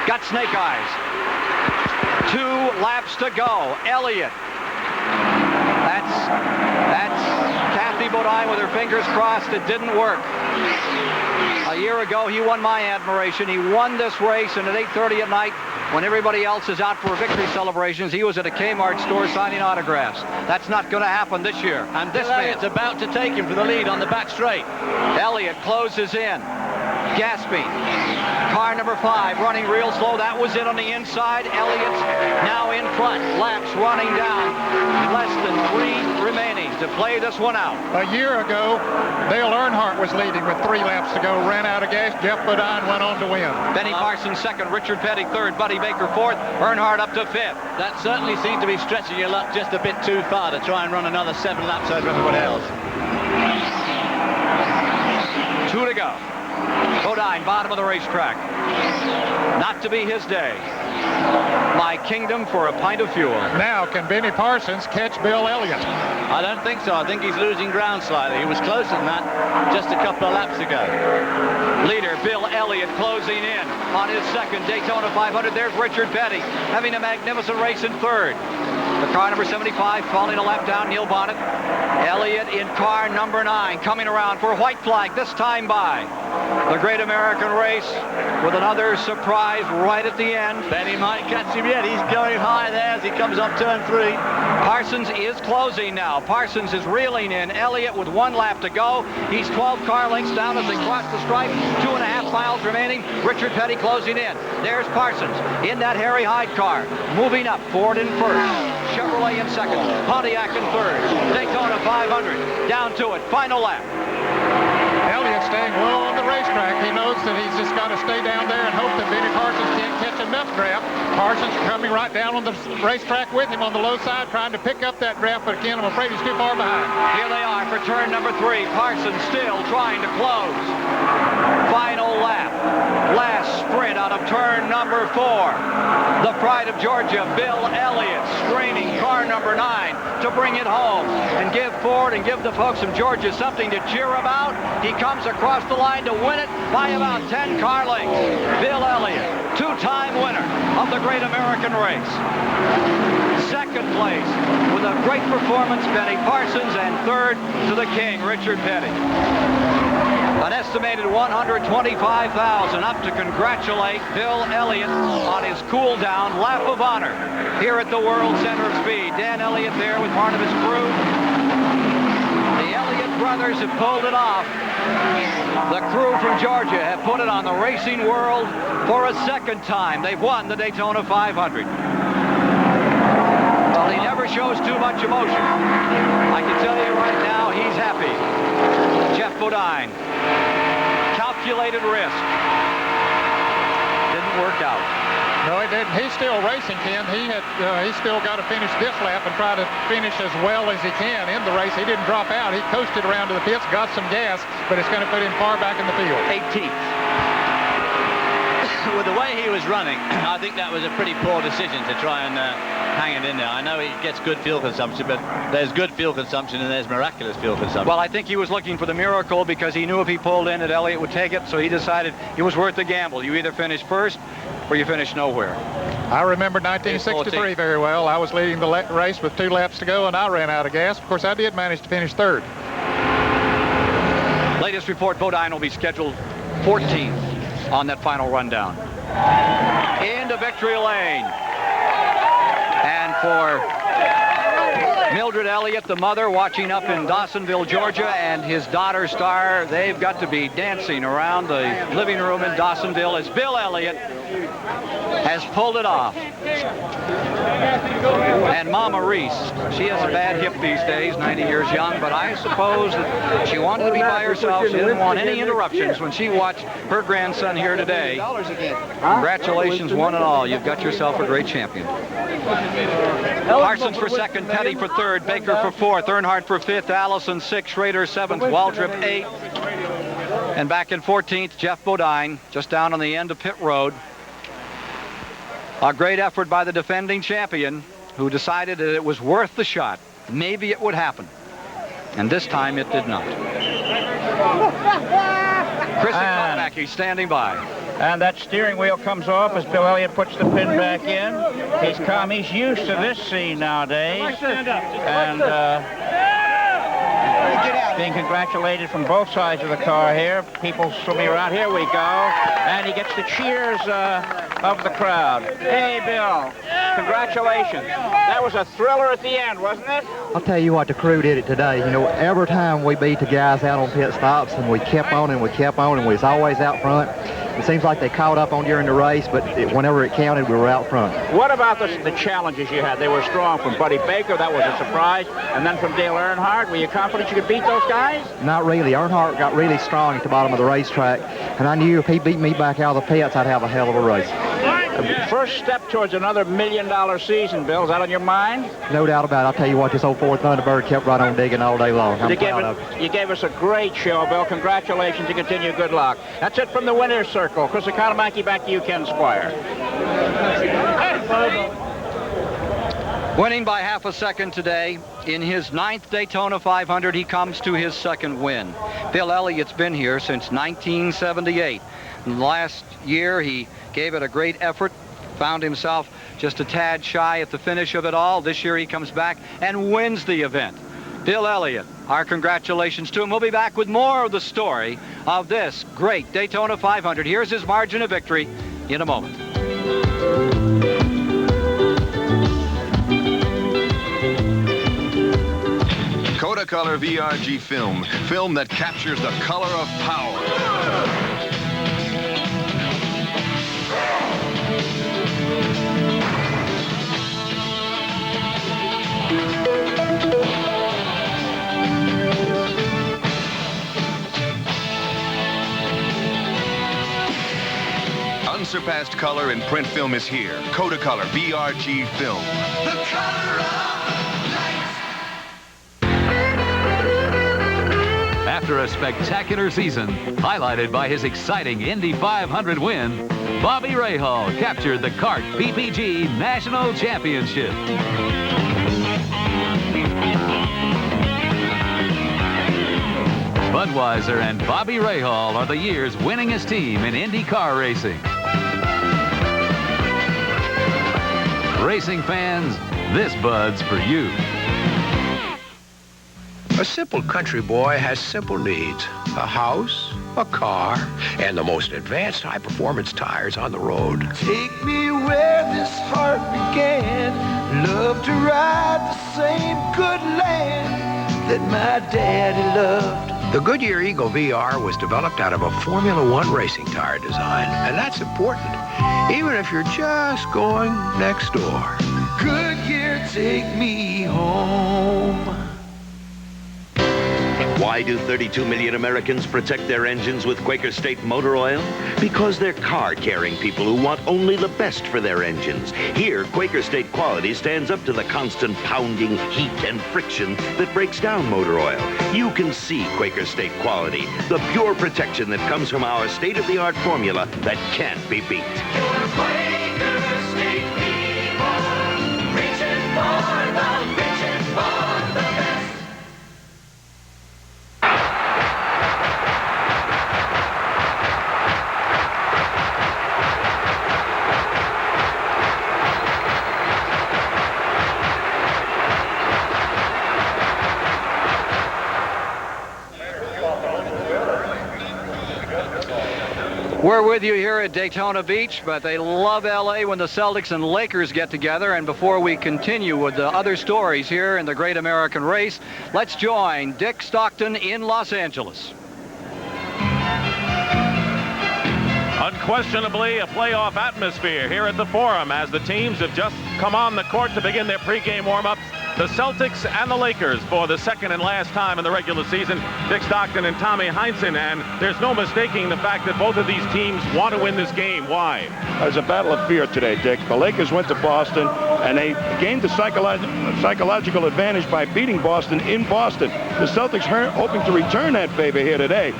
got snake eyes. 2 laps to go. Elliott. That's Kathy Bodine with her fingers crossed. It didn't work. A year ago, he won my admiration. He won this race, and at 8:30 at night, when everybody else is out for victory celebrations, he was at a Kmart store signing autographs. That's not going to happen this year. And this man's about to take him for the lead on the back straight. Elliott closes in, gasping. Car number 5 running real slow. That was it on the inside. Elliott's now in front. Laps running down. Less than 3 remaining to play this one out. A year ago, Dale Earnhardt was leading with 3 laps to go. Ran out of gas. Jeff Bodine went on to win. Benny Parsons second. Richard Petty third. Buddy Baker fourth. Earnhardt up to 5th. That certainly seemed to be stretching your luck just a bit too far to try and run another 7 laps over everybody else. 2 to go. Bodine, bottom of the racetrack. Not to be his day. My kingdom for a pint of fuel. Now, can Benny Parsons catch Bill Elliott? I don't think so. I think he's losing ground slightly. He was closer than that just a couple of laps ago. Leader Bill Elliott closing in on his second Daytona 500. There's Richard Petty having a magnificent race in third. The car number 75 falling a lap down, Neil Bonnet. Elliott in car number 9 coming around for white flag, this time by the Great American Race with another surprise right at the end. Benny might catch him yet. He's going high there as he comes up turn 3. Parsons is closing now. Parsons is reeling in. Elliott with 1 lap to go. He's 12 car lengths down as they cross the stripe. 2.5 miles remaining. Richard Petty closing in. There's Parsons in that Harry Hyde car. Moving up. Ford in first. Chevrolet in second. Pontiac in third. Daytona 500. Down to it. Final lap. Elliott staying low on the racetrack. He knows that he's just got to stay down there and hope that Benny Parsons can't catch enough draft. Parsons coming right down on the racetrack with him on the low side, trying to pick up that draft, but again, I'm afraid he's too far behind. Here they are for turn number 3. Parsons still trying to close. Final lap. Last sprint out of turn number 4. The pride of Georgia, Bill Elliott, straining car number 9 to bring it home and give Ford and give the folks from Georgia something to cheer about. He comes across the line to win it by about 10 car lengths. Bill Elliott, 2-time winner of the Great American Race. Second place with a great performance, Benny Parsons, and third to the king, Richard Petty. An estimated 125,000 up to congratulate Bill Elliott on his cool-down lap of honor here at the World Center of Speed. Dan Elliott there with part of his crew. The Elliott brothers have pulled it off. The crew from Georgia have put it on the racing world for a second time. They've won the Daytona 500. Well, he never shows too much emotion. I can tell you right now, he's happy. Jeff Bodine. Calculated risk. Didn't work out. No, he didn't. He's still racing, Ken. He's still got to finish this lap and try to finish as well as he can in the race. He didn't drop out. He coasted around to the pits, got some gas, but it's going to put him far back in the field. 18th. With the way he was running, I think that was a pretty poor decision to try and hang it in there. I know he gets good fuel consumption, but there's good fuel consumption and there's miraculous fuel consumption. Well, I think he was looking for the miracle because he knew if he pulled in that Elliott would take it, so he decided it was worth the gamble. You either finish first or you finish nowhere. I remember 1963 very well. I was leading the race with 2 laps to go, and I ran out of gas. Of course, I did manage to finish third. Latest report, Bodine will be scheduled 14th on that final rundown. Into victory lane. And for Mildred Elliott, the mother, watching up in Dawsonville, Georgia, and his daughter, Star. They've got to be dancing around the living room in Dawsonville as Bill Elliott has pulled it off. And Mama Reese, she has a bad hip these days, 90 years young, but I suppose that she wanted to be by herself. She didn't want any interruptions when she watched her grandson here today. Congratulations, one and all. You've got yourself a great champion. Parsons for second, Petty for third, Baker for fourth, Earnhardt for fifth, Allison sixth, Schrader seventh, Waltrip eighth. And back in 14th, Jeff Bodine, just down on the end of pit road. A great effort by the defending champion, who decided that it was worth the shot. Maybe it would happen. And this time it did not. Chrissy Komacky standing by. And that steering wheel comes off as Bill Elliott puts the pin back in. He's calm. He's used to this scene nowadays. And being congratulated from both sides of the car here. People swimming around. Here we go. And he gets the cheers of the crowd. Hey, Bill. Congratulations. That was a thriller at the end, wasn't it? I'll tell you what, the crew did it today. You know, every time we beat the guys out on pit stops, and we kept on and we kept on, and we was always out front. It seems like they caught up on during the race, but whenever it counted, we were out front. What about the challenges you had? They were strong. From Buddy Baker, that was a surprise. And then from Dale Earnhardt, were you confident you could beat those guys? Not really. Earnhardt got really strong at the bottom of the racetrack, and I knew if he beat me back out of the pits, I'd have a hell of a race. First step towards another $1 million season, Bill. Is that on your mind? No doubt about it. I'll tell you what, this old Ford Thunderbird kept right on digging all day long. I'm proud of it. You gave us a great show, Bill. Congratulations and continue good luck. That's it from the winner's circle. Chris Economaki, back to you, Ken Squire. Winning by half a second today. In his 9th Daytona 500, he comes to his second win. Bill Elliott's been here since 1978. Last year, he gave it a great effort, found himself just a tad shy at the finish of it all. This year, he comes back and wins the event. Bill Elliott, our congratulations to him. We'll be back with more of the story of this great Daytona 500. Here's his margin of victory in a moment. Kodacolor VRG film that captures the color of power. Unsurpassed color in print film is here. Kodacolor VRG film. The color of life. After a spectacular season, highlighted by his exciting Indy 500 win, Bobby Rahal captured the CART PPG National Championship. Budweiser and Bobby Rahal are the year's winningest team in Indy car racing. Racing fans, this Bud's for you. A simple country boy has simple needs. A house, a car, and the most advanced high-performance tires on the road. Take me where this heart began. Love to ride the same good land that my daddy loved. The Goodyear Eagle VR was developed out of a Formula One racing tire design, and that's important, even if you're just going next door. Goodyear, take me home. Why do 32 million Americans protect their engines with Quaker State motor oil? Because they're car-caring people who want only the best for their engines. Here, Quaker State quality stands up to the constant pounding, heat, and friction that breaks down motor oil. You can see Quaker State quality, the pure protection that comes from our state-of-the-art formula that can't be beat. Quaker State people, reaching for the best. We're with you here at Daytona Beach, but they love L.A. when the Celtics and Lakers get together. And before we continue with the other stories here in the Great American Race, let's join Dick Stockton in Los Angeles. Unquestionably a playoff atmosphere here at the Forum as the teams have just come on the court to begin their pregame warm-ups. The Celtics and the Lakers for the second and last time in the regular season. Dick Stockton and Tommy Heinsohn, and there's no mistaking the fact that both of these teams want to win this game. Why? There's a battle of fear today, Dick. The Lakers went to Boston, and they gained the psychological advantage by beating Boston in Boston. The Celtics hoping to return that favor here today.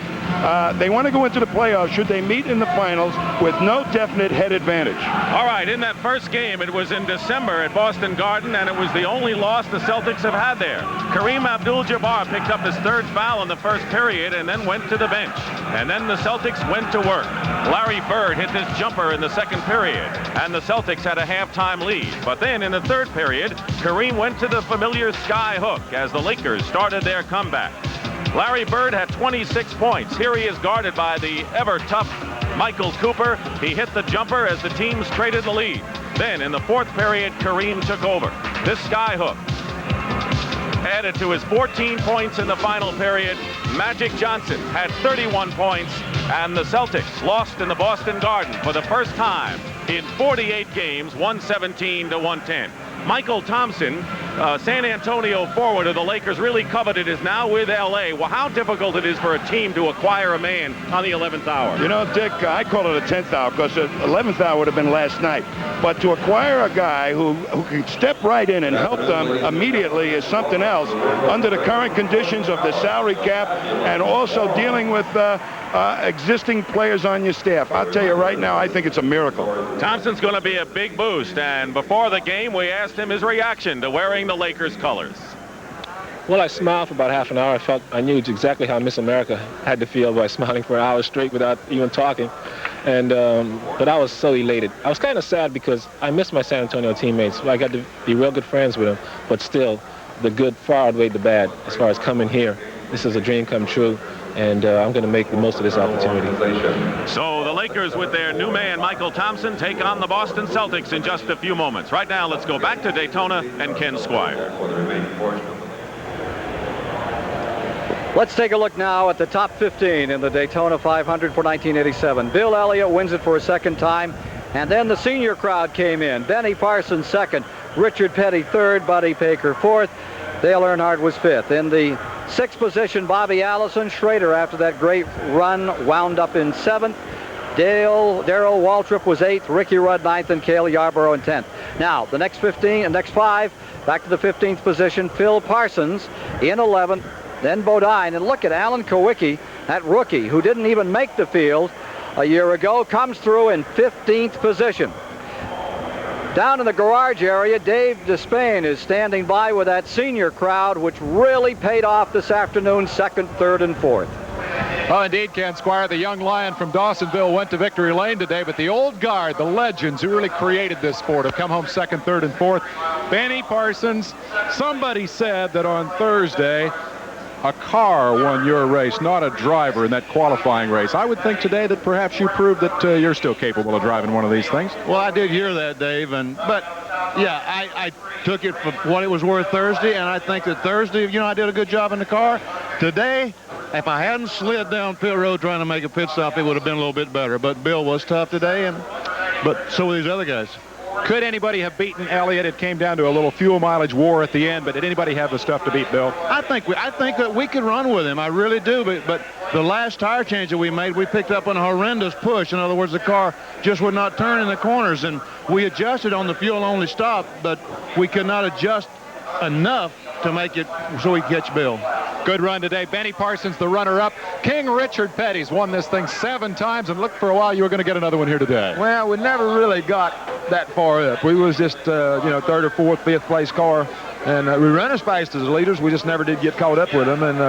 They want to go into the playoffs should they meet in the finals with no definite head advantage. All right, in that first game, it was in December at Boston Garden, and it was the only loss the Celtics have had there. Kareem Abdul-Jabbar picked up his third foul in the first period and then went to the bench. And then the Celtics went to work. Larry Bird hit this jumper in the second period, and the Celtics had a halftime lead. But then in the third period, Kareem went to the familiar sky hook as the Lakers started their comeback. Larry Bird had 26 points. Here he is guarded by the ever-tough Michael Cooper. He hit the jumper as the teams traded the lead. Then in the fourth period, Kareem took over. This sky hook added to his 14 points in the final period. Magic Johnson had 31 points, and the Celtics lost in the Boston Garden for the first time in 48 games, 117-110. Michael Thompson, San Antonio forward of the Lakers, really coveted, is now with L.A. Well, how difficult it is for a team to acquire a man on the 11th hour. You know, Dick, I call it a 10th hour because the 11th hour would have been last night. But to acquire a guy who can step right in and help them immediately is something else under the current conditions of the salary cap and also dealing with existing players on your staff. I'll tell you right now, I think it's a miracle. Thompson's going to be a big boost, and before the game, we asked him his reaction to wearing the Lakers colors. Well, I smiled for about half an hour. I knew exactly how Miss America had to feel by smiling for an hour straight without even talking. And but I was so elated. I was kind of sad because I missed my San Antonio teammates. I got to be real good friends with them, but still, the good far outweighed the bad as far as coming here. This is a dream come true, and I'm going to make the most of this opportunity. So the Lakers, with their new man, Michael Thompson, take on the Boston Celtics in just a few moments. Right now, let's go back to Daytona and Ken Squire. Let's take a look now at the top 15 in the Daytona 500 for 1987. Bill Elliott wins it for a second time, and then the senior crowd came in. Benny Parsons second, Richard Petty third, Buddy Baker fourth, Dale Earnhardt was fifth. In the sixth position, Bobby Allison. Schrader, after that great run, wound up in seventh. Darrell Waltrip was eighth, Ricky Rudd ninth, and Cale Yarborough in 10th. Now, the next five, back to the 15th position, Phil Parsons in 11th, then Bodine. And look at Alan Kowicki, that rookie who didn't even make the field a year ago, comes through in 15th position. Down in the garage area, Dave Despain is standing by with that senior crowd, which really paid off this afternoon, second, third, and fourth. Oh, indeed, Ken Squire. The young lion from Dawsonville went to victory lane today, but the old guard, the legends who really created this sport, have come home second, third, and fourth. Benny Parsons, somebody said that on Thursday, a car won your race, not a driver in that qualifying race. I would think today that perhaps you proved that you're still capable of driving one of these things. Well, I did hear that, Dave, but yeah, I took it for what it was worth Thursday, and I think that Thursday, I did a good job in the car. Today, if I hadn't slid down pit road trying to make a pit stop, it would have been a little bit better. But Bill was tough today, but so were these other guys. Could anybody have beaten Elliott? It came down to a little fuel mileage war at the end, but did anybody have the stuff to beat Bill? I think that we could run with him. I really do, but the last tire change that we made, we picked up on a horrendous push. In other words, the car just would not turn in the corners, and we adjusted on the fuel-only stop, but we could not adjust enough to make it so we could catch Bill. Good run today. Benny Parsons, the runner-up. King Richard Petty's won this thing 7 times, and looked for a while you were going to get another one here today. Well, we never really got that far up. We was just, third or fourth, fifth place car. And we ran as fast as the leaders. We just never did get caught up with them. And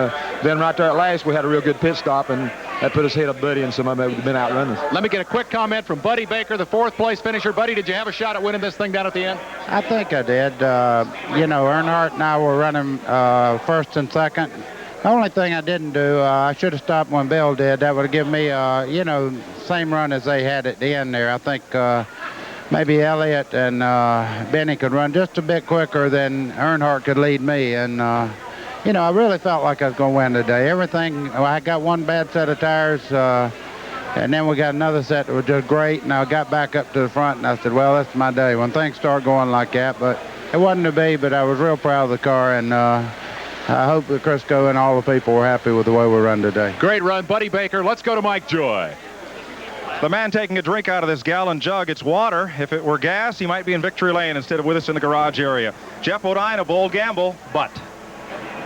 then right there at last, we had a real good pit stop, and that put us ahead of Buddy and some of them had been outrunning us. Let me get a quick comment from Buddy Baker, the 4th place finisher. Buddy, did you have a shot at winning this thing down at the end? I think I did. Earnhardt and I were running first and second. The only thing I didn't do, I should have stopped when Bill did. That would have given me, same run as they had at the end there. I think maybe Elliott and Benny could run just a bit quicker than Earnhardt could lead me. And, I really felt like I was going to win today. Everything, I got one bad set of tires, and then we got another set that was just great. And I got back up to the front, and I said, well, that's my day when things start going like that. But it wasn't to be, but I was real proud of the car, and I hope that Crisco and all the people were happy with the way we run today. Great run, Buddy Baker. Let's go to Mike Joy. The man taking a drink out of this gallon jug, it's water. If it were gas, he might be in victory lane instead of with us in the garage area. Jeff Bodine, a bold gamble, but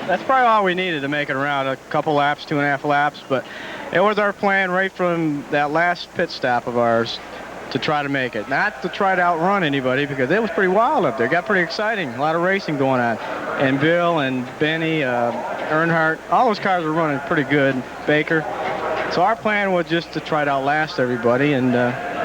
that's probably all we needed to make it around. A couple laps, 2.5 laps, but it was our plan right from that last pit stop of ours to try to make it. Not to try to outrun anybody, because it was pretty wild up there. It got pretty exciting. A lot of racing going on. And Bill and Benny, Earnhardt, all those cars were running pretty good. Baker. So our plan was just to try to outlast everybody, and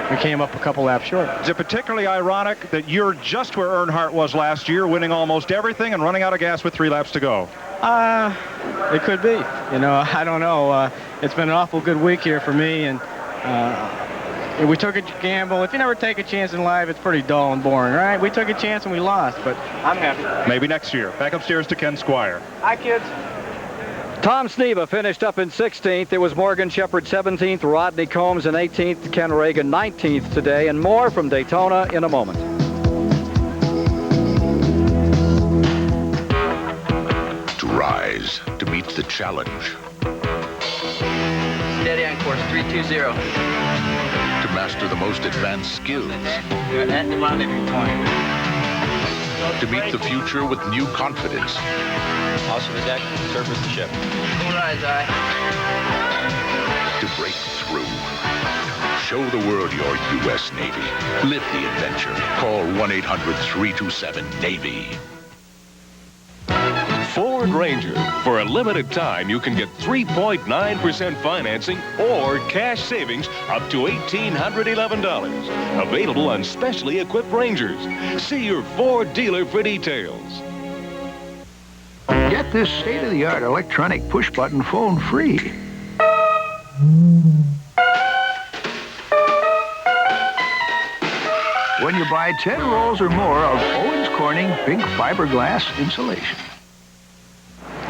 we came up a couple laps short. Is it particularly ironic that you're just where Earnhardt was last year, winning almost everything and running out of gas with 3 laps to go? It could be. I don't know. It's been an awful good week here for me, and we took a gamble. If you never take a chance in life, it's pretty dull and boring, right? We took a chance and we lost, but I'm happy. Maybe next year. Back upstairs to Ken Squire. Hi, kids. Tom Sneva finished up in 16th. It was Morgan Shepherd 17th, Rodney Combs in 18th, Ken Reagan 19th today, and more from Daytona in a moment. To rise, to meet the challenge. Steady on course, 320. To master the most advanced skills. To meet the future with new confidence. Also the deck, surface the ship. To break through. Show the world your U.S. Navy. Live the adventure. Call 1-800-327-NAVY. Ford Ranger. For a limited time, you can get 3.9% financing or cash savings up to $1,811. Available on specially equipped Rangers. See your Ford dealer for details. Get this state-of-the-art electronic push-button phone free. When you buy 10 rolls or more of Owens Corning pink fiberglass insulation.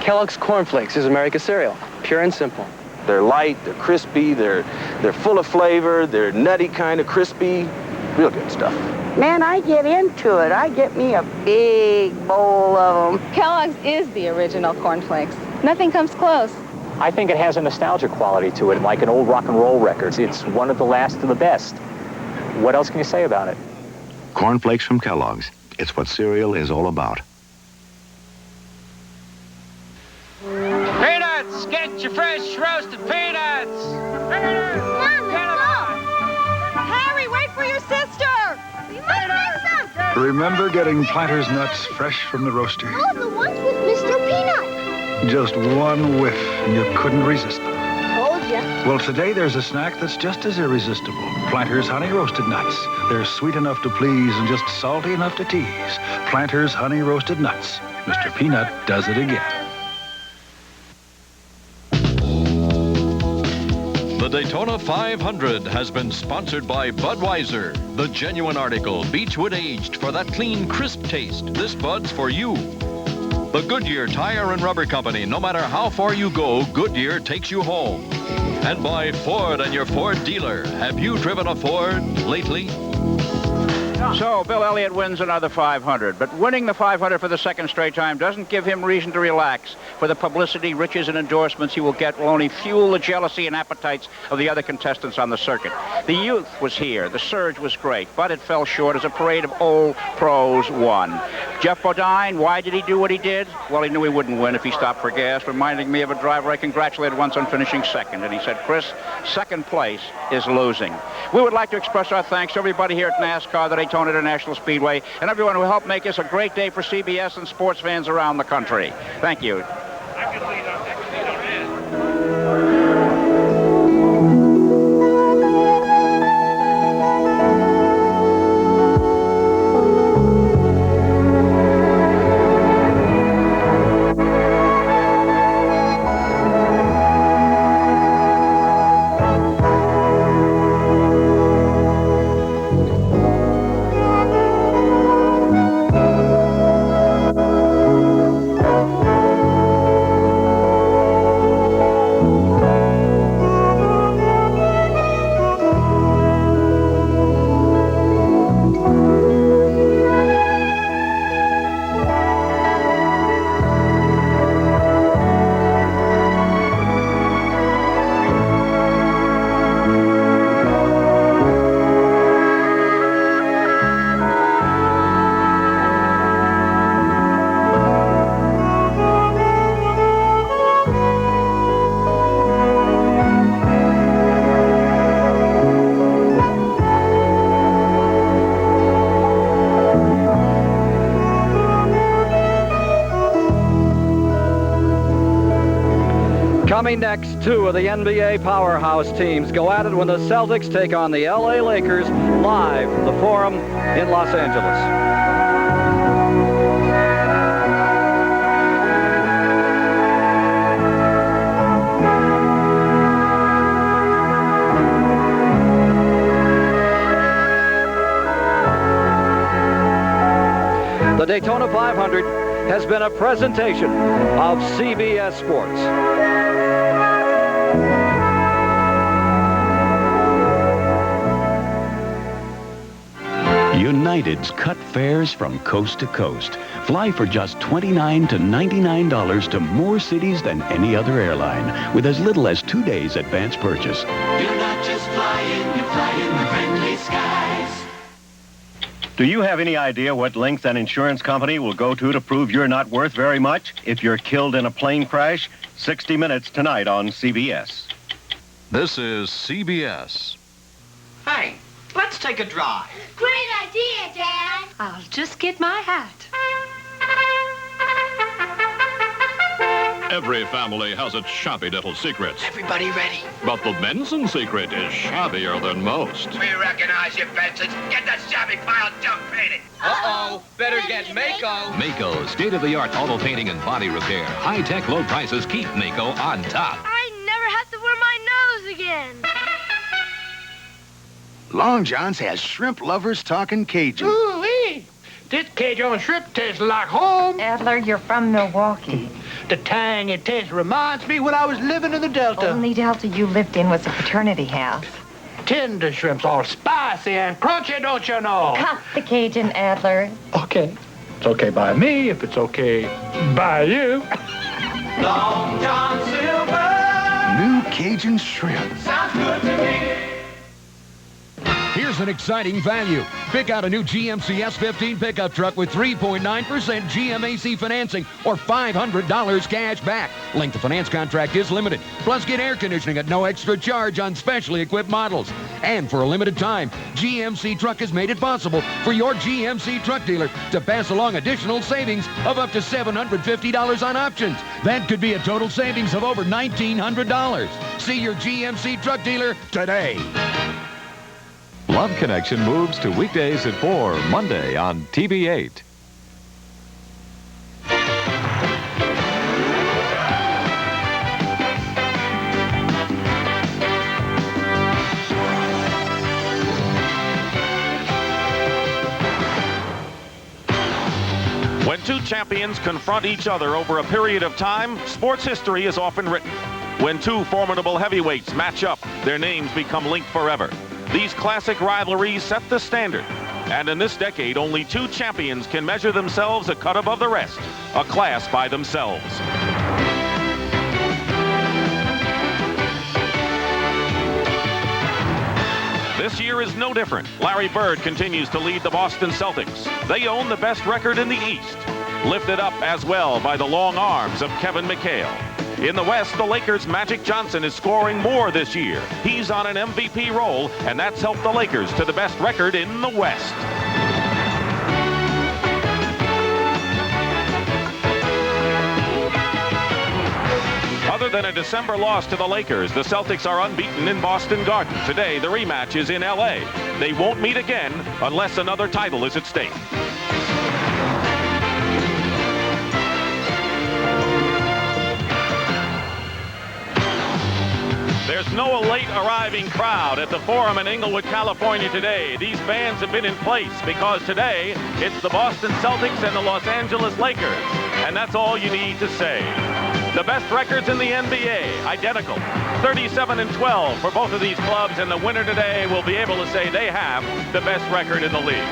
Kellogg's Corn Flakes is America's cereal, pure and simple. They're light, they're crispy, they're full of flavor, they're nutty kind of crispy, real good stuff. Man, I get into it. I get me a big bowl of them. Kellogg's is the original Corn Flakes. Nothing comes close. I think it has a nostalgia quality to it, like an old rock and roll record. It's one of the last of the best. What else can you say about it? Corn Flakes from Kellogg's. It's what cereal is all about. Peanuts! Get your fresh roasted peanuts! Peanuts! Mom, let's go! Harry, wait for your sister! We might miss them! Remember getting Planters nuts fresh from the roaster? Oh, the ones with Mr. Peanut! Just one whiff, and you couldn't resist them. Told ya. Well, today there's a snack that's just as irresistible. Planters Honey Roasted Nuts. They're sweet enough to please and just salty enough to tease. Planters Honey Roasted Nuts. Mr. Peanut does it again. The Daytona 500 has been sponsored by Budweiser. The genuine article, Beechwood aged for that clean, crisp taste. This Bud's for you. The Goodyear Tire and Rubber Company. No matter how far you go, Goodyear takes you home. And by Ford and your Ford dealer. Have you driven a Ford lately? So, Bill Elliott wins another 500, but winning the 500 for the second straight time doesn't give him reason to relax. For the publicity, riches, and endorsements he will get will only fuel the jealousy and appetites of the other contestants on the circuit. The youth was here. The surge was great, but it fell short as a parade of old pros won. Jeff Bodine, why did he do what he did? Well, he knew he wouldn't win if he stopped for gas, reminding me of a driver I congratulated once on finishing second. And he said, Chris, second place is losing. We would like to express our thanks to everybody here at NASCAR, the Daytona International Speedway, and everyone who helped make this a great day for CBS and sports fans around the country. Thank you. Coming next, two of the NBA powerhouse teams go at it when the Celtics take on the LA Lakers live from the Forum in Los Angeles. The Daytona 500 has been a presentation of CBS Sports. United's cut fares from coast to coast. Fly for just $29 to $99 to more cities than any other airline with as little as 2 days advance purchase. You're not just flying, you're flying the friendly skies. Do you have any idea what lengths an insurance company will go to prove you're not worth very much if you're killed in a plane crash? 60 Minutes tonight on CBS. This is CBS. Hey, let's take a drive. Great idea, Dad. I'll just get my hat. Every family has its shabby little secrets. Everybody ready? But the Benson secret is shabbier than most. We recognize you, Benson. Get that shabby pile junk painted. Uh-oh. Better get Mako. Mako, state-of-the-art auto painting and body repair. High-tech, low prices keep Mako on top. I never have to wear my nose again. Long John's has shrimp lovers talking Cajun. Ooh-wee. This Cajun shrimp tastes like home. Adler, you're from Milwaukee. The tangy taste reminds me when I was living in the Delta. Only Delta you lived in was a fraternity house. Tender shrimps, all spicy and crunchy, don't you know? Cut the Cajun, Adler. Okay. It's okay by me if it's okay by you. Long John Silver. New Cajun shrimp. Sounds good to me. Here's an exciting value. Pick out a new GMC S15 pickup truck with 3.9% GMAC financing or $500 cash back. Length of finance contract is limited. Plus, get air conditioning at no extra charge on specially equipped models. And for a limited time, GMC Truck has made it possible for your GMC truck dealer to pass along additional savings of up to $750 on options. That could be a total savings of over $1,900. See your GMC truck dealer today. Love Connection moves to weekdays at 4, Monday on TV8. When two champions confront each other over a period of time, sports history is often written. When two formidable heavyweights match up, their names become linked forever. These classic rivalries set the standard. And in this decade, only two champions can measure themselves a cut above the rest, a class by themselves. This year is no different. Larry Bird continues to lead the Boston Celtics. They own the best record in the East, lifted up as well by the long arms of Kevin McHale. In the West, the Lakers' Magic Johnson is scoring more this year. He's on an MVP roll, and that's helped the Lakers to the best record in the West. Other than a December loss to the Lakers, the Celtics are unbeaten in Boston Garden. Today, the rematch is in L.A. They won't meet again unless another title is at stake. There's no late arriving crowd at the Forum in Inglewood, California today. These fans have been in place because today it's the Boston Celtics and the Los Angeles Lakers. And that's all you need to say. The best records in the NBA, identical. 37-12 for both of these clubs, and the winner today will be able to say they have the best record in the league.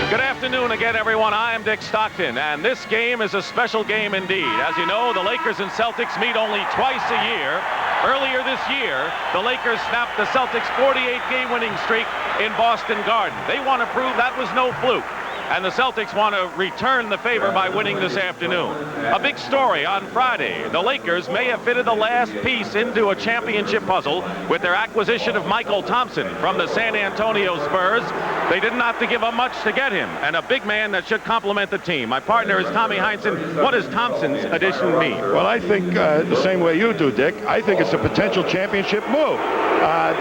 Good afternoon again, everyone. I am Dick Stockton, and this game is a special game indeed. As you know, the Lakers and Celtics meet only twice a year. Earlier this year, the Lakers snapped the Celtics' 48-game winning streak in Boston Garden. They want to prove that was no fluke. and the Celtics want to return the favor by winning this afternoon. A big story on Friday. The Lakers may have fitted the last piece into a championship puzzle with their acquisition of Michael Thompson from the San Antonio Spurs. They didn't have to give up much to get him, and a big man that should complement the team. My partner is Tommy Heinsohn. What does Thompson's addition mean? Well, I think the same way you do, Dick. I think it's a potential championship move.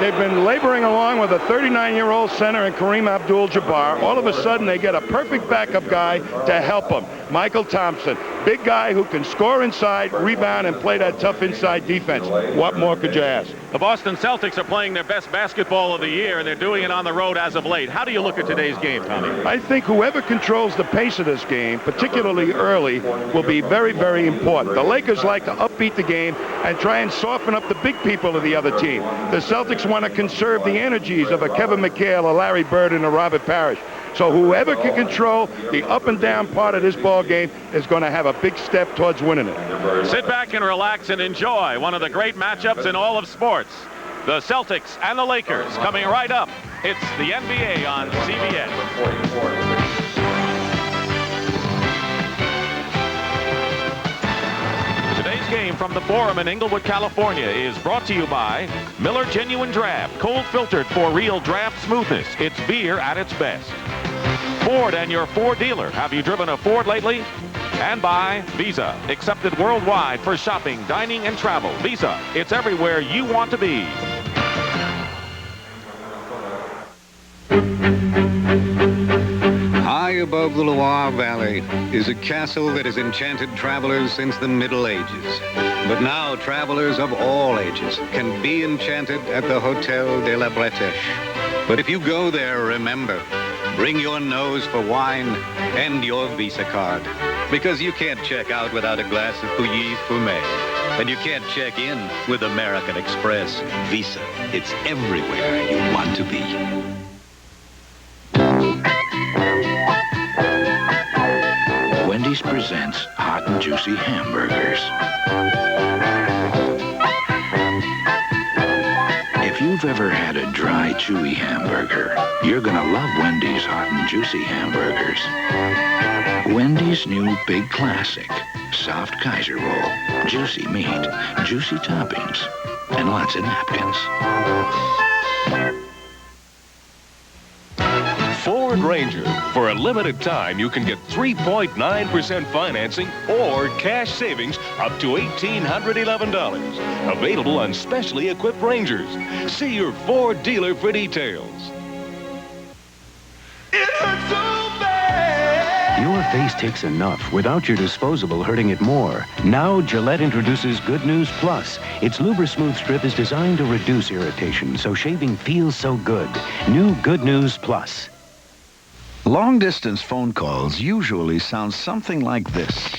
They've been laboring along with a 39-year-old center in Kareem Abdul-Jabbar. All of a sudden, they get a perfect backup guy to help them. Michael Thompson, big guy who can score inside, rebound, and play that tough inside defense. What more could you ask? The Boston Celtics are playing their best basketball of the year, and they're doing it on the road as of late. How do you look at today's game, Tommy? I think whoever controls the pace of this game, particularly early, will be very, very important. The Lakers like to upbeat the game and try and soften up the big people of the other team. The Celtics want to conserve the energies of a Kevin McHale, a Larry Bird, and a Robert Parrish. So whoever can control the up and down part of this ball game is going to have a big step towards winning it. Sit back and relax and enjoy one of the great matchups in all of sports. The Celtics and the Lakers coming right up. It's the NBA on CBS. Today's game from the Forum in Inglewood, California is brought to you by Miller Genuine Draft, cold filtered for real draft smoothness. It's beer at its best. Ford and your Ford dealer. Have you driven a Ford lately? And by Visa, accepted worldwide for shopping, dining, and travel. Visa, it's everywhere you want to be. High above the Loire Valley is a castle that has enchanted travelers since the Middle Ages. But now travelers of all ages can be enchanted at the Hotel de la Bretèche. But if you go there, remember, bring your nose for wine and your Visa card. Because you can't check out without a glass of Pouilly Fumé. And you can't check in with American Express. Visa, it's everywhere you want to be. Wendy's presents hot and juicy hamburgers. If you've ever had a dry, chewy hamburger, you're gonna love Wendy's hot and juicy hamburgers. Wendy's new big classic, soft Kaiser roll, juicy meat, juicy toppings, and lots of napkins. Ford Ranger. For a limited time, you can get 3.9% financing or cash savings up to $1,811. Available on specially equipped Rangers. See your Ford dealer for details. Your face takes enough without your disposable hurting it more. Now Gillette introduces Good News Plus. Its Lubri-Smooth strip is designed to reduce irritation, so shaving feels so good. New Good News Plus. Long-distance phone calls usually sound something like this.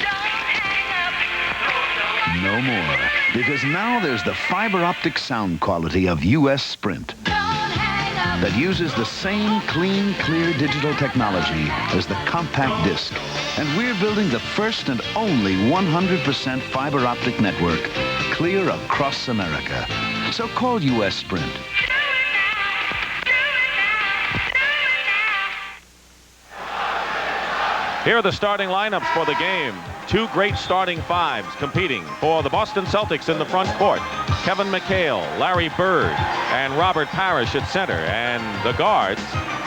No more, because now there's the fiber optic sound quality of U.S. Sprint that uses the same clean, clear digital technology as the compact disc. And we're building the first and only 100% fiber optic network clear across America. So call U.S. Sprint. Here are the starting lineups for the game. Two great starting fives competing for the Boston Celtics in the front court. Kevin McHale, Larry Bird, and Robert Parrish at center. And the guards,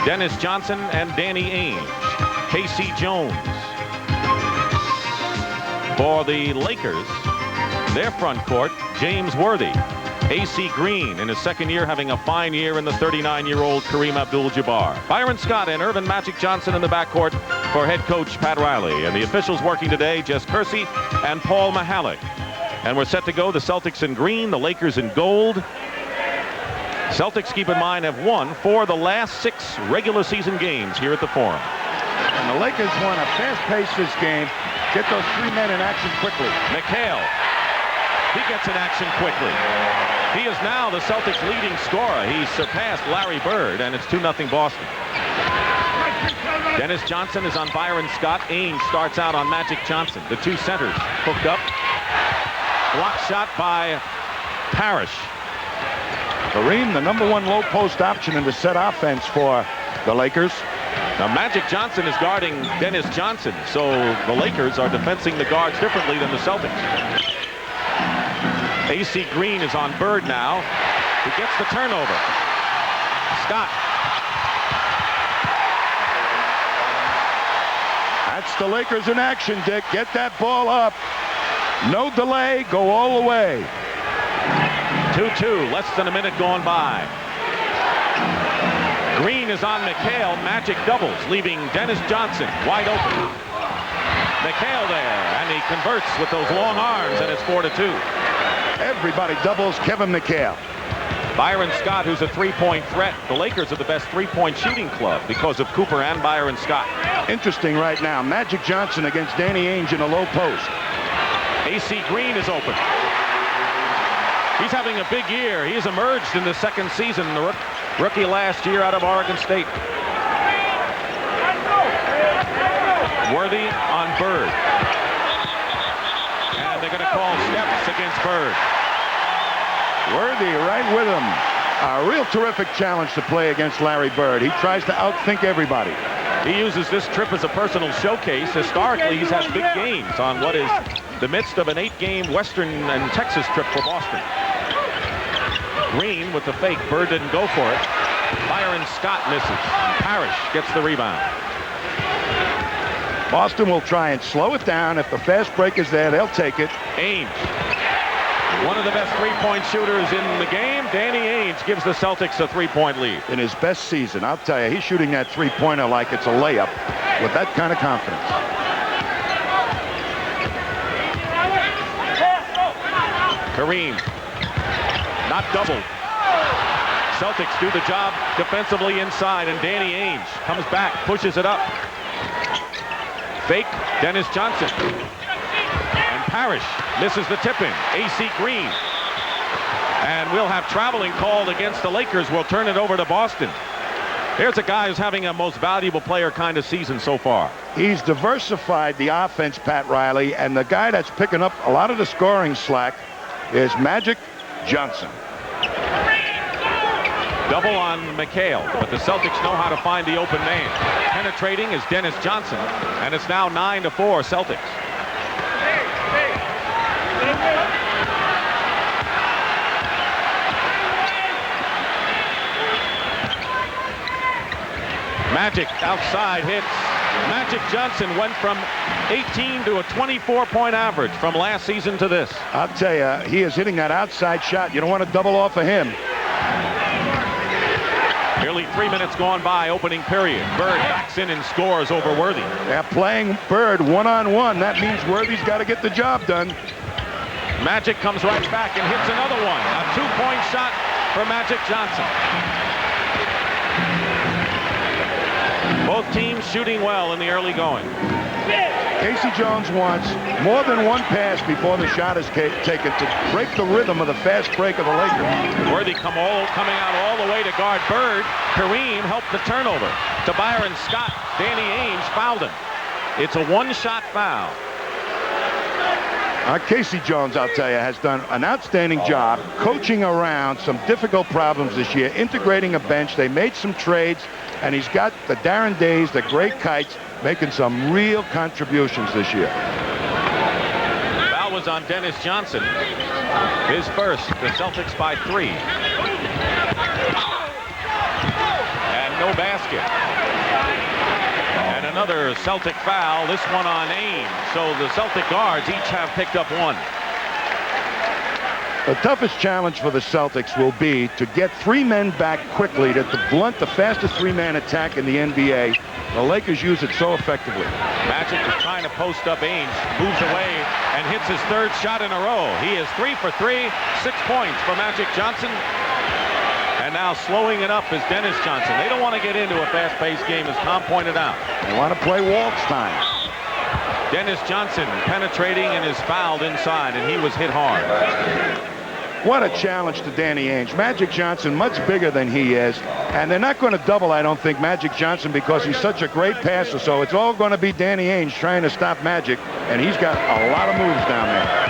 Dennis Johnson and Danny Ainge. Casey Jones. For the Lakers, their front court, James Worthy. A.C. Green in his second year, having a fine year, in the 39-year-old Kareem Abdul-Jabbar. Byron Scott and Irvin Magic Johnson in the backcourt for head coach Pat Riley. And the officials working today, Jess Kersey and Paul Mahalik. And we're set to go, the Celtics in green, the Lakers in gold. Celtics, keep in mind, have won 4 of the last 6 regular season games here at the Forum. And the Lakers want to fast-pace this game, get those 3 men in action quickly. McHale, he gets in action quickly. He is now the Celtics' leading scorer. He's surpassed Larry Bird, and it's 2-0 Boston. Dennis Johnson is on Byron Scott. Ainge starts out on Magic Johnson. The two centers hooked up. Block shot by Parrish. Kareem, the #1 low post option in the set offense for the Lakers. Now, Magic Johnson is guarding Dennis Johnson, so the Lakers are defending the guards differently than the Celtics. AC Green is on Bird now. He gets the turnover. Scott. That's the Lakers in action, Dick. Get that ball up. No delay. Go all the way. 2-2. Less than a minute gone by. Green is on McHale. Magic doubles, leaving Dennis Johnson wide open. McHale there, and he converts with those long arms, and it's 4-2. Everybody doubles Kevin McHale. Byron Scott, who's a three-point threat. The Lakers are the best three-point shooting club because of Cooper and Byron Scott. Interesting right now. Magic Johnson against Danny Ainge in a low post. AC Green is open. He's having a big year. He's emerged in the second season, the rookie last year out of Oregon State. Worthy on Bird. And they're going to call steps against Bird. Worthy right with him. A real terrific challenge to play against Larry Bird. He tries to outthink everybody. He uses this trip as a personal showcase. Historically, he's had big games on what is the midst of an 8-game Western and Texas trip for Boston. Green with the fake. Bird didn't go for it. Byron Scott misses. Parrish gets the rebound. Boston will try and slow it down. If the fast break is there, they'll take it. Ainge. One of the best three-point shooters in the game. Danny Ainge gives the Celtics a three-point lead. In his best season, I'll tell you, he's shooting that three-pointer like it's a layup with that kind of confidence. Kareem. Not doubled. Celtics do the job defensively inside, and Danny Ainge comes back, pushes it up. Fake, Dennis Johnson. And Parrish misses the tip-in. AC Green. And we'll have traveling called against the Lakers. We'll turn it over to Boston. Here's a guy who's having a most valuable player kind of season so far. He's diversified the offense, Pat Riley, and the guy that's picking up a lot of the scoring slack is Magic Johnson. Double on McHale, but the Celtics know how to find the open man. Penetrating is Dennis Johnson, and it's now 9-4 Celtics. Magic outside hits. Magic Johnson went from 18 to a 24-point average from last season to this. I'll tell you, he is hitting that outside shot. You don't want to double off of him. Nearly 3 minutes gone by, opening period. Bird backs in and scores over Worthy. They're playing Bird one-on-one. That means Worthy's got to get the job done. Magic comes right back and hits another one. A two-point shot for Magic Johnson. Both teams shooting well in the early going. Casey Jones wants more than one pass before the shot is taken to break the rhythm of the fast break of the Lakers. Worthy coming out all the way to guard Bird. Kareem helped the turnover to Byron Scott. Danny Ainge fouled him. It's a one-shot foul. Casey Jones, I'll tell you, has done an outstanding job coaching around some difficult problems this year, integrating a bench. They made some trades, and he's got the Darren Days, the great Kites, making some real contributions this year. Foul was on Dennis Johnson. His first, the Celtics by 3. And no basket. And another Celtic foul, this one on Ainge. So the Celtic guards each have picked up one. The toughest challenge for the Celtics will be to get 3 men back quickly to blunt the fastest 3-man attack in the NBA. The Lakers use it so effectively. Magic is trying to post up Ainge, moves away and hits his third shot in a row. He is 3 for 3, 6 points for Magic Johnson. And now slowing it up is Dennis Johnson. They don't want to get into a fast-paced game, as Tom pointed out. They want to play waltz time. Dennis Johnson penetrating and is fouled inside, and he was hit hard. What a challenge to Danny Ainge. Magic Johnson much bigger than he is, and they're not going to double, I don't think, Magic Johnson because he's such a great passer. So it's all going to be Danny Ainge trying to stop Magic, and he's got a lot of moves down there.